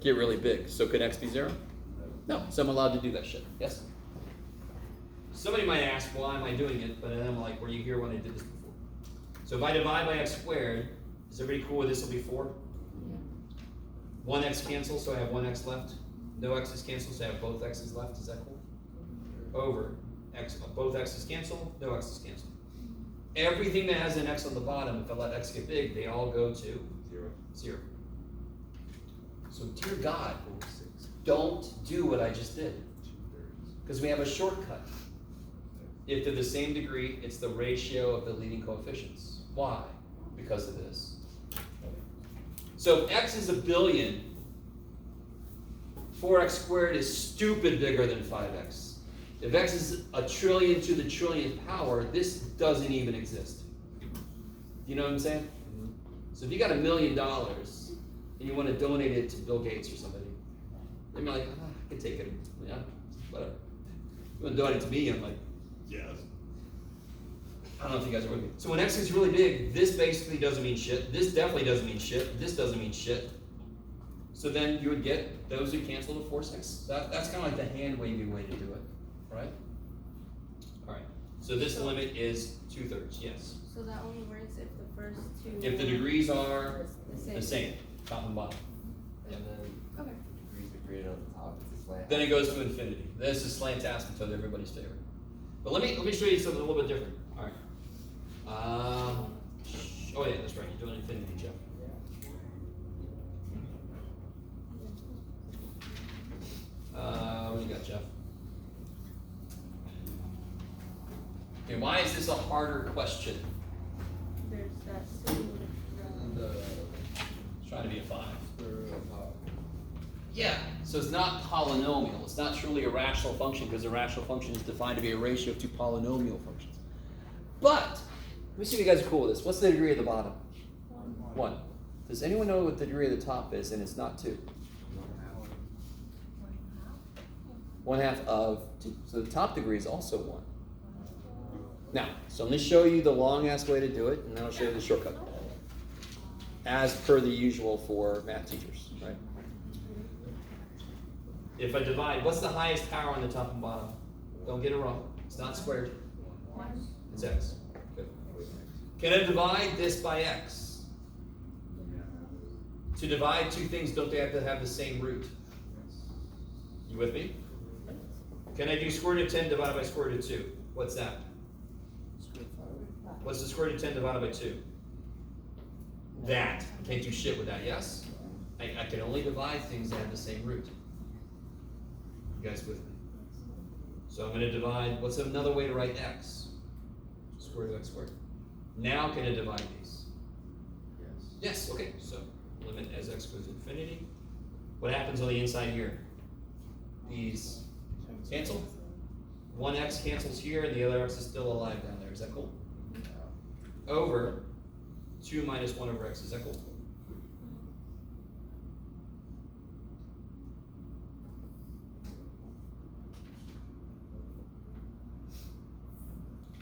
get really big. So could x be 0? No, so I'm allowed to do that shit. Yes? Somebody might ask, why am I doing it? But then I'm like, were you here when I did this before? So if I divide by x squared, is everybody cool with this will be 4? 1x cancels, so I have 1x left. No x's cancel, so I have both x's left. Is that cool? Over x, both x's cancel, no x's cancel. Everything that has an x on the bottom, if I let x get big, they all go to 0. So dear God, don't do what I just did. Because we have a shortcut. If they're the same degree, it's the ratio of the leading coefficients. Why? Because of this. So if x is a billion, 4x squared is stupid bigger than 5x. If x is a trillion to the trillionth power, this doesn't even exist. You know what I'm saying? So if you got $1 million and you want to donate it to Bill Gates or somebody, they're like, I can take it. Yeah, whatever. You want to donate it to me? I'm like, yes. I don't know if you guys are with me. So when x is really big, this basically doesn't mean shit. This definitely doesn't mean shit. This doesn't mean shit. So then you would get those who cancel to force x. That's kind of like the hand wavy way to do it, right? All right. So this limit is 2/3. Yes. So that only works if the first two. If the degrees are the same, top and bottom. And then Okay. the degrees are greater on the top, it's a slant. Then it goes to infinity. This is slant asymptote, everybody's favorite. But let me show you something a little bit different. All right. Oh yeah, that's right. You're doing infinity, Jeff. What do you got, Jeff? Okay, why is this a harder question? There's that two. It's trying to be a 5. Yeah, so it's not polynomial. It's not truly a rational function because a rational function is defined to be a ratio of 2 polynomial functions. But, let me see if you guys are cool with this. What's the degree of the bottom? 1. Does anyone know what the degree of the top is? And it's not 2. 1/2 of 2. So the top degree is also 1. Now, so let me show you the long-ass way to do it, and then I'll show you the shortcut. As per the usual for math teachers, right? If I divide, what's the highest power on the top and bottom? Don't get it wrong. It's not squared. It's x. Good. Can I divide this by x? To divide two things, don't they have to have the same root? You with me? Can I do square root of 10 divided by square root of 2? What's that? What's the square root of 10 divided by 2? That. Can't do shit with that, yes? I can only divide things that have the same root. You guys with me? So I'm going to divide, what's another way to write x? Square root of x squared. Now can I divide these? Yes, okay. So limit as x goes to infinity. What happens on the inside here? These cancel. 1x cancels here and the other x is still alive down there. Is that cool? Over 2 minus 1 over x. Is that cool?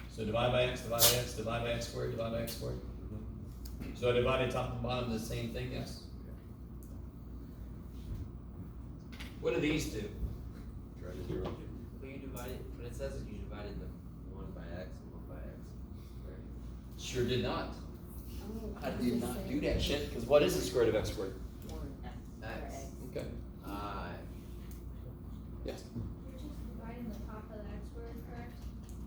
So divide by x, divide by x, divide by x squared, divide by x squared. So I divided top and bottom the same thing, yes? What do these do? Try to zero. But you divided, but it says that you divided the 1 by x and 1 by x. Right? Sure did not. I did not do that shit, because what is the square root of x squared? X. Okay. Yes. You're just dividing the top of the x squared, correct?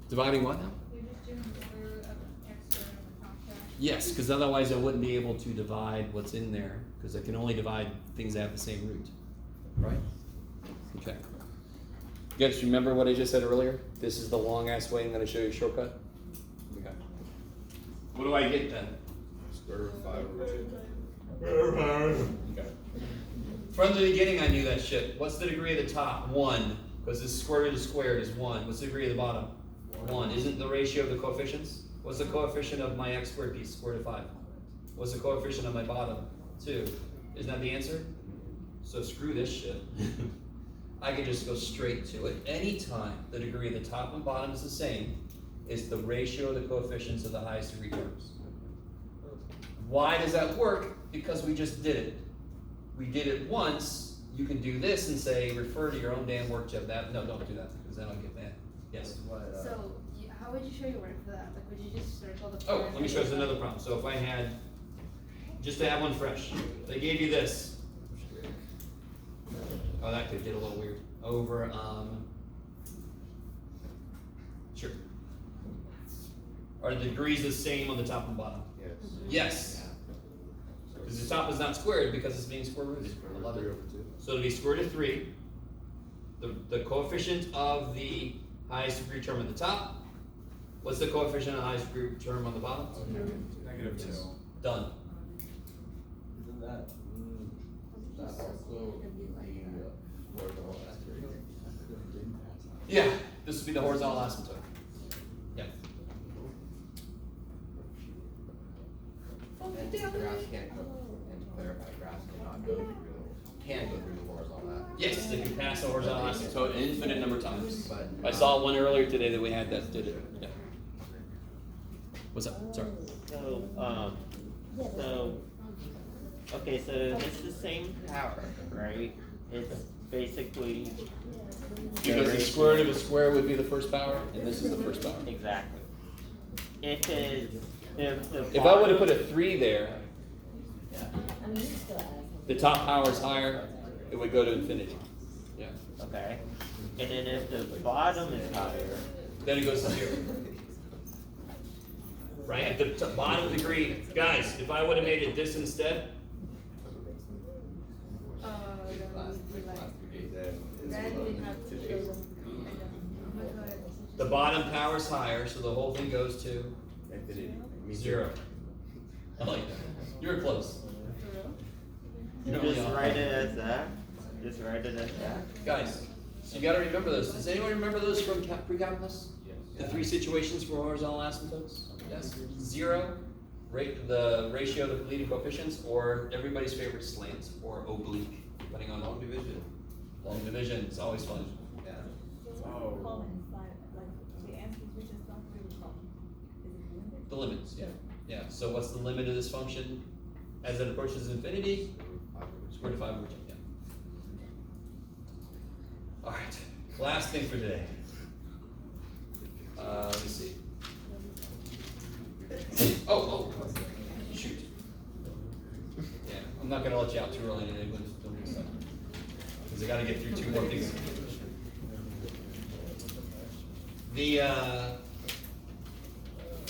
Dividing what now? You're just doing the square root of x squared on the top, correct? Yes, because otherwise I wouldn't be able to divide what's in there, because I can only divide things that have the same root. Right? Okay. You guys remember what I just said earlier? This is the long ass way I'm going to show you a shortcut. Okay. What do I get then? Square root of 5 over 2. Okay. From the beginning I knew that shit. What's the degree of the top? 1. Because the square root of squared is 1. What's the degree of the bottom? 1. Isn't the ratio of the coefficients? What's the coefficient of my x squared piece? Square root of 5. What's the coefficient of my bottom? 2. Isn't that the answer? So screw this shit. I can just go straight to it. Anytime the degree of the top and bottom is the same, it's the ratio of the coefficients of the highest degree terms. Why does that work? Because we just did it. We did it once, you can do this and say, refer to your own damn work, Jeff. That, no, don't do that, because then I'll get mad. Yes? So, how would you show your work for that? Like, would you just circle the? Oh, let me show you another problem. So if I had, just to have one fresh, they gave you this. Oh, that could get a little weird. Over, sure. Are the degrees the same on the top and bottom? Yes. Because the top is not squared because it's being square rooted. I love it. So it'll be square root of 3. The coefficient of the highest degree term at the top. What's the coefficient of the highest degree term on the bottom? -2. Done. Isn't that, that's also the horizontal aspirator? Yeah, this would be the horizontal asymptote. Yeah. And graphs can't go, and to clarify, graphs cannot go through, can go through the horizontal aspirator. Yes, they can pass the horizontal asymptote an infinite number of times. But I saw one earlier today that we had that did it. Yeah. What's up? Sorry. Okay, so it's the same power, right? It's basically. Because the square root of a square would be the first power, and this is the first power. Exactly. If the If I would have put a 3 there, I mean, you still ask. the top power is higher, it would go to infinity. Yeah. Okay. And then if the bottom is higher. Then it goes to 0. Right? At the bottom degree, guys, if I would have made it this instead, Then we have to show them. the bottom power is higher, so the whole thing goes to infinity. 0. I like that. You were close. You're Just only on. write it as that. Just write it as that. Guys, so you gotta remember those. Does anyone remember those from pre-calculus? The 3 situations for horizontal asymptotes? Yes. 0, the ratio of the leading coefficients, or everybody's favorite slant, or oblique, depending on Long division. long division. It's always fun. Yeah. So common is like the answers which is not really common. Is it limited? The limits, yeah. Yeah. So what's the limit of this function as it approaches infinity? Square root of 5 over 2. Yeah. All right. Last thing for today. Let me see. Oh, shoot. Yeah, I'm not gonna let you out too early today, but don't do stuff. Because I gotta get through 2 more things. The,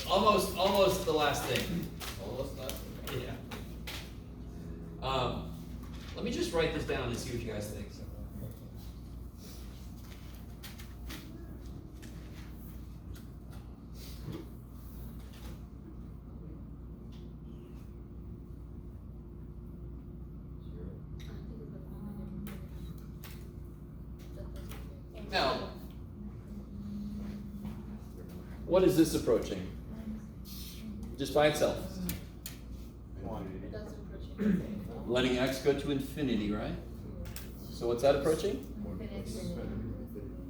almost the last thing. Almost not. Yeah. Let me just write this down and see what you guys think. Now, what is this approaching? Just by itself. Letting x go to infinity, right? So what's that approaching?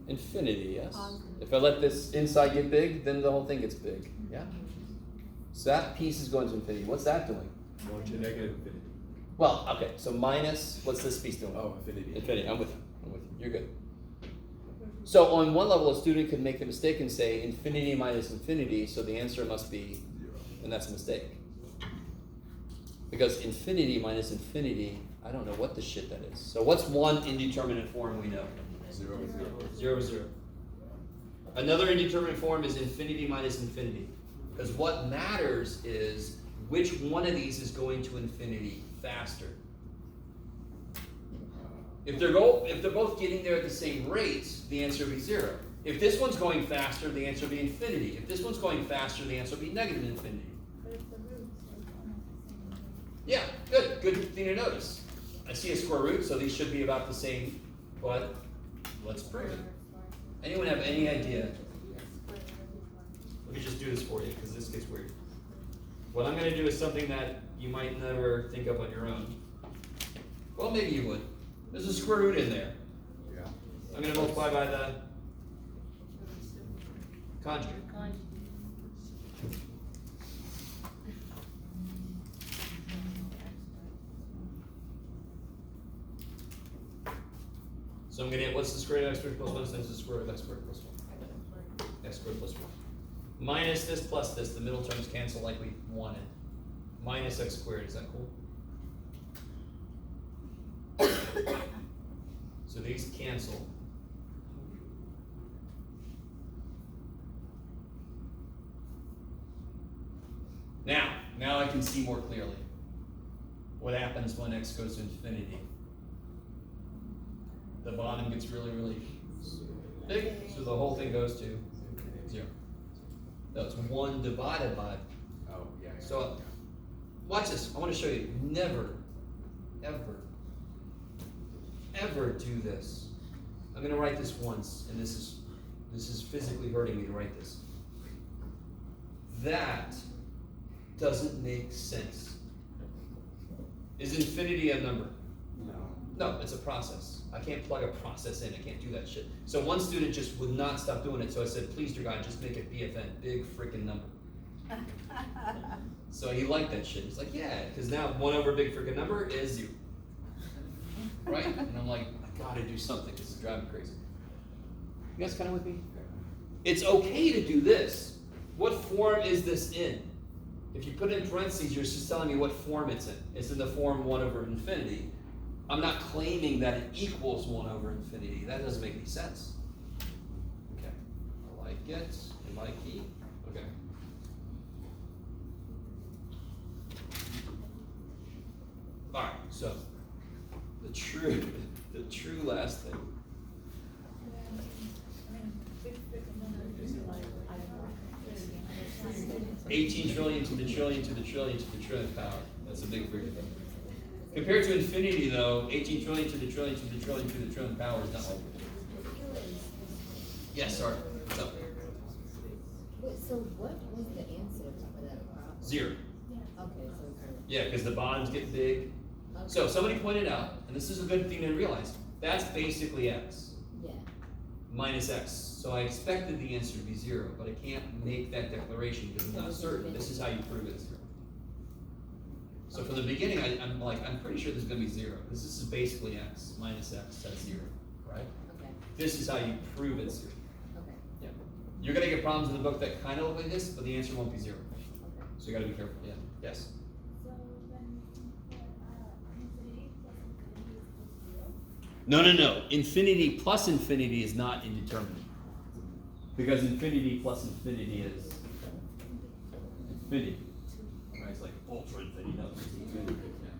Infinity, yes. If I let this inside get big, then the whole thing gets big. Yeah? So that piece is going to infinity. What's that doing? Going to negative infinity. Well, okay, so minus, what's this piece doing? Oh, infinity. Infinity, I'm with you. You're good. So on one level, a student could make the mistake and say infinity minus infinity, so the answer must be 0. And that's a mistake. Because infinity minus infinity, I don't know what the shit that is. So what's one indeterminate form we know? 0, 0, 0. Another indeterminate form is infinity minus infinity. Because what matters is which one of these is going to infinity faster. If they're both getting there at the same rate, the answer would be 0. If this one's going faster, the answer would be infinity. If this one's going faster, the answer would be negative infinity. Yeah, good. Good thing to notice. I see a square root, so these should be about the same, but let's prove it. Anyone have any idea? Let me just do this for you, because this gets weird. What I'm going to do is something that you might never think of on your own. Well, maybe you would. There's a square root in there. Yeah. I'm going to multiply by the conjugate. So I'm gonna get, what's the square root of x squared plus 1 times the square root of x squared plus 1? X squared plus 1. Minus this plus this, the middle terms cancel like we wanted. Minus x squared, is that cool? So these cancel. Now I can see more clearly what happens when x goes to infinity. The bottom gets really, really big, so the whole thing goes to 0. That's 1 divided by. Oh, yeah. So, watch this. I want to show you. Never, ever, ever do this. I'm going to write this once, and this is physically hurting me to write this. That doesn't make sense. Is infinity a number? No, it's a process. I can't plug a process in. I can't do that shit. So one student just would not stop doing it. So I said, please, dear God, just make it BFN, big freaking number. So he liked that shit. He's like, yeah, because now 1 over big freaking number is 0. Right? And I'm like, I gotta do something. This is driving me crazy. You guys kind of with me? It's okay to do this. What form is this in? If you put it in parentheses, you're just telling me what form it's in. It's in the form 1 over infinity. I'm not claiming that it equals 1 over infinity. That doesn't make any sense. Okay. I like it. I like it. Okay. Alright, so the true last thing. 18 trillion to the trillion to the trillion to the trillionth power. That's a big freaking thing. Compared to infinity, though, 18 trillion to the trillion to the trillion to the trillionth power is not like it. Yes, sorry. What's up? Wait, so what was the answer for that problem? 0. Okay, so 0. Yeah, because the bottoms get big. Okay. So somebody pointed out, and this is a good thing to realize, that's basically x. Yeah. Minus x. So I expected the answer to be 0, but I can't make that declaration because I'm not certain. This is how you prove it's 0. So from the beginning, I'm pretty sure this is going to be 0, because this is basically x. Minus x, that's 0, right? Okay. This is how you prove it's 0. Okay. Yeah. You're going to get problems in the book that kind of look like this, but the answer won't be 0. Okay. So you got to be careful. Yeah. Yes? So then, infinity plus infinity is equal to 0? No. Infinity plus infinity is not indeterminate. Because infinity plus infinity is infinity. Right? It's like ultra infinity. No, it's infinity. Yeah.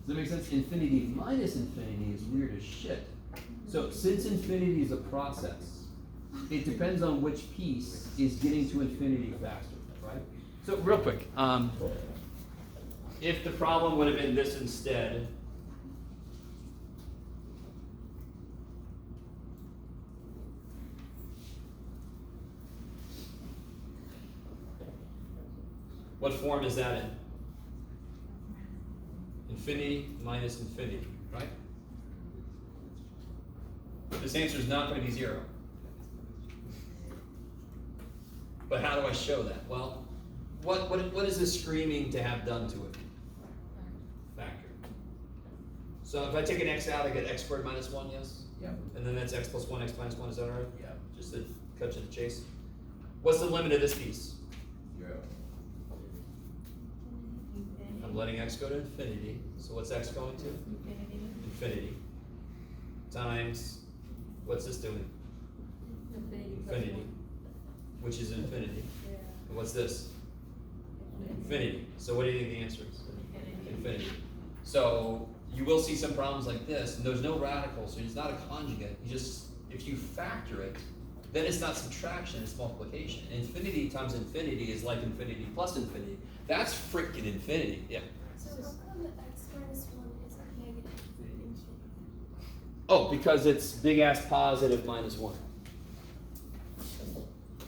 Does that make sense? Infinity minus infinity is weird as shit. So since infinity is a process, it depends on which piece is getting to infinity faster, right? So real quick, if the problem would have been this instead, what form is that in? Infinity minus infinity, right? This answer is not going to be 0. But how do I show that? Well, what is this screaming to have done to it? Factor. So if I take an x out, I get x squared minus 1, yes? Yep. And then that's x plus 1, x minus 1, is that all right? Yep. Just to cut to the chase. What's the limit of this piece? 0. I'm letting x go to infinity. So what's x going to? Infinity. Times, what's this doing? Infinity. Which is infinity. And what's this? Infinity. So what do you think the answer is? Infinity. So you will see some problems like this, and there's no radical, so it's not a conjugate. You just, if you factor it, then it's not subtraction, it's multiplication. Infinity times infinity is like infinity plus infinity. That's freaking infinity. Yeah. So how come x minus 1 is negative infinity? Oh, because it's big ass positive minus 1.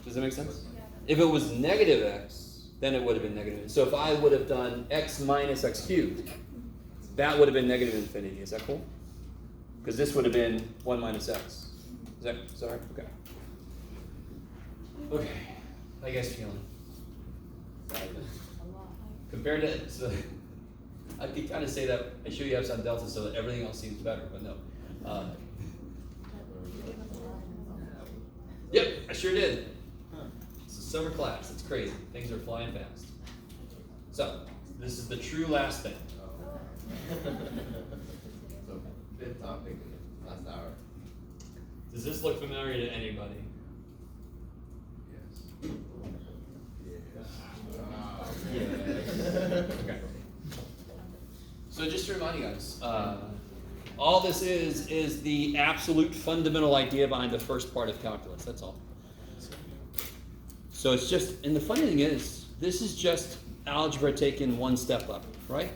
Does that make sense? Yeah. If it was negative x, then it would have been negative. So if I would have done x minus x cubed, that would have been negative infinity. Is that cool? Because this would have been 1 minus x. Is that, sorry? Okay. Okay. How you guys feeling? Compared to, so, I could kind of say that I show you upside delta so that everything else seems better, but no. sure did. It's a summer class. It's crazy. Things are flying fast. So, this is the true last thing. So, fifth topic, last hour. Does this look familiar to anybody? Yes. Okay. So just to remind you guys, all this is the absolute fundamental idea behind the first part of calculus. That's all. So it's just, and the funny thing is, this is just algebra taken one step up, right?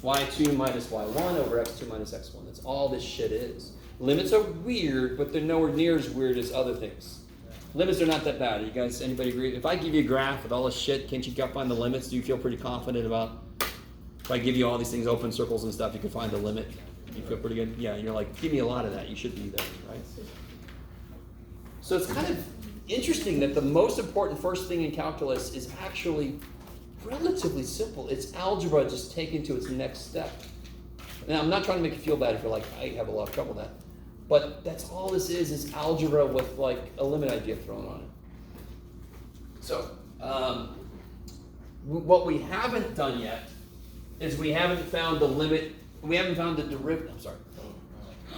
y2 minus y1 over x2 minus x1. That's all this shit is. Limits are weird, but they're nowhere near as weird as other things. Limits are not that bad. You guys, anybody agree? If I give you a graph with all this shit, can't you find the limits? Do you feel pretty confident about, if I give you all these things, open circles and stuff, you can find the limit? You feel pretty good? Yeah, you're like, give me a lot of that. You should be there, right? So it's kind of interesting that the most important first thing in calculus is actually relatively simple. It's algebra just taken to its next step. Now, I'm not trying to make you feel bad if you're like, I have a lot of trouble with that. But that's all this is algebra with like a limit idea thrown on it. So, what we haven't done yet is we haven't found the limit, we haven't found the derivative, I'm sorry.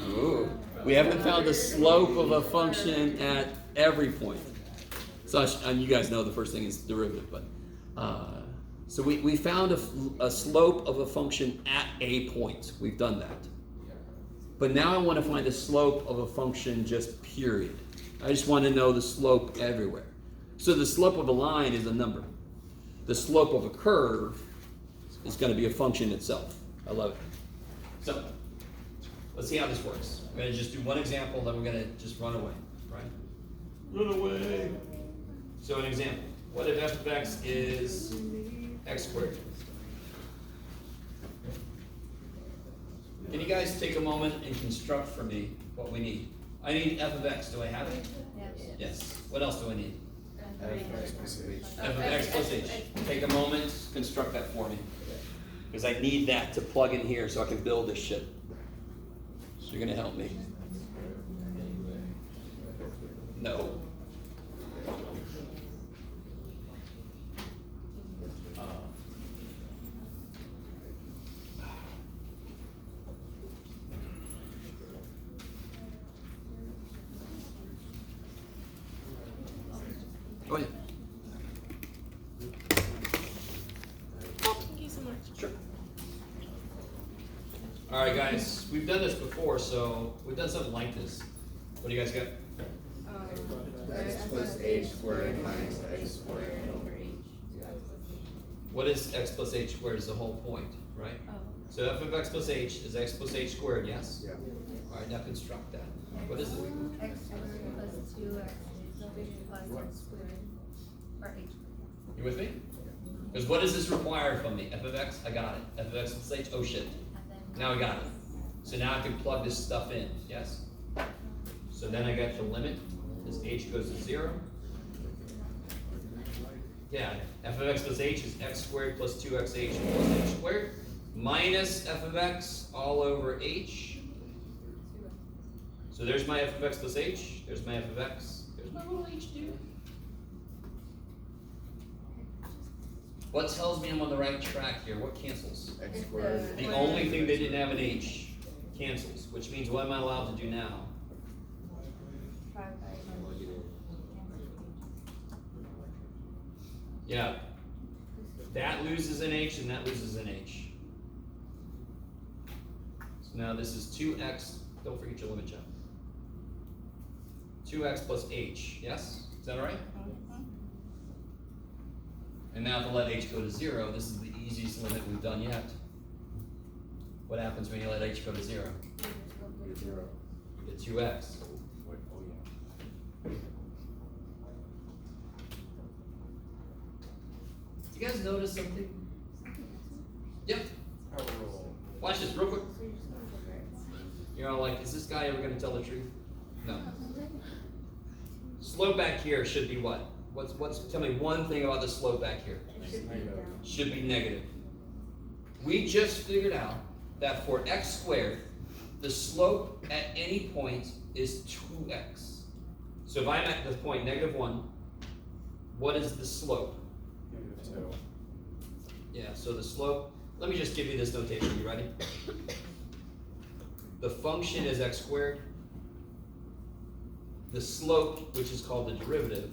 Ooh. We haven't found the slope of a function at every point. So, and you guys know the first thing is derivative, but, so we found a slope of a function at a point. We've done that. But now I want to find the slope of a function just period. I just want to know the slope everywhere. So the slope of a line is a number. The slope of a curve is going to be a function itself. I love it. So let's see how this works. I'm going to just do one example, then we're going to just run away, right? Run away. So an example. What if f of x is x squared? Can you guys take a moment and construct for me what we need? I need f of x. Do I have it? Yes. Yes. What else do I need? F of x plus h. F of x plus h. Take a moment, construct that for me. Because I need that to plug in here so I can build this shit. So you're gonna help me. No. Go ahead. Thank you so much. Sure. All right, guys. We've done this before, so we've done something like this. What do you guys got? X plus h squared minus x squared. What is x plus h squared is the whole point, right? So f of x plus h is x plus h squared, yes? Yeah. All right, now construct that. What is it? X squared plus 2x plus x squared, or h. You with me? Because what does this require from me? F of x, I got it. F of x plus h, oh shit. Now I got it. So now I can plug this stuff in, yes? So then I got the limit, as h goes to 0. Yeah, f of x plus h is x squared plus 2xh plus h squared, minus f of x all over h. So there's my f of x plus h, there's my f of x, there's my little h dude. What tells me I'm on the right track here? What cancels? X squared. The only thing they didn't have an h cancels, which means what am I allowed to do now? Yeah, that loses an h and that loses an h. So now this is 2x, don't forget your limit, Jeff. 2x plus h, yes? Is that all right? And now if I let h go to 0, this is the easiest limit we've done yet. What happens when you let h go to 0? You get 0. You get 2x. Oh yeah. Do you guys notice something? Yep. Watch this real quick. You're all like, is this guy ever going to tell the truth? No. Slope back here should be what? Tell me one thing about the slope back here. Should be negative. We just figured out that for x squared, the slope at any point is 2x. So if I'm at the point -1, what is the slope? -2. Yeah, so the slope, let me just give you this notation, you ready? The function is x squared. The slope, which is called the derivative,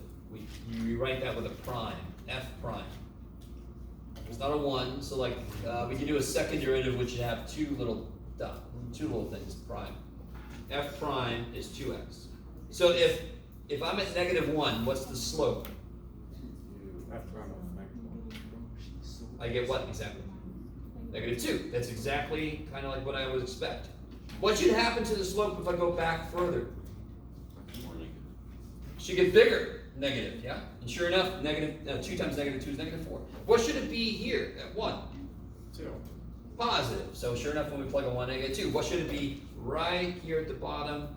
you rewrite that with a prime, f prime. It's not a 1, so like, we can do a second derivative which would have two little things, prime. F prime is 2x. So if I'm at -1, what's the slope? F prime of -1. I get what exactly? -2. That's exactly kind of like what I would expect. What should happen to the slope if I go back further? Should get bigger, negative, yeah? And sure enough, 2 times -2 is -4. What should it be here at 1? 2. Positive. So sure enough, when we plug a 1, I get 2. What should it be right here at the bottom?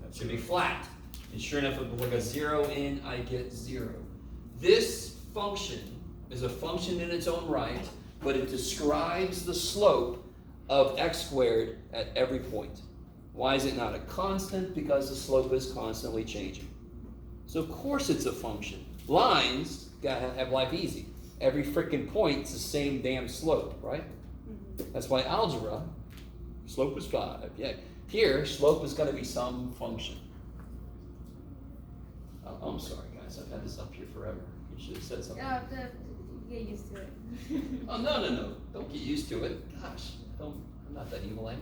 It should be flat. And sure enough, if we plug a 0 in, I get 0. This function is a function in its own right, but it describes the slope of x squared at every point. Why is it not a constant? Because the slope is constantly changing. So of course it's a function. Lines gotta have life easy. Every freaking point's the same damn slope, right? That's why algebra, slope is 5. Yeah. Here, slope is gonna be some function. Oh, I'm sorry, guys. I've had this up here forever. You should have said something. Get used to it. Oh, no. Don't get used to it. Gosh, I'm not that evil, am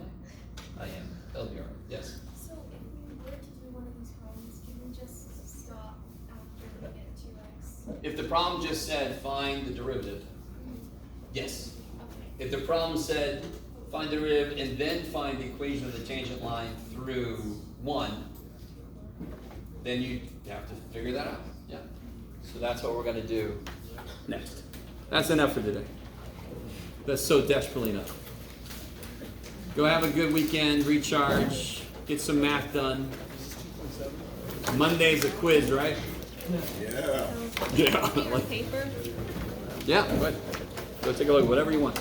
I? I am. That'll be all right. Yes? So if we were to do one of these problems, can we just stop after we get 2x? If the problem just said find the derivative, yes. Okay. If the problem said find the derivative and then find the equation of the tangent line through 1, then you have to figure that out. Yeah. So that's what we're going to do next. That's enough for today. That's so desperately enough. Go have a good weekend, recharge, get some math done. Monday's a quiz, right? Yeah. Yeah. Paper? Yeah, go ahead. Go take a look, whatever you want.